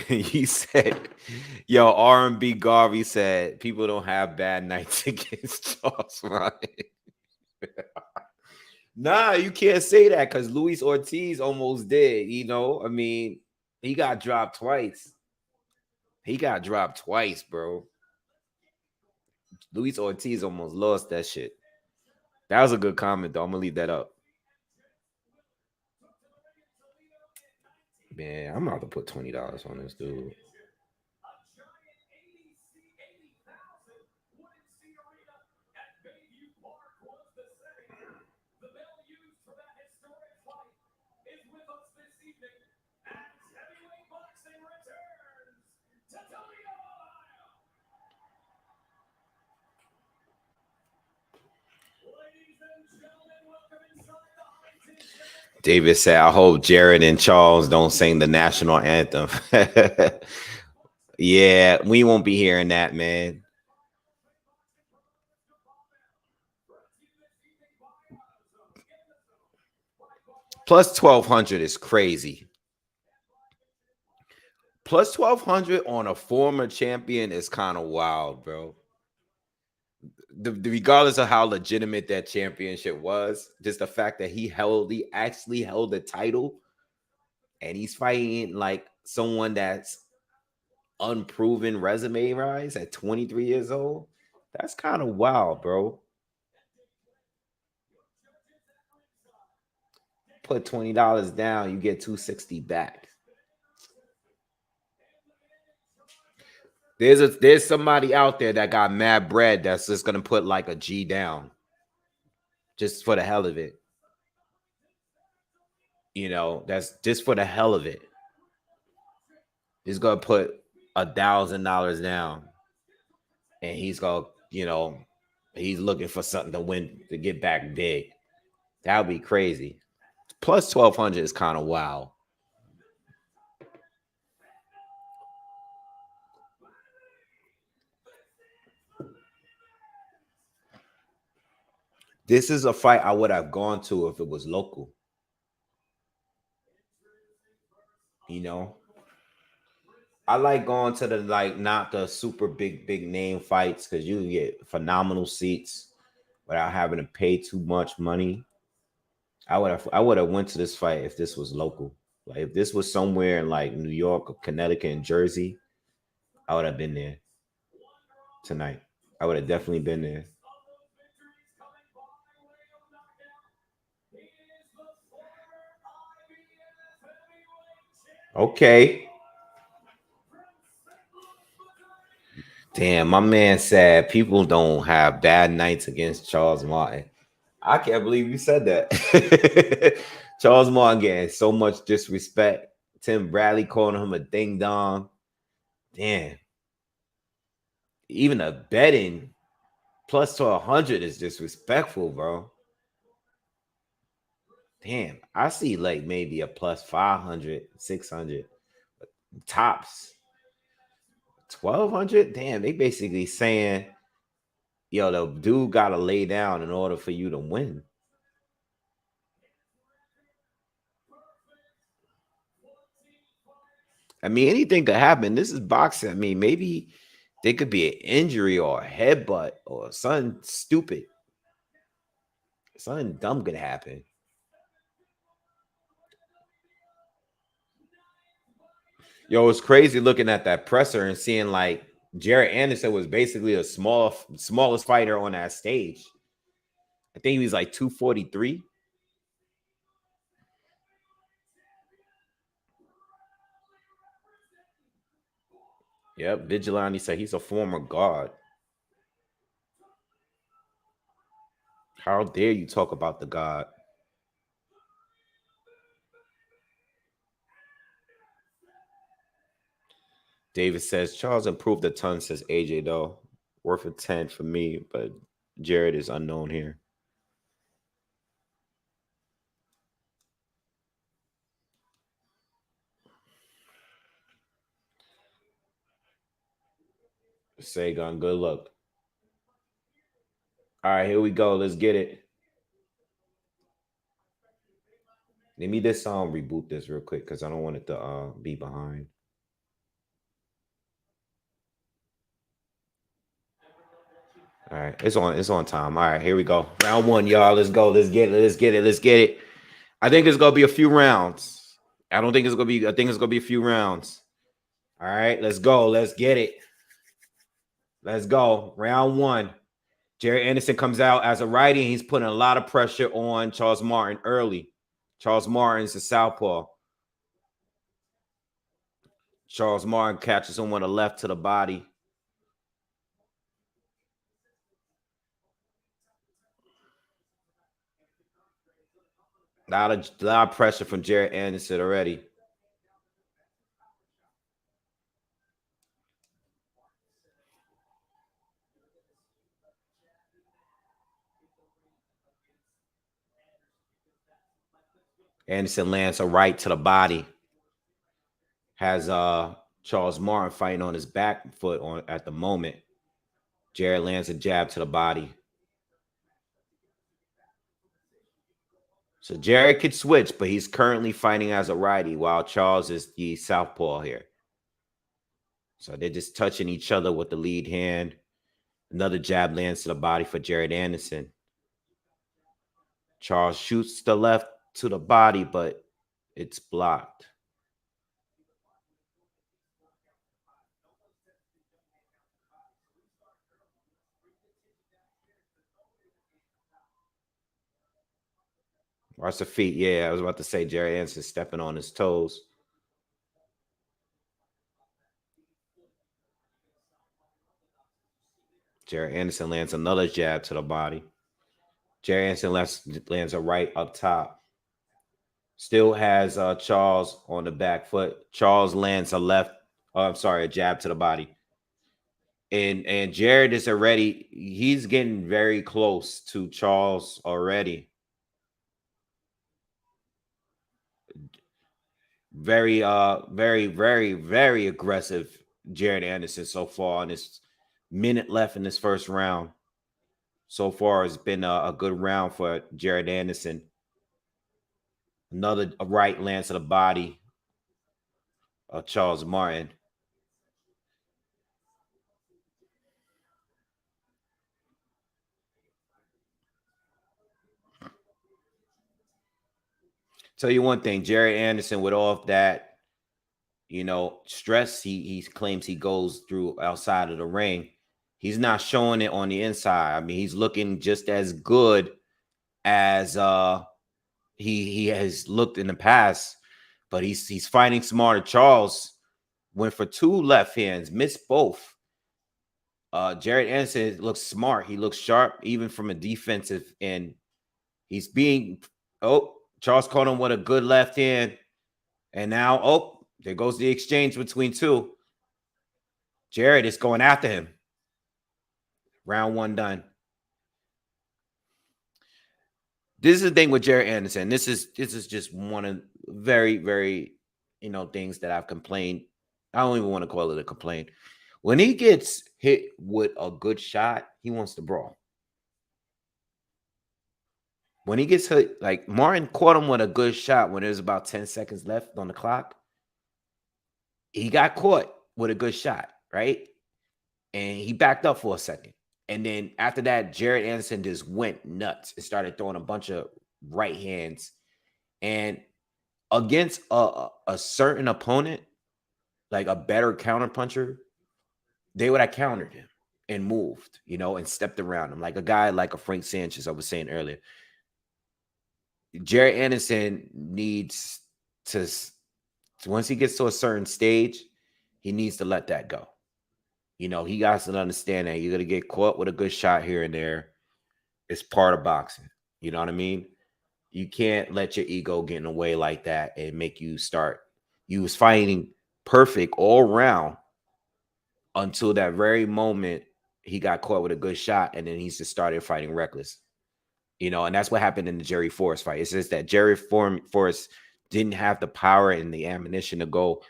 He said, "Yo, R&B Garvey said people don't have bad nights against Charles Martin." Nah, you can't say that because Luis Ortiz almost did. You know, I mean, he got dropped twice. He got dropped twice, bro. Luis Ortiz almost lost that shit. That was a good comment, though. I'm gonna leave that up. Man, I'm about to put $20 on this dude. David said, I hope Jared and Charles don't sing the national anthem. Yeah, we won't be hearing that, man. Plus 1200 is crazy. Plus 1200 on a former champion is kind of wild, bro. Regardless of how legitimate that championship was, just the fact that he actually held the title and he's fighting like someone that's unproven resume rise at 23 years old. That's kind of wild, bro. Put $20 down, you get 260 back. There's somebody out there that got mad bread that's just gonna put like a G down just for the hell of it. You know, that's just for the hell of it. He's gonna put $1,000 down, and he's gonna, he's looking for something to win to get back big. That would be crazy. Plus 1200 is kind of wild. This is a fight I would have gone to if it was local. You know, I like going to the not the super big name fights because you get phenomenal seats without having to pay too much money. I would have went to this fight if this was local. Like if this was somewhere in like New York or Connecticut and Jersey, I would have been there tonight. I would have definitely been there. Okay. Damn, my man said people don't have bad nights against Charles Martin. I can't believe you said that. Charles Martin getting so much disrespect. Tim Bradley calling him a ding dong. Damn. Even a betting plus 1200 is disrespectful, bro. Damn. I see like maybe a plus 500, 600 tops. 1200? Damn, they basically saying, yo, the dude got to lay down in order for you to win. I mean, anything could happen. This is boxing. I mean, maybe there could be an injury or a headbutt or something stupid. Something dumb could happen. Yo, it's crazy looking at that presser and seeing like Jared Anderson was basically a smallest fighter on that stage. I think he was like 243. Yep, Vigilante said he's a former guard. How dare you talk about the god? David says Charles improved a ton, says AJ though. Worth a 10 for me, but Jared is unknown here. Sagan, good luck. All right, here we go. Let's get it. Let me this reboot this real quick because I don't want it to be behind. All right, it's on time. All right, here we go. Round one, y'all. Let's go. Let's get it. Let's get it. Let's get it. I think it's gonna be a few rounds. I don't think it's gonna be. I think it's gonna be a few rounds. All right, let's go. Let's get it. Let's go. Round one. Jerry Anderson comes out as a righty, and he's putting a lot of pressure on Charles Martin early. Charles Martin's a southpaw. Charles Martin catches him with a left to the body. A lot of pressure from Jerry Anderson already. Anderson lands a right to the body. Has Charles Martin fighting on his back foot at the moment. Jared lands a jab to the body. So Jared could switch, but he's currently fighting as a righty while Charles is the southpaw here. So they're just touching each other with the lead hand. Another jab lands to the body for Jared Anderson. Charles shoots the left to the body, but it's blocked. Watch the feet. Yeah, I was about to say Jared Anderson stepping on his toes. Jared Anderson lands another jab to the body. Jared Anderson lands a right up top. Still has Charles on the back foot. Charles lands a left. A jab to the body. And Jared is already. He's getting very close to Charles already. Very, very aggressive. Jared Anderson so far in this minute left in this first round. So far, it's been a good round for Jared Anderson. Another right lands to the body of Charles Martin. Tell you one thing, Jared Anderson, with all of that, stress he claims he goes through outside of the ring, he's not showing it on the inside. I mean, he's looking just as good as he has looked in the past, but he's fighting smarter. Charles went for two left hands, missed both. Jared Anderson looks smart. He looks sharp, even from a defensive end. He's being Charles caught him with a good left hand, and now there goes the exchange between two. Jared is going after him. Round one done. This is the thing with Jared Anderson. This is just one of very, very, things that I've complained. I don't even want to call it a complaint. When he gets hit with a good shot, he wants to brawl. When he gets hit, like Martin caught him with a good shot when there's about 10 seconds left on the clock. he got caught with a good shot, right? And he backed up for a second. And then after that, Jared Anderson just went nuts and started throwing a bunch of right hands. And against a certain opponent, like a better counter puncher, they would have countered him and moved, and stepped around him. Like a guy like a Frank Sanchez, I was saying earlier. Jared Anderson needs to, once he gets to a certain stage, he needs to let that go. He got to understand that you're going to get caught with a good shot here and there. It's part of boxing. You know what I mean? You can't let your ego get in the way like that and make you start. You was fighting perfect all round until that very moment he got caught with a good shot, and then he just started fighting reckless. And that's what happened in the Jerry Forrest fight. It's just that Jerry Forrest didn't have the power and the ammunition to go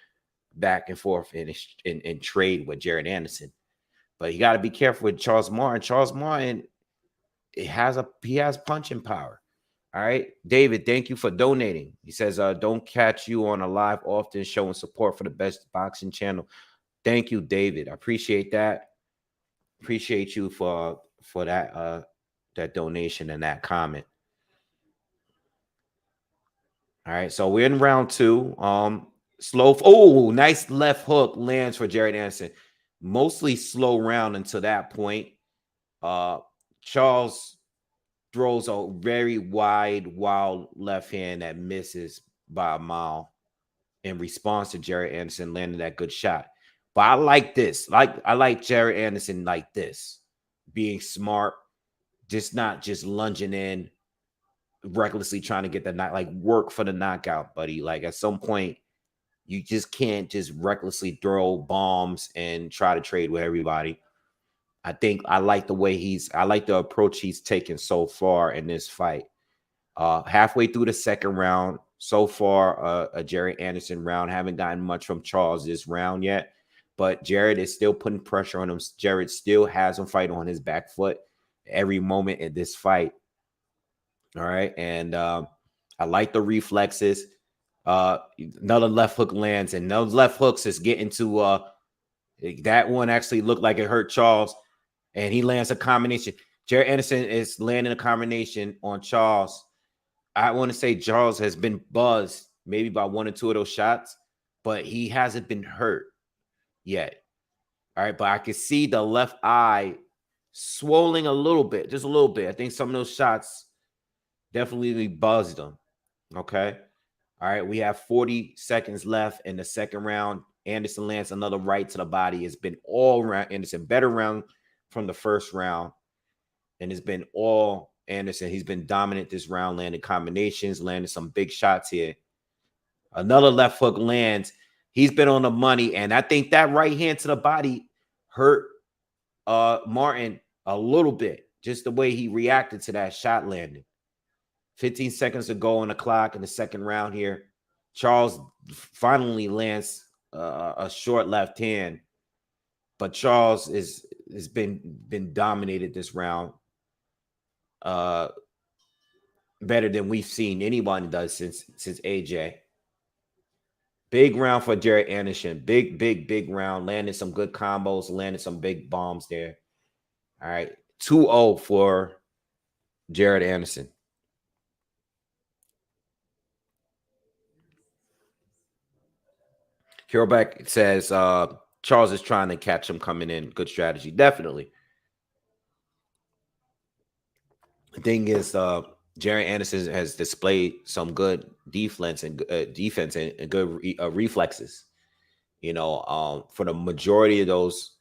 back and forth and trade with Jared Anderson. But you got to be careful with Charles Martin. Charles Martin, he has punching power. All right, David, thank you for donating. He says, don't catch you on a live often, showing support for the best boxing channel. Thank you, David. I appreciate that. Appreciate you for that donation and that comment. All right, so we're in round 2. Slow. Oh, nice left hook lands for Jared Anderson. Mostly slow round until that point. Charles throws a very wide, wild left hand that misses by a mile in response to Jared Anderson landing that good shot. But I like this. I like Jared Anderson like this, being smart, not just lunging in, recklessly trying to get the work for the knockout, buddy. Like at some point, you just can't just recklessly throw bombs and try to trade with everybody. I like the approach he's taken so far in this fight. Halfway through the second round, so far, a Jared Anderson round. Haven't gotten much from Charles this round yet, but Jared is still putting pressure on him. Jared still has him fight on his back foot every moment in this fight. All right, and I like the reflexes. Another left hook lands, and those left hooks is getting to that one actually looked like it hurt Charles, and he lands a combination. Jared Anderson is landing a combination on Charles. I want to say Charles has been buzzed maybe by 1 or 2 of those shots, but he hasn't been hurt yet. All right, but I can see the left eye swelling a little bit, just a little bit. I think some of those shots definitely buzzed him. Okay. All right, we have 40 seconds left in the second round. Anderson lands another right to the body. It's been all round Anderson, better round from the first round. And it's been all Anderson. He's been dominant this round, landing combinations, landing some big shots here. Another left hook lands. He's been on the money, and I think that right hand to the body hurt Martin a little bit, just the way he reacted to that shot landing. 15 seconds to go on the clock in the second round here. Charles finally lands a short left hand, but Charles has been dominated this round. Better than we've seen anyone does since AJ. Big round for Jared Anderson. Big round. Landed some good combos, landed some big bombs there. All right. 2-0 for Jared Anderson. Kirbeck says Charles is trying to catch him coming in. Good strategy. Definitely. The thing is, Jared Anderson has displayed some good defense and good reflexes. For the majority of those,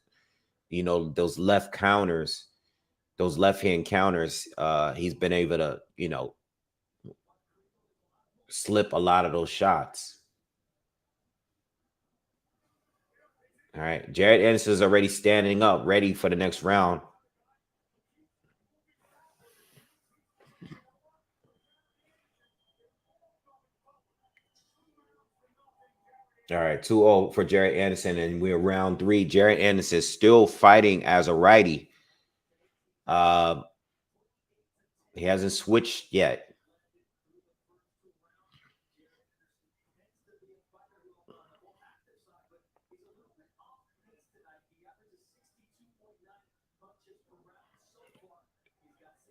those left counters, those left hand counters, he's been able to, slip a lot of those shots. All right, Jared Anderson is already standing up, ready for the next round. All right, 2-0 for Jared Anderson, and we're round 3. Jared Anderson is still fighting as a righty. He hasn't switched yet.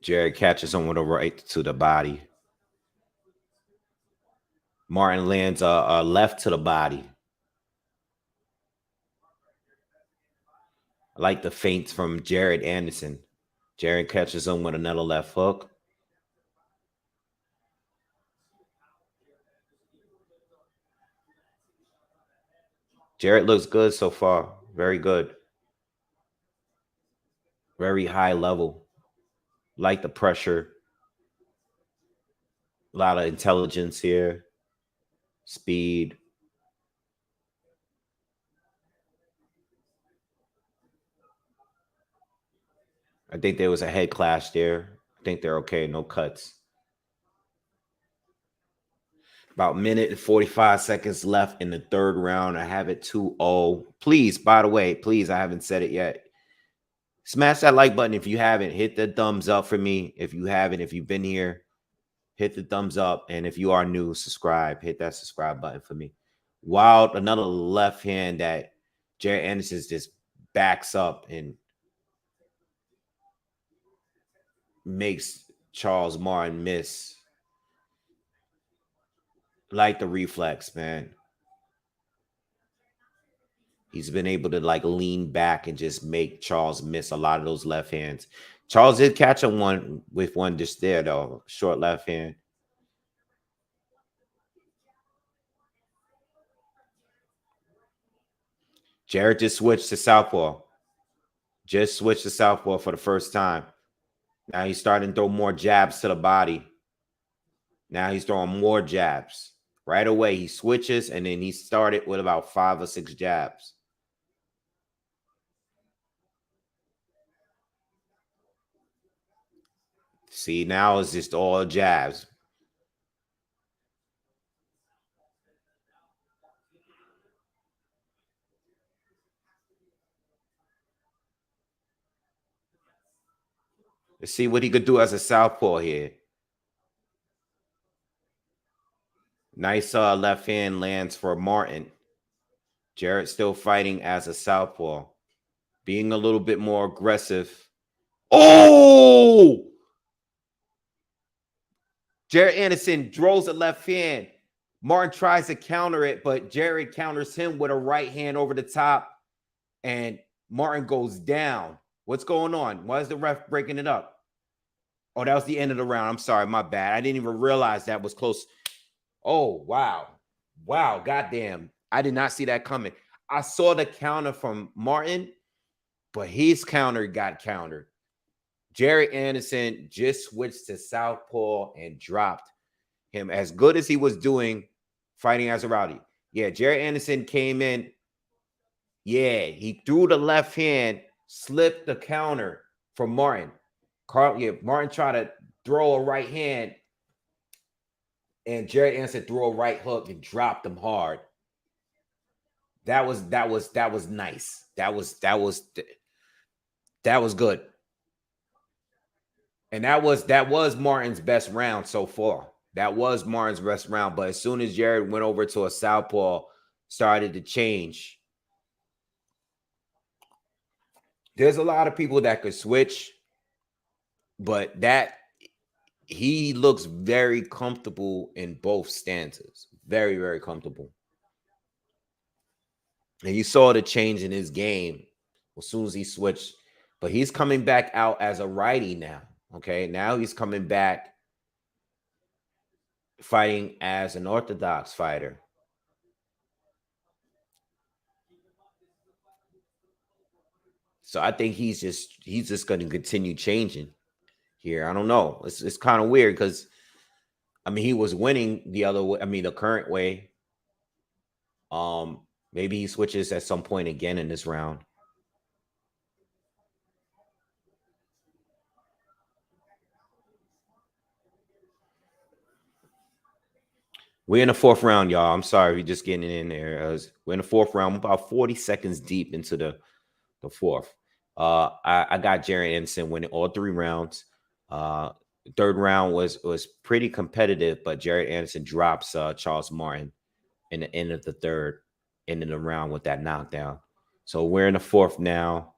Jared catches him with a right to the body. Martin lands a left to the body. I like the feints from Jared Anderson. Jared catches him with another left hook. Jared looks good so far. Very good. Very high level. Like the pressure. A lot of intelligence here. Speed. I think there was a head clash there. I think they're okay. No cuts. About minute and 45 seconds left in the third round. I have it 2-0. Please, by the way, please, I haven't said it yet. Smash that like button if you haven't. Hit the thumbs up for me. If you haven't, if you've been here, hit the thumbs up. And if you are new, subscribe. Hit that subscribe button for me. Wild, another left hand that Jared Anderson just backs up and makes Charles Martin miss. Like the reflex, man. He's been able to like lean back and just make Charles miss a lot of those left hands. Charles did catch him with one just there, though. Short left hand. Jared just switched to southpaw. Just switched to southpaw for the first time. Now he's starting to throw more jabs to the body. Now he's throwing more jabs. Right away, he switches, and then he started with about 5 or 6 jabs. See, now it's just all jabs. Let's see what he could do as a southpaw here. Nice left hand lands for Martin. Jared still fighting as a southpaw. Being a little bit more aggressive. Oh! Jared Anderson throws a left hand. Martin tries to counter it, but Jared counters him with a right hand over the top, and Martin goes down. What's going on? Why is the ref breaking it up? Oh, that was the end of the round. I'm sorry, my bad. I didn't even realize that was close. Oh, wow. Wow, goddamn. I did not see that coming. I saw the counter from Martin, but his counter got countered. Jared Anderson just switched to southpaw and dropped him. As good as he was doing fighting as a rowdy. Yeah, Jared Anderson came in. Yeah, he threw the left hand, slipped the counter from Martin. Martin tried to throw a right hand, and Jared Anderson threw a right hook and dropped him hard. That was nice. That was good. And that was Martin's best round so far. That was Martin's best round. But as soon as Jared went over to a southpaw, started to change. There's a lot of people that could switch, but he looks very comfortable in both stances. Very, very comfortable. And you saw the change in his game as soon as he switched. But he's coming back out as a righty now. Okay, now he's coming back fighting as an orthodox fighter. So I think he's just going to continue changing here. I don't know. It's kind of weird because, I mean, he was winning the other way. I mean, the current way. Maybe he switches at some point again in this round. We're in the fourth round, y'all. I'm sorry, we're just getting in there. We're in the fourth round, about 40 seconds deep into the fourth. I got Jared Anderson winning all 3 rounds. Third round was pretty competitive, but Jared Anderson drops Charles Martin in the end of the third, ending the round with that knockdown. So we're in the fourth now.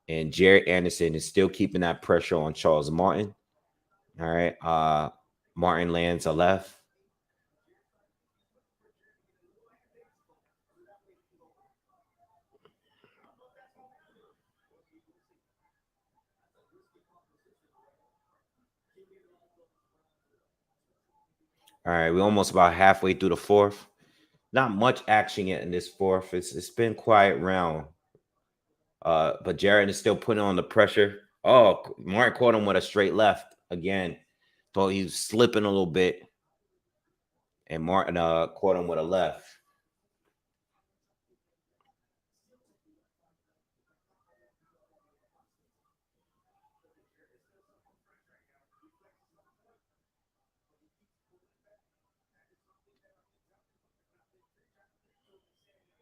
And Jared Anderson is still keeping that pressure on Charles Martin. All right. Martin lands a left. All right, we're almost about halfway through the fourth. Not much action yet in this fourth. It's been quiet round. But Jared is still putting on the pressure. Oh, Martin caught him with a straight left again. Thought he was slipping a little bit. And Martin caught him with a left.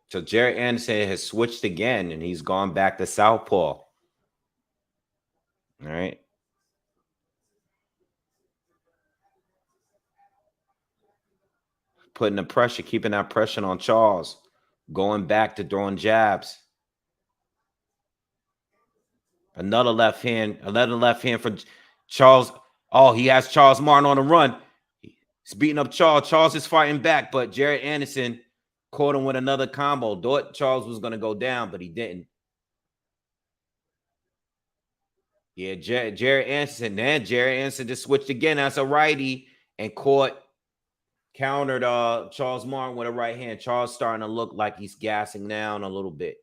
So Jared Anderson has switched again, and he's gone back to southpaw. All right. Putting the pressure, keeping that pressure on Charles. Going back to throwing jabs. Another left hand from Charles. Oh, he has Charles Martin on the run. He's beating up Charles. Charles is fighting back, but Jared Anderson caught him with another combo. Thought Charles was going to go down, but he didn't. Yeah, Jared Anderson. Then Jared Anderson just switched again as a righty and countered Charles Martin with a right hand. Charles starting to look like he's gassing down a little bit.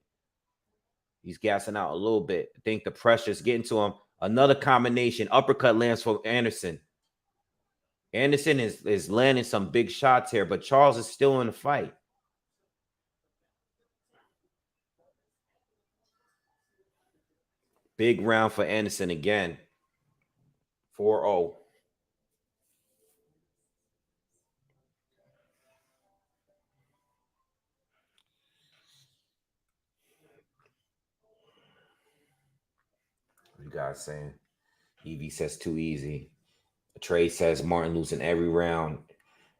He's gassing out a little bit. I think the pressure's getting to him. Another combination. Uppercut lands for Anderson. Anderson is landing some big shots here, but Charles is still in the fight. Big round for Anderson again. 4-0. What you guys saying? Evie says too easy. Trey says Martin losing every round.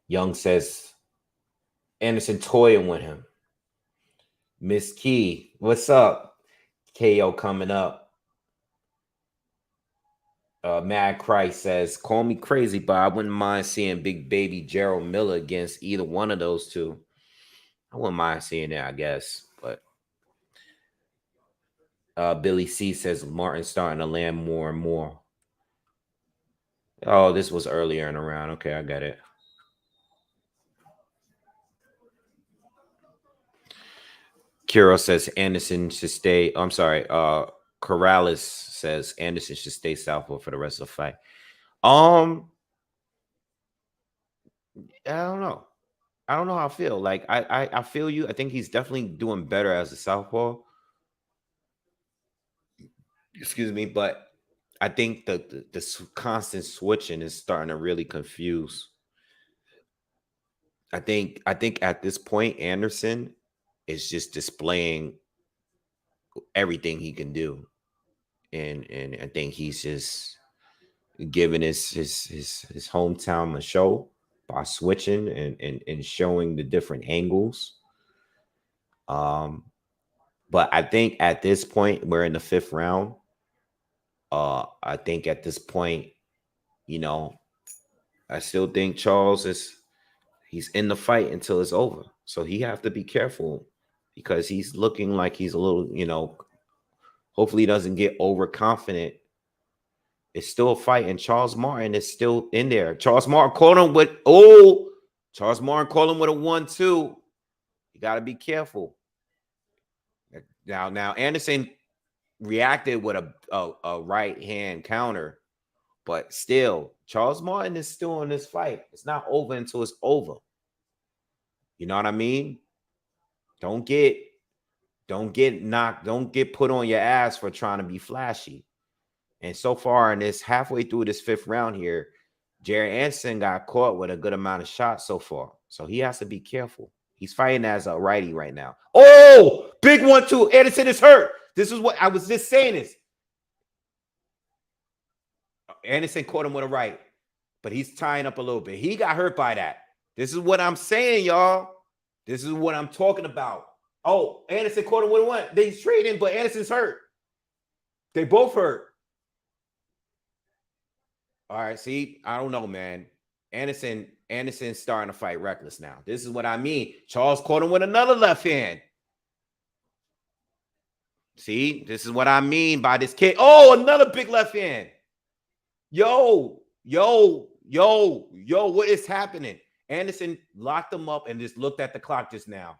Young says Anderson toying with him. Miss Key, what's up? KO coming up. Mad Christ says, call me crazy, but I wouldn't mind seeing Big Baby Gerald Miller against either one of those two. I wouldn't mind seeing that, I guess. But Billy C says Martin's starting to land more and more. Oh, this was earlier in the round. Okay, I got it. Kiro says Anderson should stay. I'm sorry. Corrales says Anderson should stay southpaw for the rest of the fight. I don't know. I don't know how I feel. Like I feel you. I think he's definitely doing better as a southpaw. Excuse me, but I think the constant switching is starting to really confuse. I think at this point Anderson is just displaying everything he can do, and I think he's just giving his hometown a show by switching and showing the different angles. But I think at this point we're in the fifth round. I think at this point, I still think Charles he's in the fight until it's over. So he have to be careful because he's looking like he's a little, hopefully he doesn't get overconfident. It's still a fight, and Charles Martin is still in there. Charles Martin caught him with a 1-2. You got to be careful. Now Anderson reacted with a right hand counter, but still, Charles Martin is still in this fight. It's not over until it's over. You know what I mean? Don't get knocked. Don't get put on your ass for trying to be flashy. And so far in this halfway through this fifth round here, Jared Anderson got caught with a good amount of shots so far. So he has to be careful. He's fighting as a righty right now. Oh, big 1-2. Anderson is hurt. This is what I was just saying this. Anderson caught him with a right, but he's tying up a little bit. He got hurt by that. This is what I'm saying, y'all. This is what I'm talking about. Oh, Anderson caught him with a one. They trading, but Anderson's hurt. They both hurt. All right, see, I don't know, man. Anderson's starting to fight reckless now. This is what I mean. Charles caught him with another left hand. See, this is what I mean by this kid. Oh, another big left hand. Yo, what is happening? Anderson locked him up and just looked at the clock just now.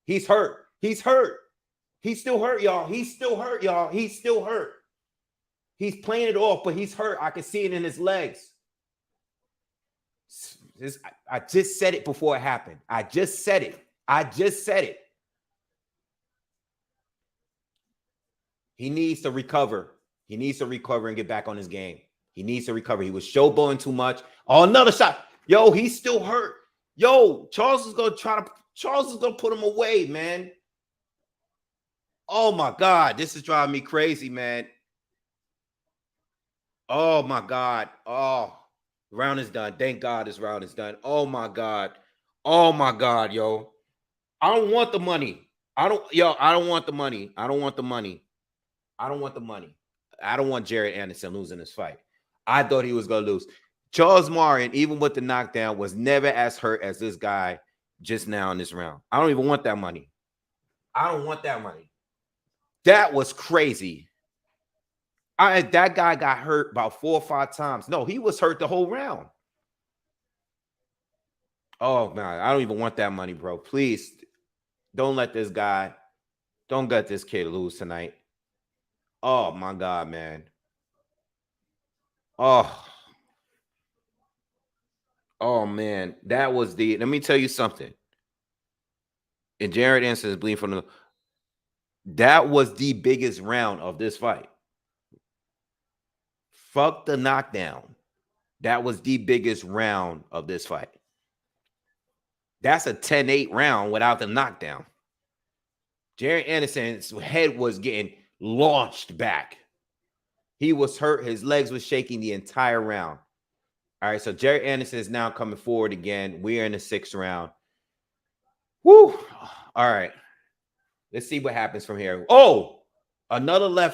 He's hurt. He's hurt. He's still hurt, y'all. He's still hurt, y'all. He's still hurt. He's playing it off, but he's hurt. I can see it in his legs. I just said it before it happened. I just said it. He needs to recover. He needs to recover and get back on his game. He needs to recover. He was showboating too much. Oh, another shot. Yo, he's still hurt. Yo, Charles is going to put him away, man. Oh, my God. This is driving me crazy, man. Oh, my God. Oh, round is done. Thank God this round is done. Oh, my God. Oh, my God, yo. I don't want the money. I don't want the money. I don't want the money. I don't want Jared Anderson losing this fight. I thought he was going to lose. Charles Martin, even with the knockdown, was never as hurt as this guy just now in this round. I don't even want that money. I don't want that money. That was crazy. That guy got hurt about 4 or 5 times. No, he was hurt the whole round. Oh, man, I don't even want that money, bro. Please, don't let this kid lose tonight. Oh, my God, man. Oh, man. That was let me tell you something. And Jared Anderson is bleeding from that was the biggest round of this fight. Fuck the knockdown. That was the biggest round of this fight. That's a 10-8 round without the knockdown. Jared Anderson's head was getting launched back. He was hurt. His legs were shaking the entire round. All right, so Jared Anderson is now coming forward again. We are in the 6th round. Woo! All right. Let's see what happens from here. Oh, another right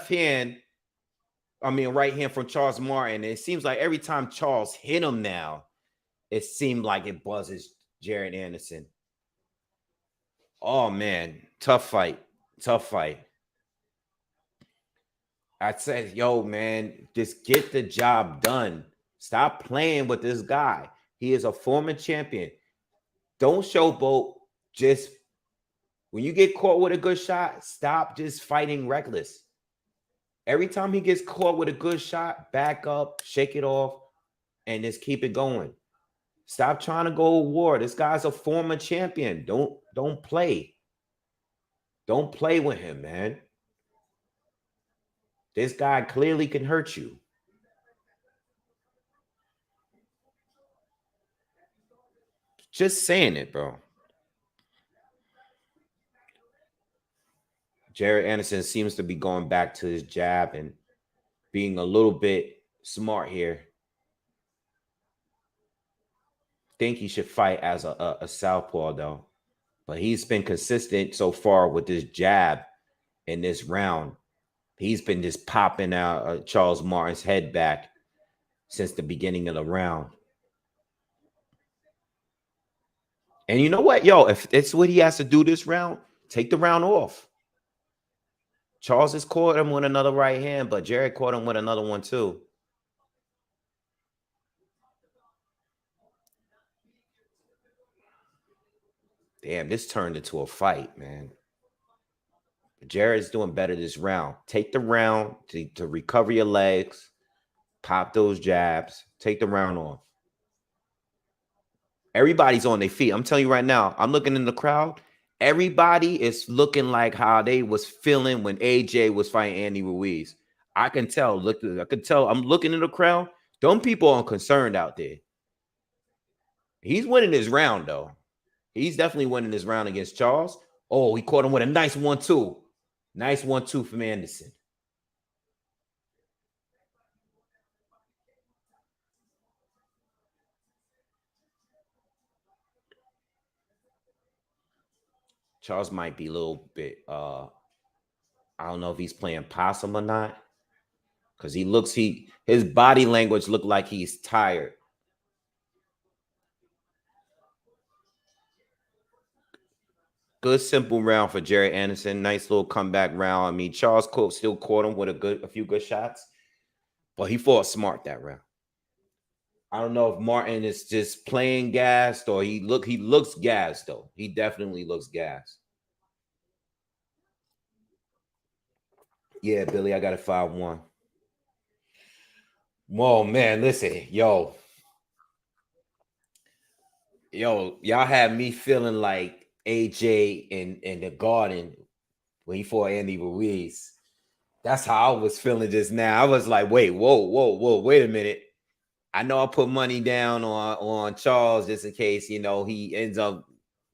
hand from Charles Martin. It seems like every time Charles hit him now, it seemed like it buzzes Jared Anderson. Oh, man. Tough fight. I said, yo, man, just get the job done. Stop playing with this guy. He is a former champion. Don't showboat. Just when you get caught with a good shot, stop just fighting reckless. Every time he gets caught with a good shot, back up, shake it off, and just keep it going. Stop trying to go to war. This guy's a former champion. Don't play. Don't play with him, man. This guy clearly can hurt you. Just saying it, bro. Jared Anderson seems to be going back to his jab and being a little bit smart here. Think he should fight as a southpaw, though. But he's been consistent so far with this jab in this round. He's been just popping out Charles Martin's head back since the beginning of the round. And you know what? Yo, if it's what he has to do this round, take the round off. Charles has caught him with another right hand, but Jared caught him with another one too. Damn, this turned into a fight, man. Jared's doing better this round. Take the round to recover your legs, pop those jabs, take the round off. Everybody's on their feet. I'm telling you right now, I'm looking in the crowd. Everybody is looking like how they was feeling when AJ was fighting Andy Ruiz. I can tell. I'm looking in the crowd. Them people are concerned out there. He's winning this round, though. He's definitely winning this round against Charles. Oh, he caught him with a nice 1-2. Nice 1-2 from Anderson. Charles might be a little bit, I don't know if he's playing possum or not. because his body language looked like he's tired. Good simple round for Jared Anderson. Nice little comeback round. I mean, Charles Cook still caught him with a few good shots, but he fought smart that round. I don't know if Martin is just playing gassed or he looks gassed though. He definitely looks gassed. Yeah, Billy, I got a 5-1. Whoa, man, listen, y'all had me feeling like AJ in the Garden when he fought Andy Ruiz. That's how I was feeling just now. I was like, wait, whoa, wait a minute. I know I put money down on Charles just in case, he ends up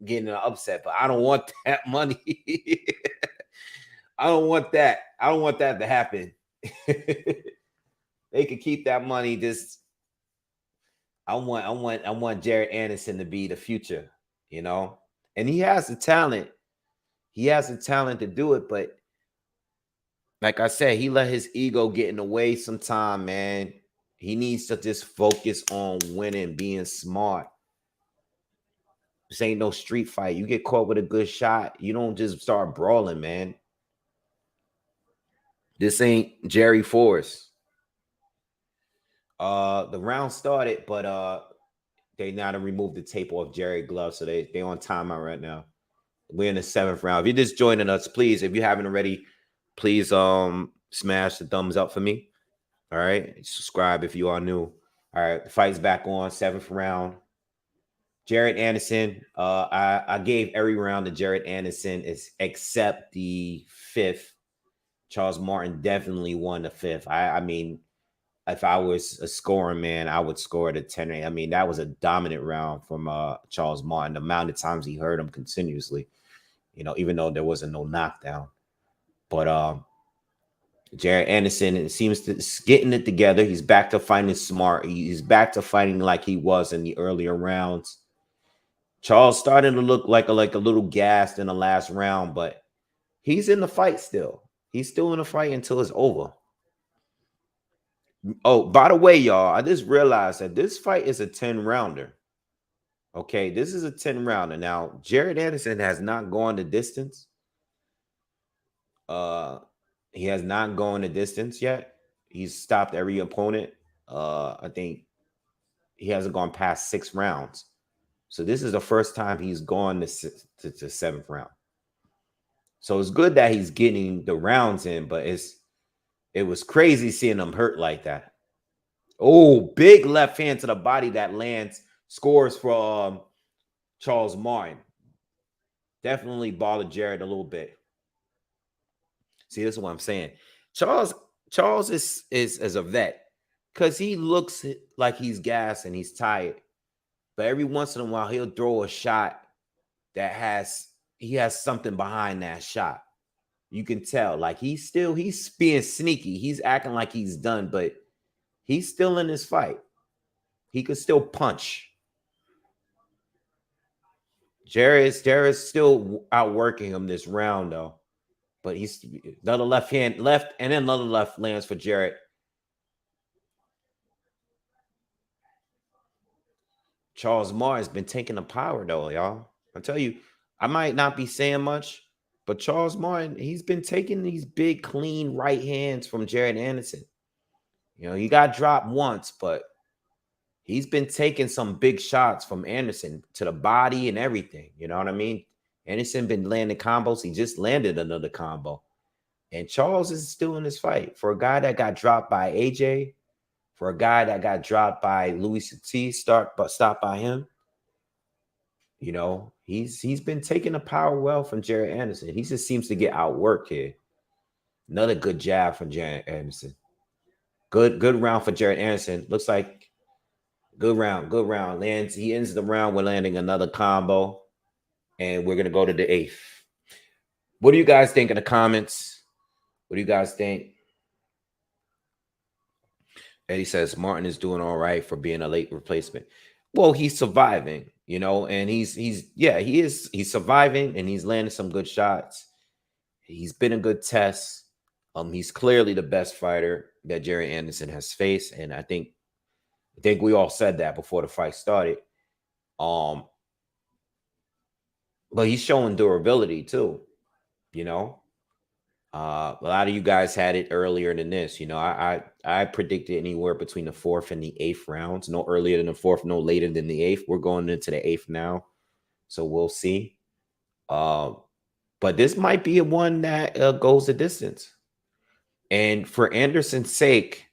getting an upset, but I don't want that money. I don't want that. I don't want that to happen. They could keep that money. Just I want Jared Anderson to be the future, and he has the talent. He has the talent to do it, but like I said, he let his ego get in the way sometime, man. He needs to just focus on winning, being smart. This ain't no street fight. You get caught with a good shot, you don't just start brawling, man. This ain't Jerry Force. The round started, but they now to remove the tape off Jerry Glove, so they on timeout right now. We're in the 7th round. If you're just joining us, please, if you haven't already, please smash the thumbs up for me. All right, subscribe if you are new. All right, the fight's back on 7th round. Jared Anderson. I gave every round to Jared Anderson except the 5th. Charles Martin definitely won the 5th. I mean, if I was a scoring man, I would score it at 10. I mean, that was a dominant round from Charles Martin. The amount of times he hurt him continuously, even though there wasn't no knockdown. But Jared Anderson seems to getting it together. He's back to fighting smart. He's back to fighting like he was in the earlier rounds. Charles started to look like a little gassed in the last round, but he's in the fight still. He's still in the fight until it's over. Oh, by the way, y'all, I just realized that this fight is a 10-rounder. Okay, this is a 10-rounder. Now, Jared Anderson has not gone the distance. He has not gone the distance yet. He's stopped every opponent. I think he hasn't gone past 6 rounds. So this is the first time he's gone to 7th round. So it's good that he's getting the rounds in, but it was crazy seeing him hurt like that. Oh, big left hand to the body that lands, scores for Charles Martin. Definitely bothered Jared a little bit. See, this is what I'm saying. Charles is a vet because he looks like he's gassed and he's tired. But every once in a while, he'll throw a shot that has something behind that shot. You can tell, like he's being sneaky. He's acting like he's done, but he's still in this fight. He could still punch. Jared's still outworking him this round, though. But he's another left, and then another left lands for Jared. Charles Martin's been taking the power, though, y'all. I tell you, I might not be saying much, but Charles Martin, he's been taking these big, clean right hands from Jared Anderson. He got dropped once, but he's been taking some big shots from Anderson to the body and everything. You know what I mean? Anderson been landing combos. He just landed another combo. And Charles is still in this fight. For a guy that got dropped by AJ, for a guy that got dropped by Louis T, stopped by him, he's been taking the power well from Jared Anderson. He just seems to get outworked here. Another good jab from Jared Anderson. Good round for Jared Anderson. Looks like good round. He ends the round with landing another combo. And we're going to go to the 8th. What do you guys think in the comments? What do you guys think? Eddie says Martin is doing all right for being a late replacement. Well, he's surviving, and he is. He's surviving and he's landing some good shots. He's been a good test. He's clearly the best fighter that Jerry Anderson has faced, and I think we all said that before the fight started. Um, but he's showing durability too. You know, a lot of you guys had it earlier than this. I predicted anywhere between the fourth and the eighth rounds. No earlier than the fourth, no later than the eighth. We're going into the eighth now, so we'll see. Uh, but this might be a one that goes the distance. And for Anderson's sake,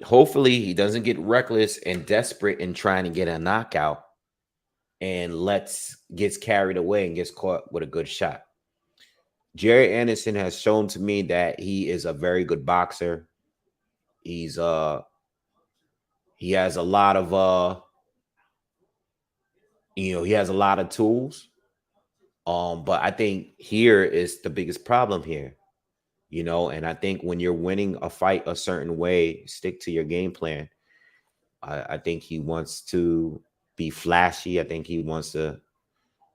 hopefully he doesn't get reckless and desperate in trying to get a knockout and gets carried away and gets caught with a good shot. Jerry Anderson has shown to me that he is a very good boxer. He's he has a lot of he has a lot of tools. But I think here is the biggest problem here. And I think when you're winning a fight a certain way, stick to your game plan. I think he wants to be flashy. I think he wants to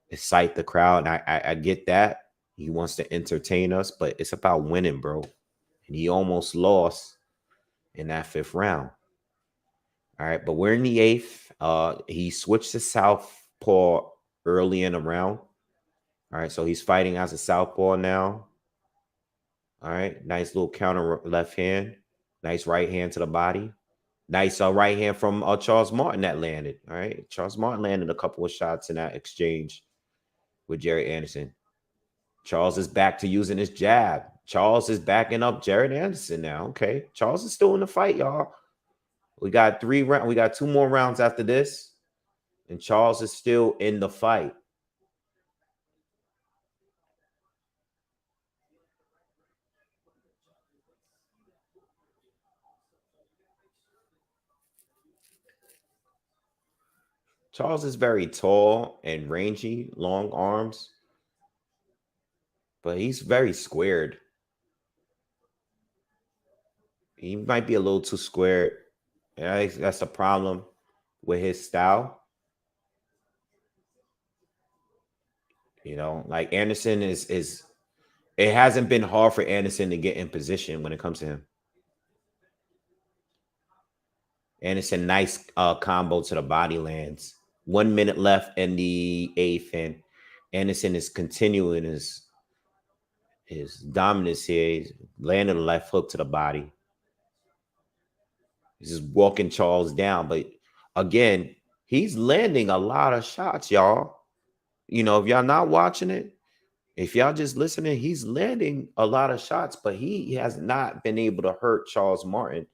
excite the crowd. And I get that. He wants to entertain us, but it's about winning, bro. And he almost lost in that fifth round. All right, but we're in the eighth. He switched to southpaw early in the round. All right, so he's fighting as a southpaw now. All right, nice little counter left hand. Nice right hand to the body. Nice right hand from Charles Martin that landed. All right, Charles Martin landed a couple of shots in that exchange with Jerry Anderson. Charles is back to using his jab. Charles is backing up Jared Anderson now. Okay, Charles is still in the fight, y'all. We got 3 rounds. We got 2 more rounds after this, and Charles is still in the fight. Charles is very tall and rangy, long arms, but he's very squared. He might be a little too squared. Yeah, that's a problem with his style. Like Anderson is it hasn't been hard for Anderson to get in position when it comes to him. Anderson, nice combo to the body lands. 1 minute left in the eighth, and Anderson is continuing his dominance here. He's landing a left hook to the body. He's just walking Charles down. But again, he's landing a lot of shots, y'all. If y'all not watching it, if y'all just listening, he's landing a lot of shots, but he has not been able to hurt Charles Martin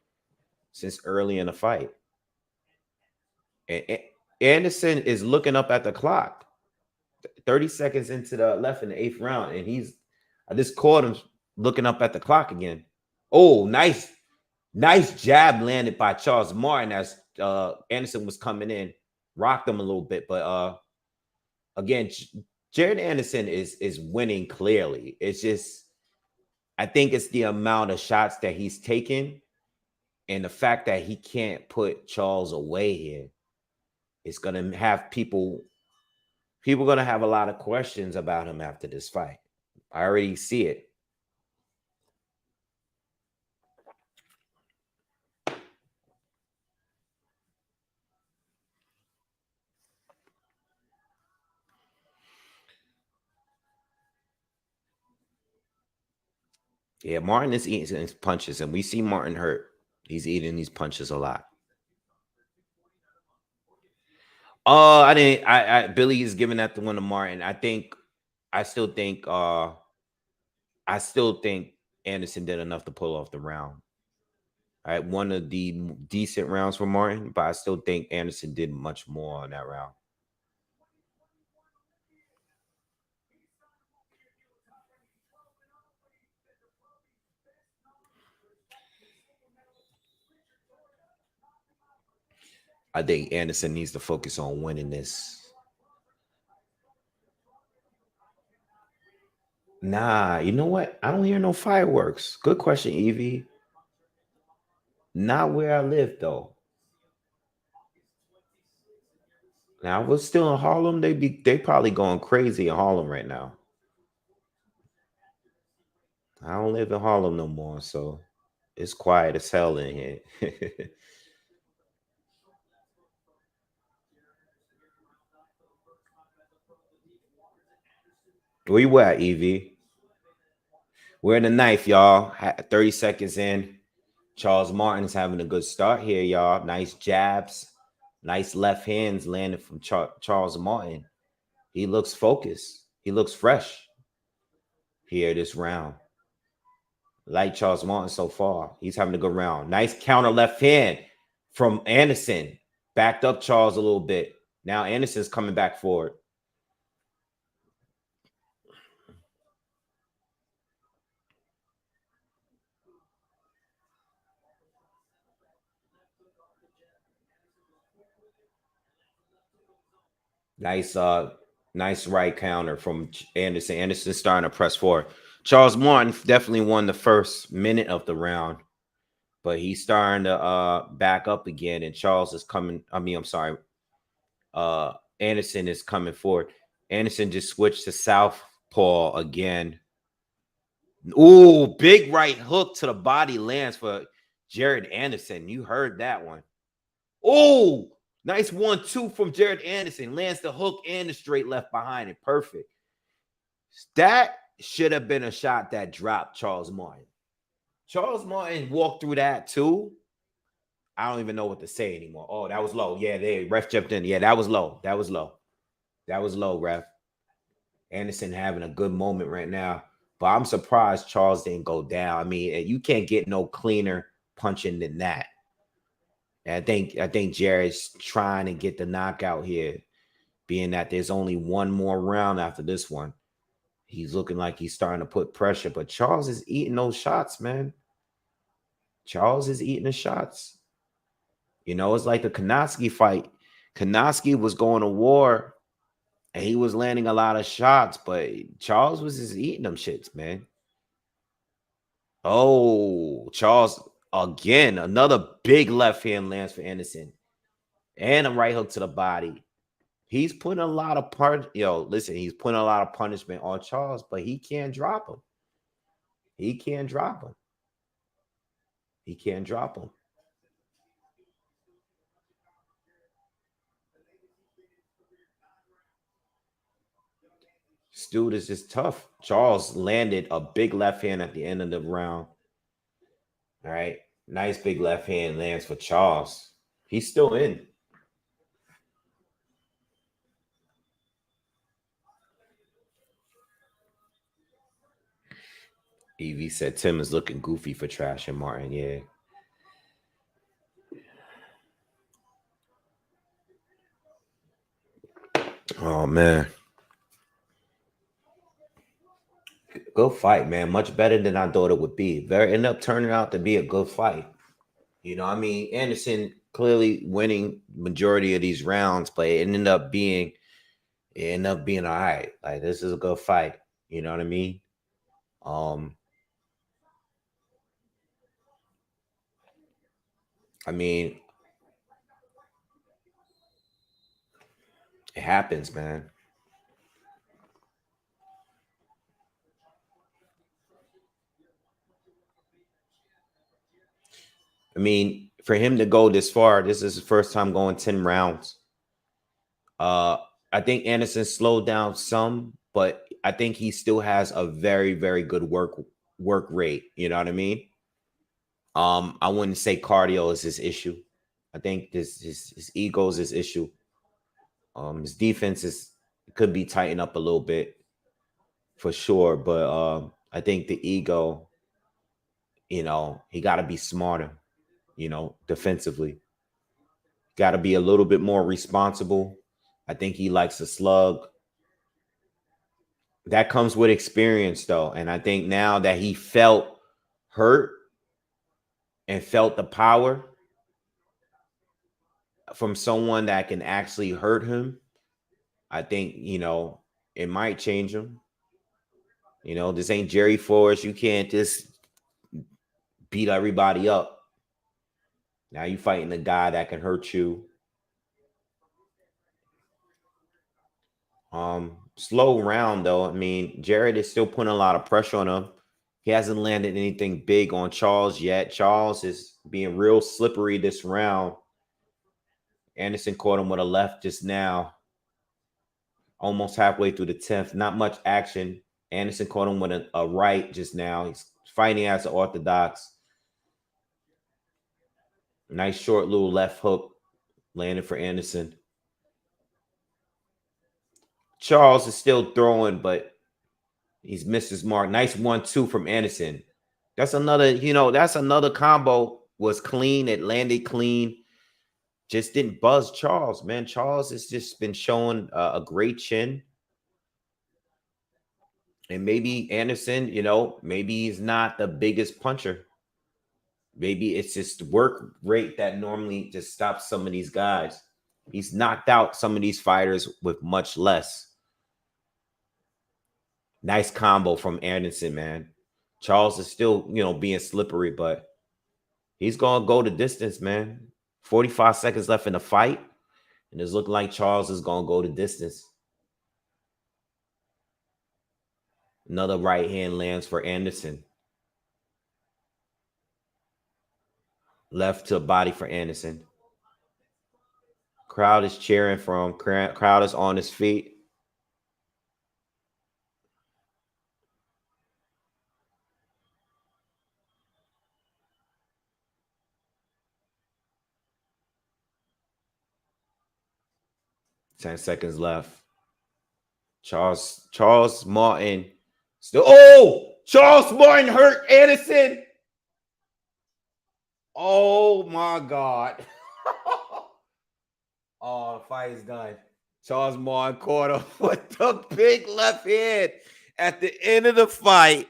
since early in the fight. And Anderson is looking up at the clock. 30 seconds into the left in the eighth round, and I just caught him looking up at the clock again. Oh, nice jab landed by Charles Martin as Anderson was coming in, rocked him a little bit, but again, Jared Anderson is winning clearly. It's just, I think it's the amount of shots that he's taken and the fact that he can't put Charles away here. It's gonna have people gonna have a lot of questions about him after this fight. I already see it. Yeah, Martin is eating his punches, and we see Martin hurt. He's eating these punches a lot. I didn't. Billy is giving that to one to Martin. I still think. I still think Anderson did enough to pull off the round. All right, one of the decent rounds for Martin, but I still think Anderson did much more on that round. I think Anderson needs to focus on winning this. Nah, you know what? I don't hear no fireworks. Good question, Evie. Not where I live though. Now, if we're still in Harlem, they probably going crazy in Harlem right now. I don't live in Harlem no more, so it's quiet as hell in here. Where you at, Evie? We're in the knife, y'all. 30 seconds in. Charles Martin's having a good start here, y'all. Nice jabs. Nice left hands landed from Charles Martin. He looks focused. He looks fresh here this round. Like Charles Martin so far. He's having a good round. Nice counter left hand from Anderson. Backed up Charles a little bit. Now Anderson's coming back forward. Nice, nice right counter from Anderson. Anderson's starting to press forward. Charles Martin definitely won the first minute of the round, but he's starting to back up again. And Charles is coming. I'm sorry. Anderson is coming forward. Anderson just switched to southpaw again. Ooh, big right hook to the body lands for Jared Anderson. You heard that one. Oh, nice 1-2 from Jared Anderson. Lands the hook and the straight left behind it. Perfect. That should have been a shot that dropped Charles Martin. Charles Martin walked through that too. I don't even know what to say anymore. Oh, that was low. Yeah, they ref jumped in. Yeah, that was low. That was low. That was low, ref. Anderson having a good moment right now. But I'm surprised Charles didn't go down. I mean, you can't get no cleaner punching than that. And I think Jared's trying to get the knockout here, being that there's only one more round after this one. He's looking like he's starting to put pressure, but Charles is eating those shots, man. Charles is eating the shots. You know, it's like the Konoski fight. Konoski was going to war and he was landing a lot of shots, but Charles was just eating them shits, man. Oh, Charles again, another big left hand lands for Anderson. And a right hook to the body. He's putting a lot of listen, he's putting a lot of punishment on Charles, but he can't drop him. He can't drop him. He can't drop him. This dude is just tough. Charles landed a big left hand at the end of the round. All right. Nice big left hand lands for Charles. He's still in. Evie said Tim is looking goofy for Trash and Martin. Yeah. Oh man. Good fight, man. Much better than I thought it would be. Very ended up turning out to be a good fight. You know, I mean, Anderson clearly winning majority of these rounds, but it ended up being all right. Like this is a good fight. You know what I mean? Um, I mean, it happens, man. I mean, for him to go this far, this is his first time going 10 rounds. I think Anderson slowed down some, but I think he still has a very, very good work rate. You know what I mean? I wouldn't say cardio is his issue. I think his ego is his issue. His defense could be tightened up a little bit for sure, but I think the ego, you know, he got to be smarter, you know, defensively. Got to be a little bit more responsible. I think he likes to slug. That comes with experience, though, and I think now that he felt hurt and felt the power from someone that can actually hurt him, I think, you know, it might change him. You know, this ain't Jerry Forrest. You can't just beat everybody up. Now you fighting a guy that can hurt you. Slow round though. I mean, Jared is still putting a lot of pressure on him. He hasn't landed anything big on Charles yet. Charles is being real slippery this round. Anderson caught him with a left just now. Almost halfway through the 10th. Not much action. Anderson caught him with a right just now. He's fighting as an orthodox. Nice short little left hook landed for Anderson. Charles is still throwing, but he's missed his mark. Nice 1-2 from Anderson. That's another, that's another combo. Was clean. It landed clean. Just didn't buzz Charles, man. Charles has just been showing a great chin. And maybe Anderson, maybe he's not the biggest puncher. Maybe it's just work rate that normally just stops some of these guys. He's knocked out some of these fighters with much less. Nice combo from Anderson, man. Charles is still, being slippery, but he's going to go the distance, man. 45 seconds left in the fight, and it's looking like Charles is going to go the distance. Another right hand lands for Anderson. Left to body for Anderson. Crowd is cheering for him. Crowd is on his feet. Ten seconds left. Charles Martin still. Oh, Charles Martin hurt Anderson. Oh my God. Oh, the fight is done. Charles Martin caught him with the big left hand at the end of the fight.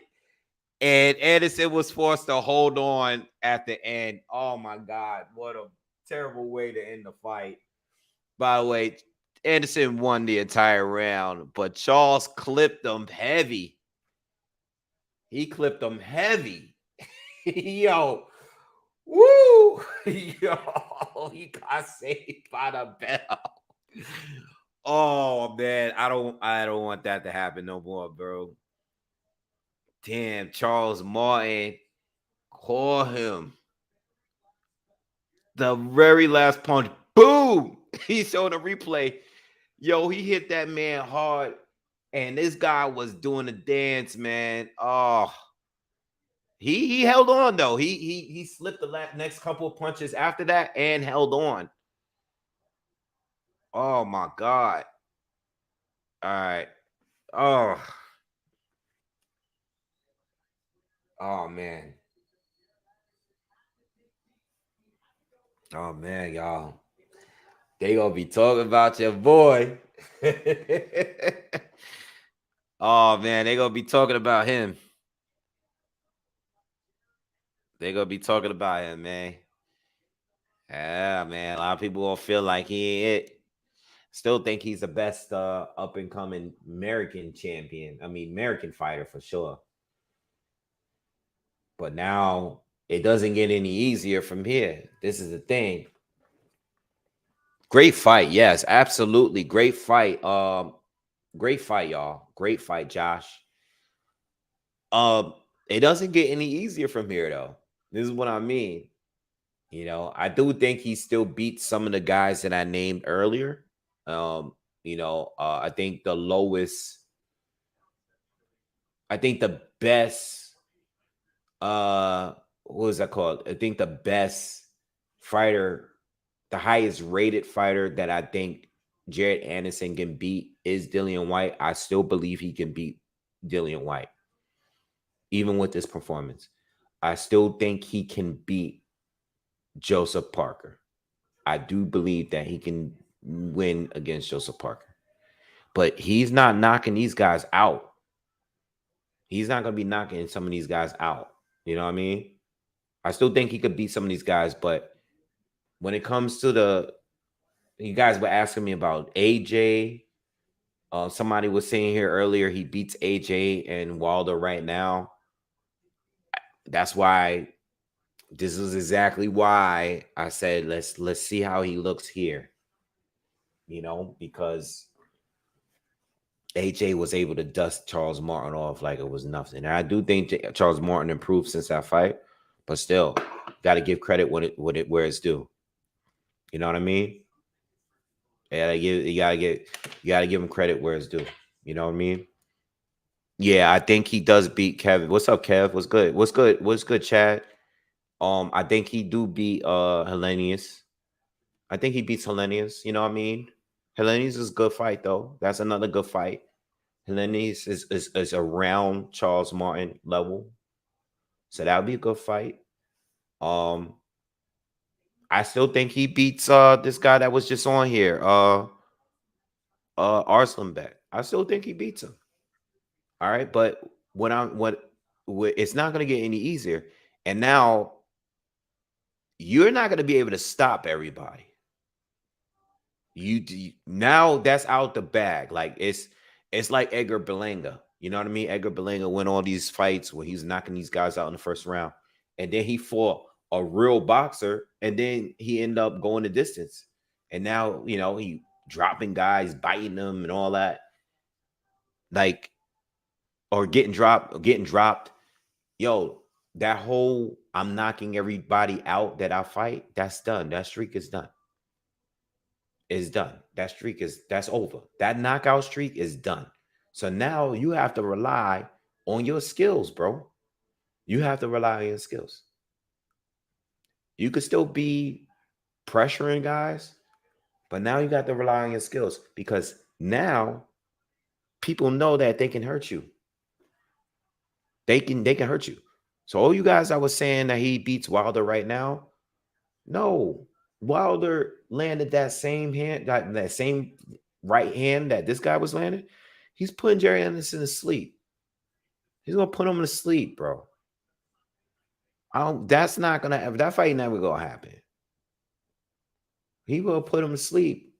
And Anderson was forced to hold on at the end. Oh my God. What a terrible way to end the fight. By the way, Anderson won the entire round, but Charles clipped him heavy. He clipped him heavy. Yo. Woo! Yo, he got saved by the bell. Oh man, I don't want that to happen no more, bro. Damn, Charles Martin caught him. The very last punch, boom! He showed a replay. Yo, he hit that man hard, and this guy was doing the dance, man. Oh, he held on though. He slipped the next couple of punches after that and held on. Oh my God. All right. Oh. Oh man. Oh man, y'all. They gonna be talking about your boy. Oh man, they gonna be talking about him. They gonna be talking about him, man. Yeah, man. A lot of people gonna feel like he ain't it. Still think he's the best up and coming American champion. I mean, American fighter for sure. But now it doesn't get any easier from here. This is the thing. Great fight. Yes, absolutely. Great fight. Great fight, y'all. Great fight, Josh. It doesn't get any easier from here, though. This is what I mean. I do think he still beats some of the guys that I named earlier. I think the lowest, I think the best, what was that called? I think the best fighter, the highest rated fighter that I think Jared Anderson can beat is Dillian White. I still believe he can beat Dillian White, even with this performance. I still think he can beat Joseph Parker. I do believe that he can win against Joseph Parker. But he's not knocking these guys out. He's not going to be knocking some of these guys out. You know what I mean? I still think he could beat some of these guys, but when it comes to you guys were asking me about AJ. Somebody was saying here earlier he beats AJ and Wilder right now. That's why this is exactly why I said let's see how he looks here. Because AJ was able to dust Charles Martin off like it was nothing. And I do think Charles Martin improved since that fight, but still, got to give credit where it's due. You know what I mean? You gotta give him credit where it's due. You know what I mean? Yeah, I think he does beat Kevin. What's up, Kev? What's good? What's good? What's good, Chad? I think he do beat Hellenius. I think he beats Hellenius. You know what I mean? Hellenius is a good fight though. That's another good fight. Hellenius is around Charles Martin level, so that would be a good fight. I still think he beats this guy that was just on here, Arslanbek. I still think he beats him. All right, but what it's not going to get any easier. And now you're not going to be able to stop everybody. Now that's out the bag. Like it's like Edgar Berlanga. You know what I mean? Edgar Berlanga won all these fights where he's knocking these guys out in the first round, and then he fought a real boxer, and then he ended up going the distance. And now he dropping guys, biting them, and all that. Like, or getting dropped. Yo, that whole I'm knocking everybody out that I fight, that's done. That streak is done. Is done. That's over. That knockout streak is done. So now you have to rely on your skills, bro. You have to rely on your skills. You could still be pressuring guys, but now you got to rely on your skills because now people know that they can hurt you. They can hurt you. So all you guys that was saying that he beats Wilder right now, no. Wilder landed that same hand, that same right hand that this guy was landing. He's putting Jerry Anderson to sleep. He's gonna put him to sleep, bro. That's not gonna. That fight never gonna happen. He will put him to sleep.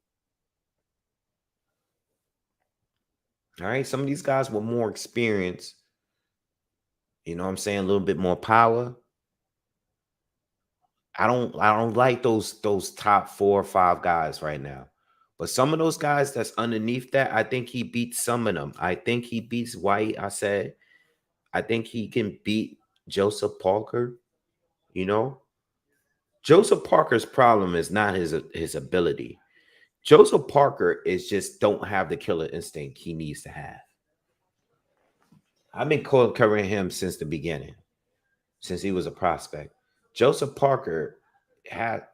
All right. Some of these guys with more experience, you know what I'm saying, a little bit more power. I don't like those top 4 or 5 guys right now. But some of those guys that's underneath that, I think he beats some of them. I think he beats White. I think he can beat Joseph Parker. You know, Joseph Parker's problem is not his ability. Joseph Parker is just don't have the killer instinct he needs to have. I've been covering him since the beginning, since he was a prospect. Joseph Parker had.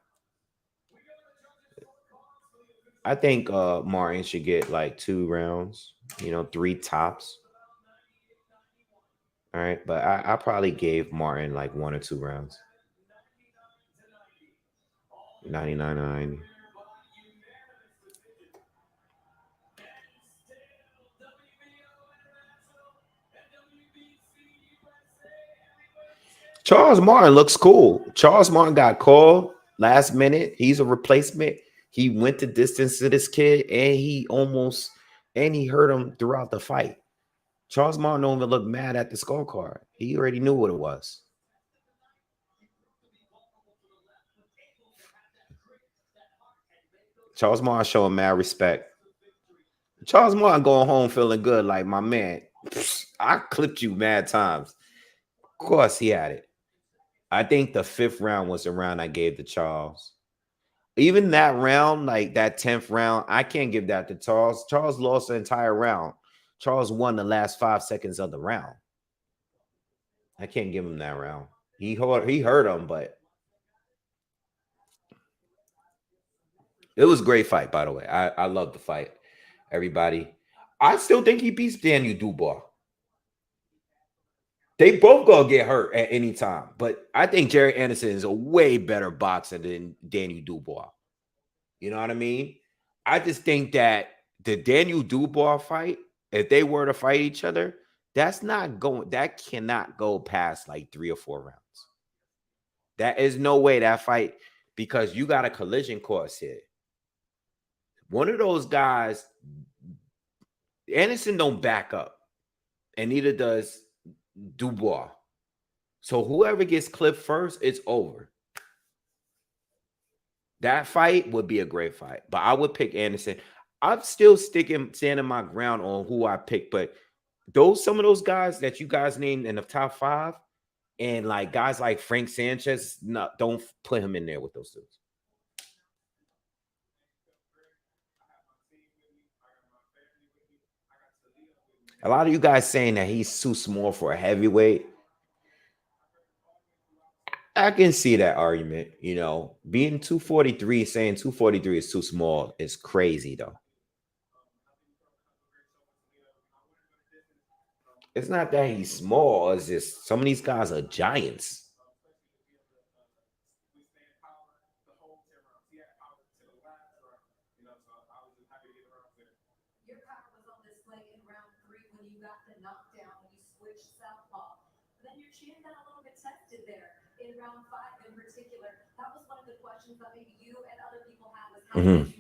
I think Martin should get like 2 rounds, 3 tops. All right, but I probably gave Martin like 1 or 2 rounds. 99.90. Charles Martin looks cool. Charles Martin got called last minute. He's a replacement. He went the distance to this kid, and he hurt him throughout the fight. Charles Martin don't even look mad at the scorecard. He already knew what it was. Charles Martin showing mad respect. Charles Martin going home feeling good, like, my man, I clipped you mad times. Of course he had it. I think the 5th round was the round I gave to Charles. Even that round, like that 10th round, I can't give that to Charles. Charles lost the entire round. Charles won the last 5 seconds of the round. I can't give him that round. He hurt him, but it was a great fight, by the way. I love the fight. Everybody. I still think he beats Daniel Dubois. They both gonna get hurt at any time, but I think Jerry Anderson is a way better boxer than Daniel Dubois. You know what I mean? I just think that the Daniel Dubois fight, if they were to fight each other, that cannot go past like 3 or 4 rounds. That is no way that fight, because you got a collision course here. One of those guys, Anderson don't back up, and neither does Dubois. So whoever gets clipped first, it's over. That fight would be a great fight, but I would pick Anderson. I'm still standing my ground on who I picked, but some of those guys that you guys named in the top 5, and like guys like Frank Sanchez, no, don't put him in there with those dudes. A lot of you guys saying that he's too small for a heavyweight. I can see that argument. Being 243, saying 243 is too small is crazy though. It's not that he's small, it's just some of these guys are giants. Mm-hmm.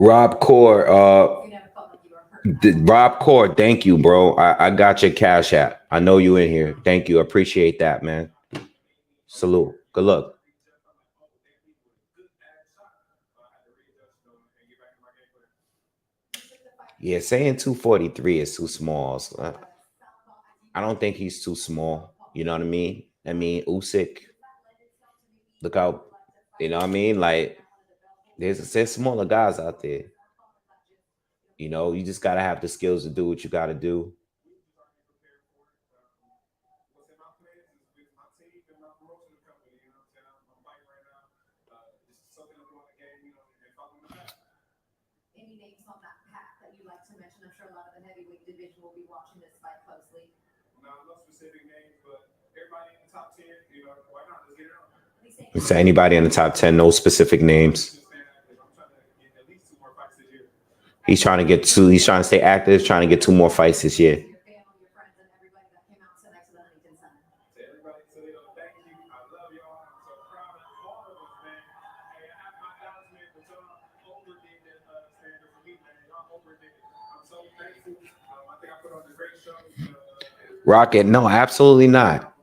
Rob Core, Rob Core, thank you, bro. I got your Cash App. I know you in here. Thank you. Appreciate that, man. Salute. Good luck. Yeah, saying 243 is too small. So I don't think he's too small. You know what I mean? Usyk. Look out. You know what I mean? Like, there's smaller guys out there. You just gotta have the skills to do what you gotta do. Is anybody in the top 10? No specific names. He's trying to get two. He's trying to stay active. Trying to get 2 more fights this year. Rocket, no, absolutely not.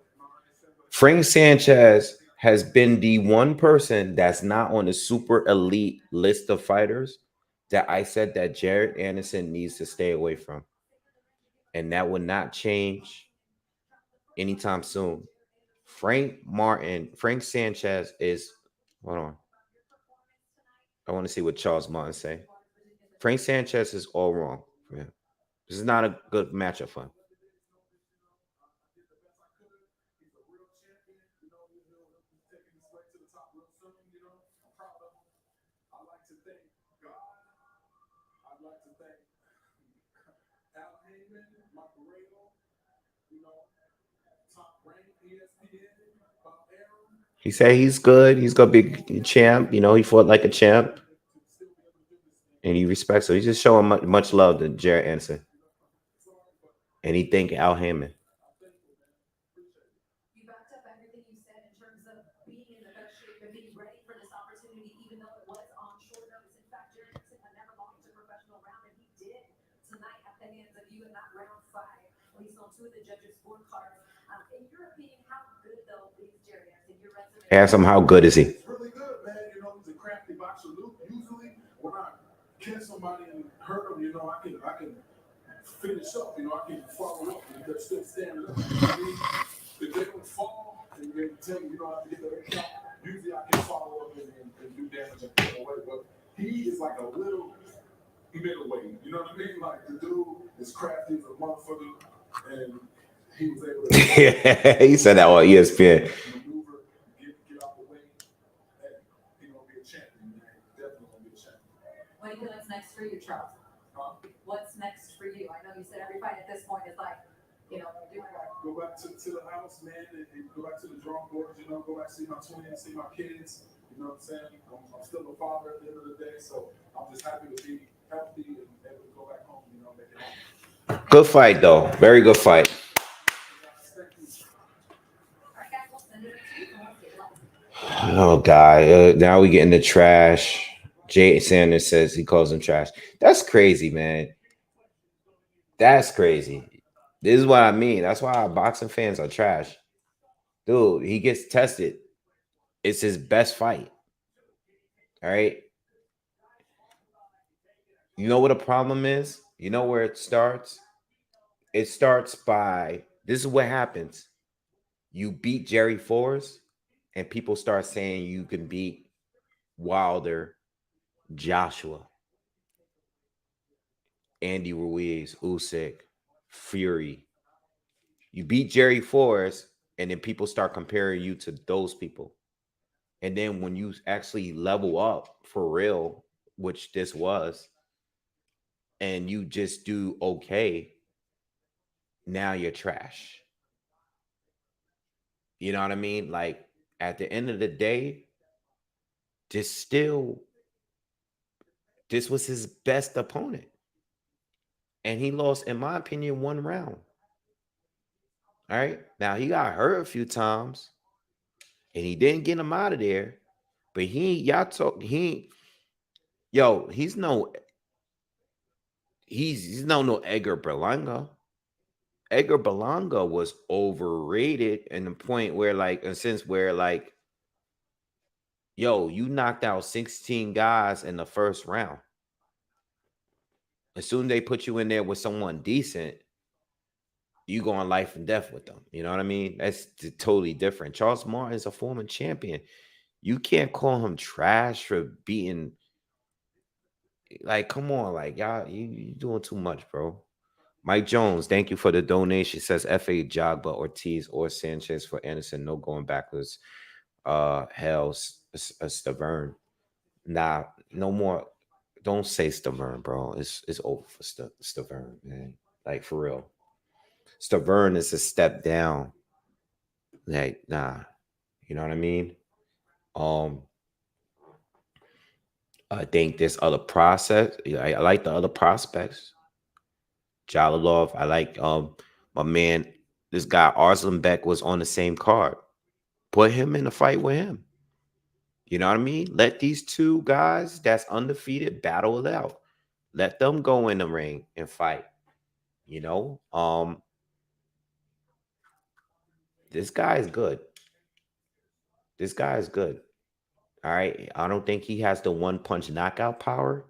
Frank Sanchez has been the one person that's not on the super elite list of fighters that I said that Jared Anderson needs to stay away from. And that would not change anytime soon. Frank Sanchez is, hold on. I want to see what Charles Martin say. Frank Sanchez is all wrong for him. This is not a good matchup for him. He said he's good. He's gonna be a champ. He fought like a champ, and he respects. So he's just showing much love to Jared Anderson, and he thank Al Hammond. Ask him how good is he? Really good, man. He's a crafty boxer. Usually, when I catch somebody and hurt them, I can finish up. I can follow up and they're still standing up. If they don't fall and they tell me, I have to get the shot, usually I can follow up and do damage and put away. But he is like a little middleweight. You know what I mean? Like the dude is crafty as a motherfucker, and he was able to. Yeah, he said that on ESPN. What's next for you, Charles? What's next for you? I know you said every fight at this point is like, go back to the house, man, and go back to the drawing boards, go back see my twins, see my kids, you know what I'm saying? I'm still a father at the end of the day, so I'm just happy to be healthy and able to go back home, make it home. Good fight, though. Very good fight. Oh, God. Now we get into trash. Jay Sanders says he calls him trash. That's crazy, man. That's crazy. This is what I mean. That's why our boxing fans are trash. Dude, he gets tested. It's his best fight. All right. You know what the problem is? You know where it starts? It starts by this is what happens. You beat Jerry Forrest, and people start saying you can beat Wilder, Joshua, Andy Ruiz, Usyk, Fury. You beat Jerry Forrest, and then people start comparing you to those people. And then when you actually level up for real, which this was, and you just do okay, now you're trash. You know what I mean? Like at the end of the day, this still this was his best opponent. And he lost, in my opinion, one round. All right. Now he got hurt a few times and he didn't get him out of there. But y'all talk, yo, he's no Edgar Berlanga. Edgar Berlanga was overrated in the point where, like, in a sense where, like, yo, you knocked out 16 guys in the first round. As soon as they put you in there with someone decent, you go on life and death with them. You know what I mean? That's totally different. Charles Martin is a former champion. You can't call him trash for beating. Like, come on, like y'all, you doing too much, bro. Mike Jones, thank you for the donation. Says F.A. Jogba, Ortiz, or Sanchez for Anderson. No going backwards. Hell, Stavern. Nah, no more. Don't say Stavern, bro. It's over for Stavern, man. Like for real. Stavern is a step down. Like, nah. You know what I mean? Um, I think there's other process. I like the other prospects. Jalalov. I like my man. This guy Arslanbek was on the same card. Put him in a fight with him. You know what I mean? Let these two guys that's undefeated battle it out. Let them go in the ring and fight. You know, this guy is good. This guy is good. All right. I don't think he has the one punch knockout power.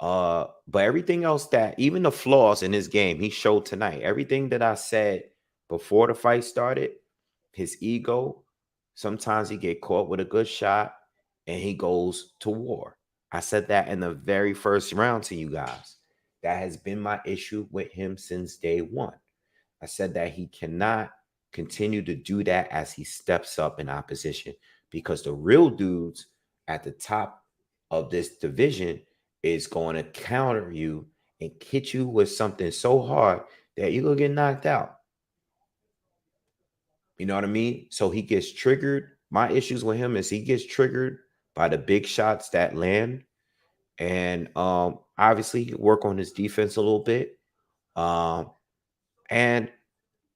But everything else that even the flaws in his game, he showed tonight. Everything that I said before the fight started, his ego, sometimes he get caught with a good shot and he goes to war. I said that in the very first round to you guys. That has been my issue with him since day one. I said that he cannot continue to do that as he steps up in opposition because the real dudes at the top of this division is going to counter you and hit you with something so hard that you're going to get knocked out. You know what I mean? So he gets triggered. My issues with him is he gets triggered by the big shots that land. And obviously he work on his defense a little bit. And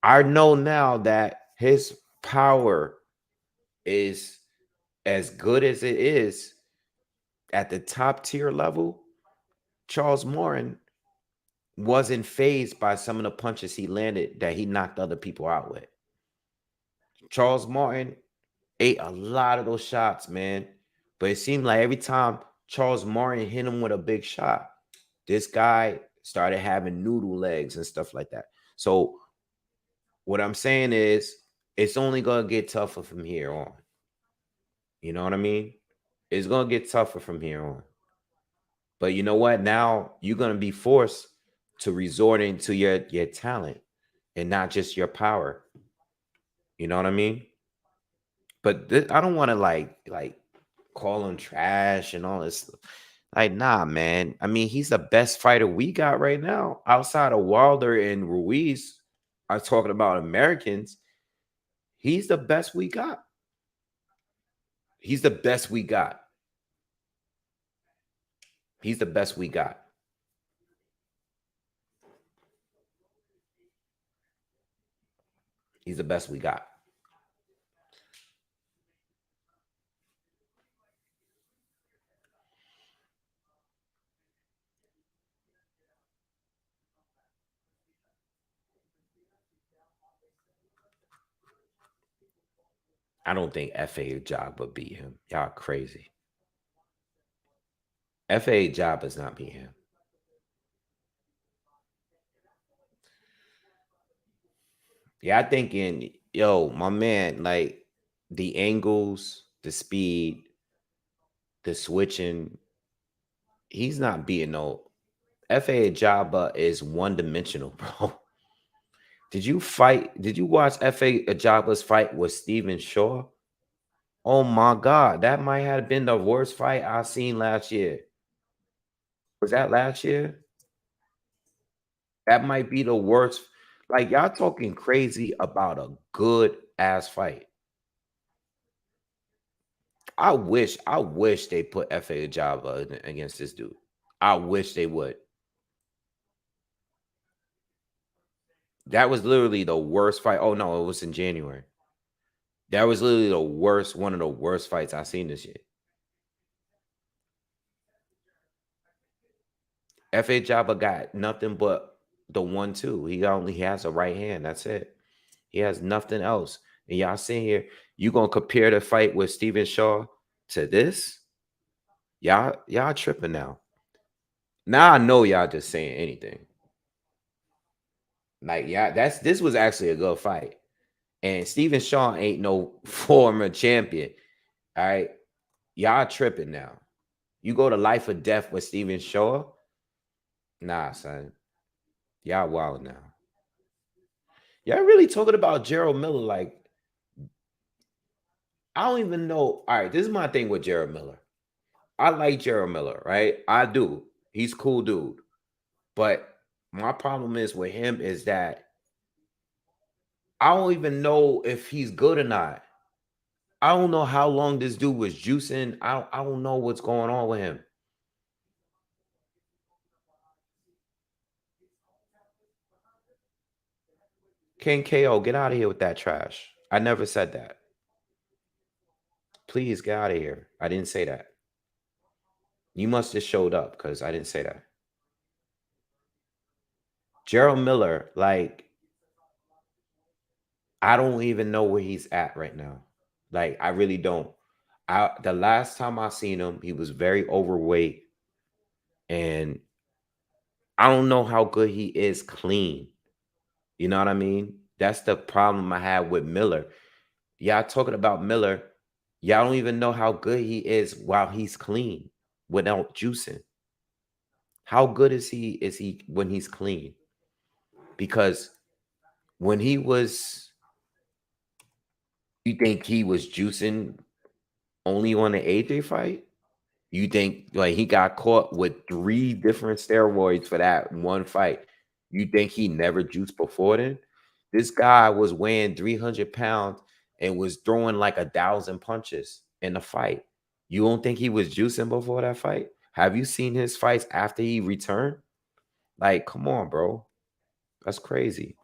I know now that his power is as good as it is at the top tier level. Charles Morin wasn't phased by some of the punches he landed that he knocked other people out with. Charles Martin ate a lot of those shots, man. But it seemed like every time Charles Martin hit him with a big shot, this guy started having noodle legs and stuff like that. So what I'm saying is it's only going to get tougher from here on. You know what I mean? It's going to get tougher from here on. But you know what? Now you're going to be forced to resort into your talent and not just your power. You know what I mean? But I don't want to like call him trash and all this. Like, nah, man. I mean, he's the best fighter we got right now outside of Wilder and Ruiz. I'm talking about Americans. He's the best we got. He's the best we got. He's the best we got. He's the best we got. I don't think FA Jabba beat him. Y'all crazy. FA Jabba's not beat him. Yeah, I thinking, yo, my man, like the angles, the speed, the switching, he's not beating no FA Jabba is one dimensional, bro. Did you watch FA Jabba's fight with Steven Shaw? Oh my God, that might have been the worst fight I seen last year. Was that last year? That might be the worst. Like y'all talking crazy about a good ass fight. I wish they put FA Java against this dude. I wish they would. That was literally the worst fight. Oh no, it was in January. That was literally the worst, one of the worst fights I've seen this year. FA Java got nothing but the 1-2. He only has a right hand. That's it. He has nothing else. And y'all sitting here, you gonna compare the fight with Steven Shaw to this? Y'all tripping now. Now I know y'all just saying anything. Like, yeah, this was actually a good fight. And Steven Shaw ain't no former champion. All right. Y'all tripping now. You go to life or death with Steven Shaw? Nah, son. Y'all wild now. Y'all really talking about Gerald Miller like I don't even know. All right, this is my thing with Gerald Miller. I like Gerald Miller, right? I do. He's a cool dude. But my problem is with him is that I don't even know if he's good or not. I don't know how long this dude was juicing. I don't know what's going on with him. King KO, get out of here with that trash. I never said that. Please get out of here. I didn't say that. You must have showed up because I didn't say that. Gerald Miller, like, I don't even know where he's at right now. Like, I really don't. The last time I seen him, he was very overweight. And I don't know how good he is clean. You know what I mean? That's the problem I have with Miller. Y'all talking about Miller. Y'all don't even know how good he is while he's clean without juicing. How good is he when he's clean? Because when he was, you think he was juicing only on the AJ fight? You think like he got caught with 3 different steroids for that one fight? You think he never juiced before then? This guy was weighing 300 pounds and was throwing like 1,000 punches in the fight. You don't think he was juicing before that fight? Have you seen his fights after he returned? Like, come on, bro. That's crazy.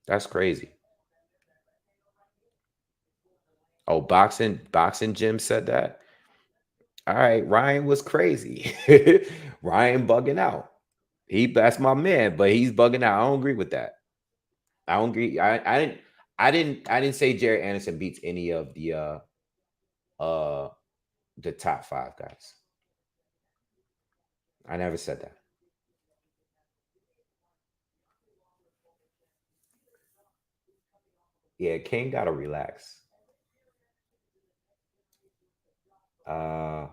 That's crazy. Oh, boxing gym said that. All right, Ryan was crazy. Ryan bugging out. That's my man, but he's bugging out. I don't agree with that. I don't agree. I didn't say Jerry Anderson beats any of uh the top 5 guys. I never said that. Yeah, King gotta relax. Uh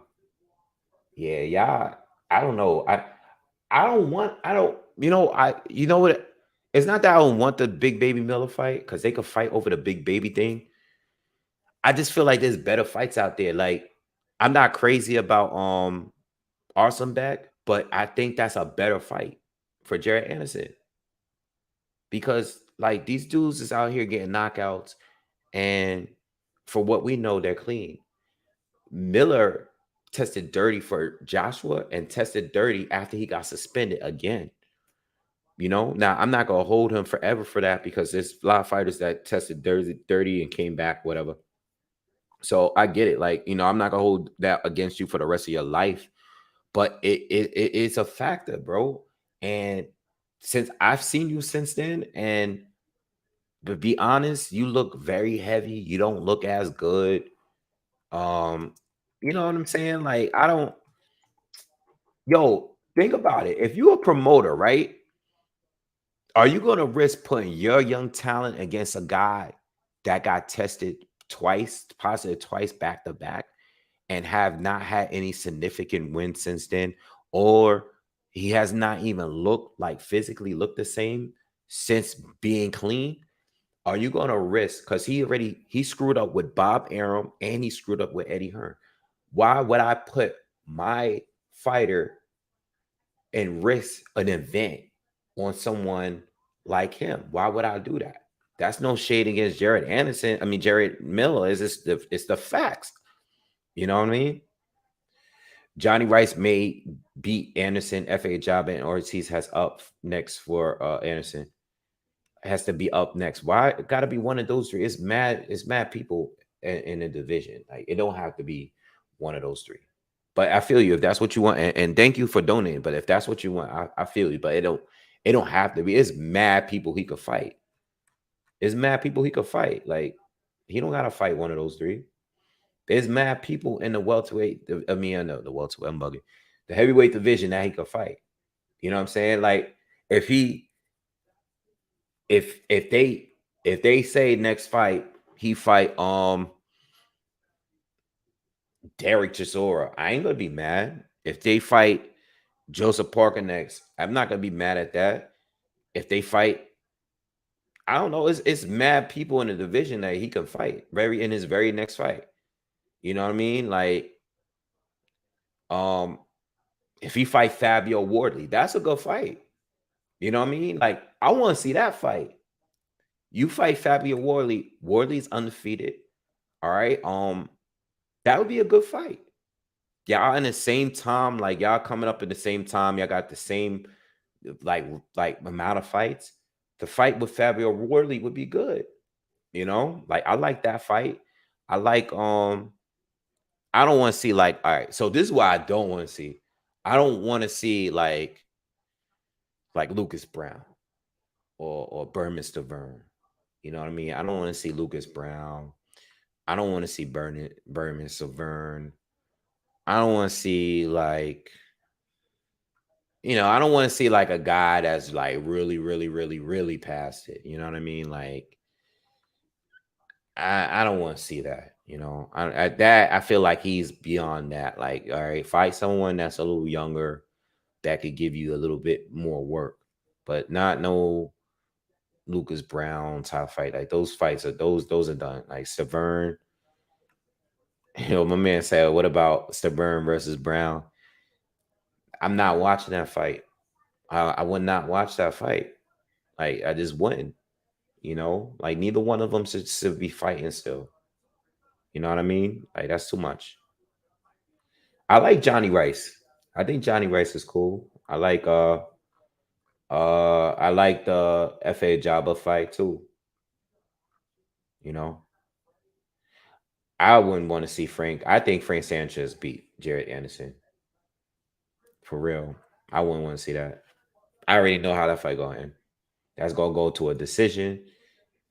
yeah, y'all. I don't know. I don't, you know what? It's not that I don't want the big baby Miller fight because they could fight over the big baby thing. I just feel like there's better fights out there. Like, I'm not crazy about Arslanbek, but I think that's a better fight for Jared Anderson because like these dudes is out here getting knockouts, and for what we know, they're clean. Miller tested dirty for Joshua and tested dirty after he got suspended again. Now I'm not gonna hold him forever for that because there's a lot of fighters that tested dirty and came back, whatever. So I get it. Like, I'm not gonna hold that against you for the rest of your life, but it's a factor, bro. And since I've seen you since then, and But be honest, you look very heavy. You don't look as good. You know what I'm saying? Like, I don't, yo, think about it. If you're a promoter, right? Are you going to risk putting your young talent against a guy that got tested twice, positive twice back to back, and have not had any significant wins since then? Or he has not even looked like physically looked the same since being clean? Are you going to risk? Because he screwed up with Bob Arum and he screwed up with Eddie Hearn. Why would I put my fighter and risk an event on someone like him? Why would I do that? That's no shade against Jared Anderson. I mean, Jared Miller. It's the facts. You know what I mean? Johnny Rice may beat Anderson. FA Job and Ortiz has up next for Anderson. Has to be up next. Why? It got to be one of those three. It's mad people in the division. Like, it don't have to be one of those three. But I feel you if that's what you want, and thank you for donating. But if that's what you want, I feel you. But it don't have to be. It's mad people he could fight. It's mad people he could fight. Like, he don't gotta fight one of those three. There's mad people in the welterweight. I mean, I know the welterweight. I'm bugging. The heavyweight division that he could fight. You know what I'm saying? Like, if they say next fight he fight Derek Chisora, I ain't gonna be mad. If they fight Joseph Parker next, I'm not gonna be mad at that. If they fight, I don't know, it's mad people in the division that he can fight in his very next fight. You know what I mean? Like, if he fight Fabio Wardley, that's a good fight. You know what I mean? Like, I want to see that fight. You fight Fabio Wardley. Wardley's undefeated. All right. That would be a good fight. Y'all in the same time, like y'all coming up at the same time. Y'all got the same like amount of fights. The fight with Fabio Wardley would be good. You know, like I like that fight. I like I don't want to see like, all right. So this is what I don't want to see. I don't want to see like Lucas Brown or Berman Stavern. You know what I mean? I don't want to see Lucas Brown. I don't want to see Berman Stavern. I don't want to see like, I don't want to see like a guy that's like really, really, really, really past it. You know what I mean? Like, I don't want to see that. I feel like he's beyond that. Like, all right, fight someone that's a little younger that could give you a little bit more work, but not no Lucas Brown type fight. Like those fights are those are done. Like Stavern, my man said, "What about Stavern versus Brown?" I'm not watching that fight. I would not watch that fight. Like I just wouldn't. Like neither one of them should be fighting still. You know what I mean? Like that's too much. I like Johnny Rice. I think Johnny Rice is cool. I like the FA Jabba fight too. You know, I wouldn't want to see Frank. I think Frank Sanchez beat Jared Anderson. For real. I wouldn't want to see that. I already know how that fight going to end. That's gonna go to a decision,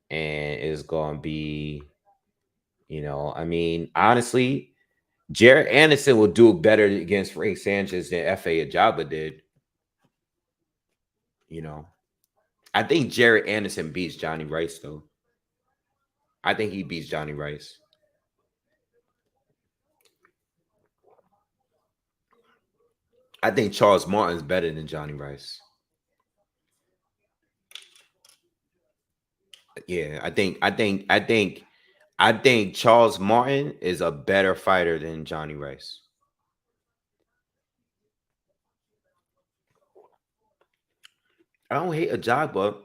and it's gonna be, I mean, honestly, Jared Anderson will do better against Frank Sanchez than F.A. Ajaba did. I think Jared Anderson beats Johnny Rice, though. I think he beats Johnny Rice. I think Charles Martin's better than Johnny Rice. Yeah, I think Charles Martin is a better fighter than Johnny Rice. I don't hate Ajagba.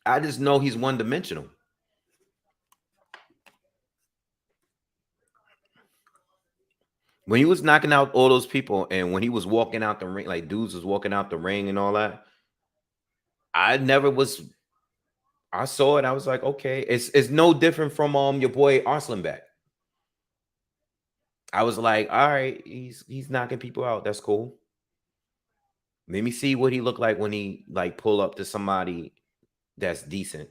I just know he's one-dimensional. When he was knocking out all those people and when he was walking out the ring, like dudes was walking out the ring and all that, I saw it. I was like, okay, it's no different from your boy Arslanbek. I was like, all right, he's knocking people out. That's cool. Let me see what he looked like when he like pull up to somebody that's decent.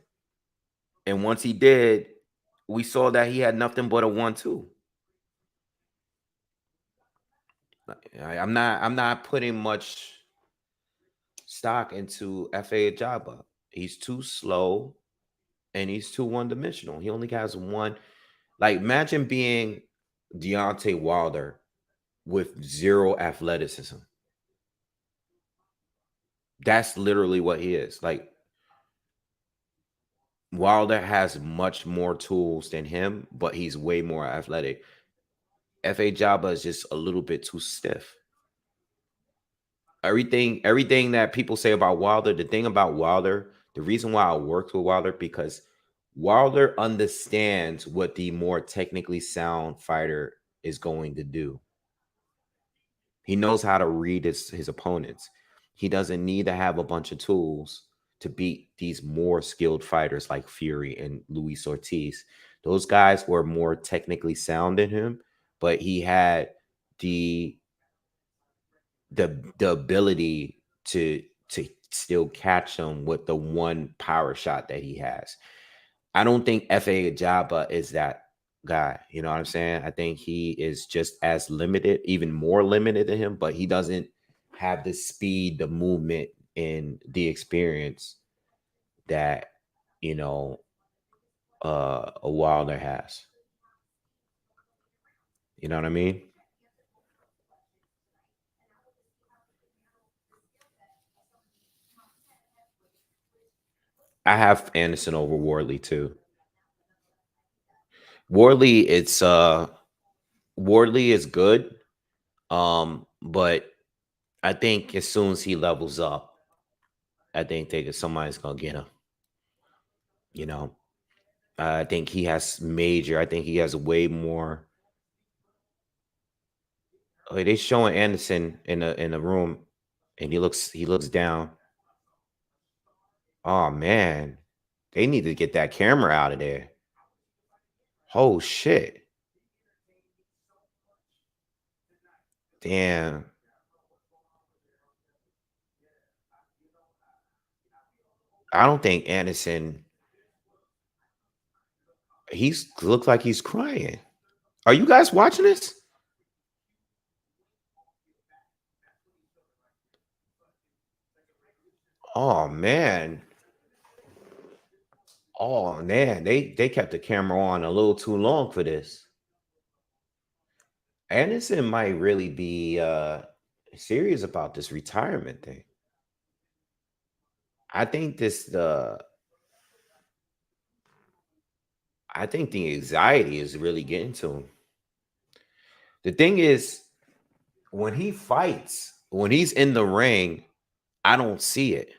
And once he did, we saw that he had nothing but a 1-2. I'm not putting much stock into Fa Jabba. He's too slow and he's too one-dimensional. He only has one. Like, imagine being Deontay Wilder with zero athleticism. That's literally what he is. Like, Wilder has much more tools than him, but he's way more athletic. Fa Jabba is just a little bit too stiff. Everything that people say about Wilder, the thing about Wilder, the reason why I worked with Wilder, because Wilder understands what the more technically sound fighter is going to do. He knows how to read his opponents. He doesn't need to have a bunch of tools to beat these more skilled fighters like Fury and Luis Ortiz. Those guys were more technically sound than him, but he had the ability to still catch them with the one power shot that he has. I don't think Fa Jabba is that guy. You know what I'm saying? I think he is just as limited, even more limited than him, but he doesn't have the speed, the movement, and the experience that, you know, a Wilder has. You know what I mean? I have Anderson over Wardley too. Wardley, Wardley is good. But I think as soon as he levels up, I think somebody's gonna get him. You know, I think he has major. I think he has way more. Oh, they showing Anderson in the room, and he looks down. Oh man, they need to get that camera out of there. Oh shit! Damn. I don't think Anderson. He's looks like he's crying. Are you guys watching this? Oh man. Oh man, they kept the camera on a little too long for this. Anderson might really be serious about this retirement thing. I think I think the anxiety is really getting to him. The thing is, when he fights, when he's in the ring, I don't see it.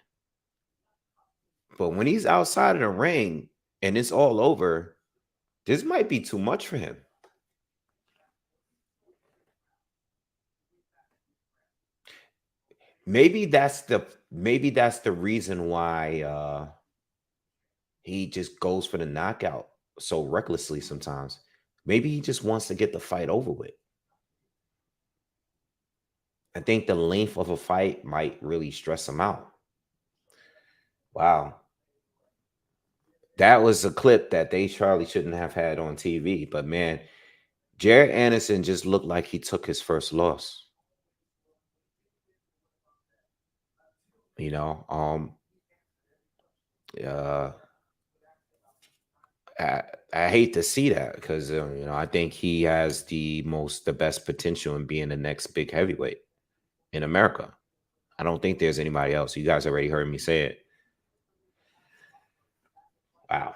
But when he's outside of the ring and it's all over, this might be too much for him. Maybe that's the reason why he just goes for the knockout so recklessly sometimes. Maybe he just wants to get the fight over with. I think the length of a fight might really stress him out. Wow. That was a clip that they Charlie shouldn't have had on TV. But man, Jared Anderson just looked like he took his first loss. You know, I hate to see that because you know, I think he has the best potential in being the next big heavyweight in America. I don't think there's anybody else. You guys already heard me say it. Wow.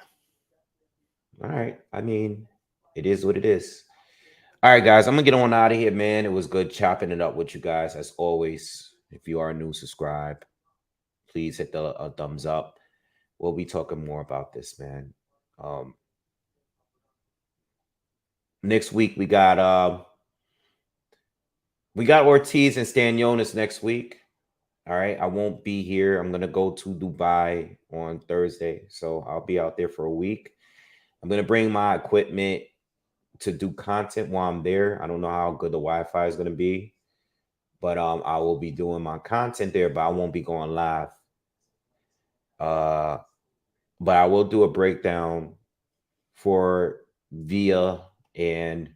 All right. I mean, it is what it is. All right, guys. I'm gonna get on out of here, man. It was good chopping it up with you guys as always. If you are new, subscribe. Please hit the thumbs up. We'll be talking more about this, man. Next week we got Ortiz and Stanionis next week. All right, I won't be here. I'm gonna go to Dubai on Thursday, so I'll be out there for a week. I'm gonna bring my equipment to do content while I'm there. I don't know how good the Wi-Fi is gonna be, but I will be doing my content there, but I won't be going live. but I will do a breakdown for Villa and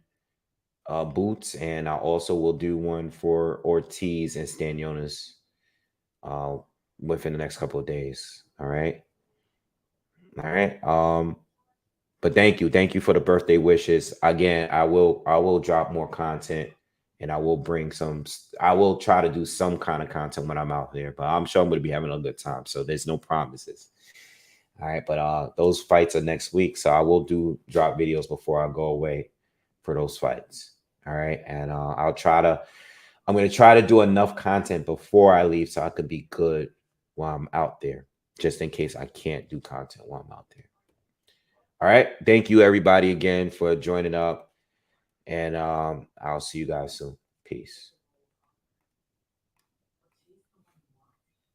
Boots, and I also will do one for Ortiz and Stanionis within the next couple of days. All right. But thank you for the birthday wishes. Again, I will drop more content, and I will try to do some kind of content when I'm out there, but I'm sure I'm going to be having a good time, so there's no promises. All right, but those fights are next week, so I will drop videos before I go away for those fights. All right, and I'm going to try to do enough content before I leave so I could be good while I'm out there, just in case I can't do content while I'm out there. All right, thank you everybody again for joining up, and I'll see you guys soon. Peace.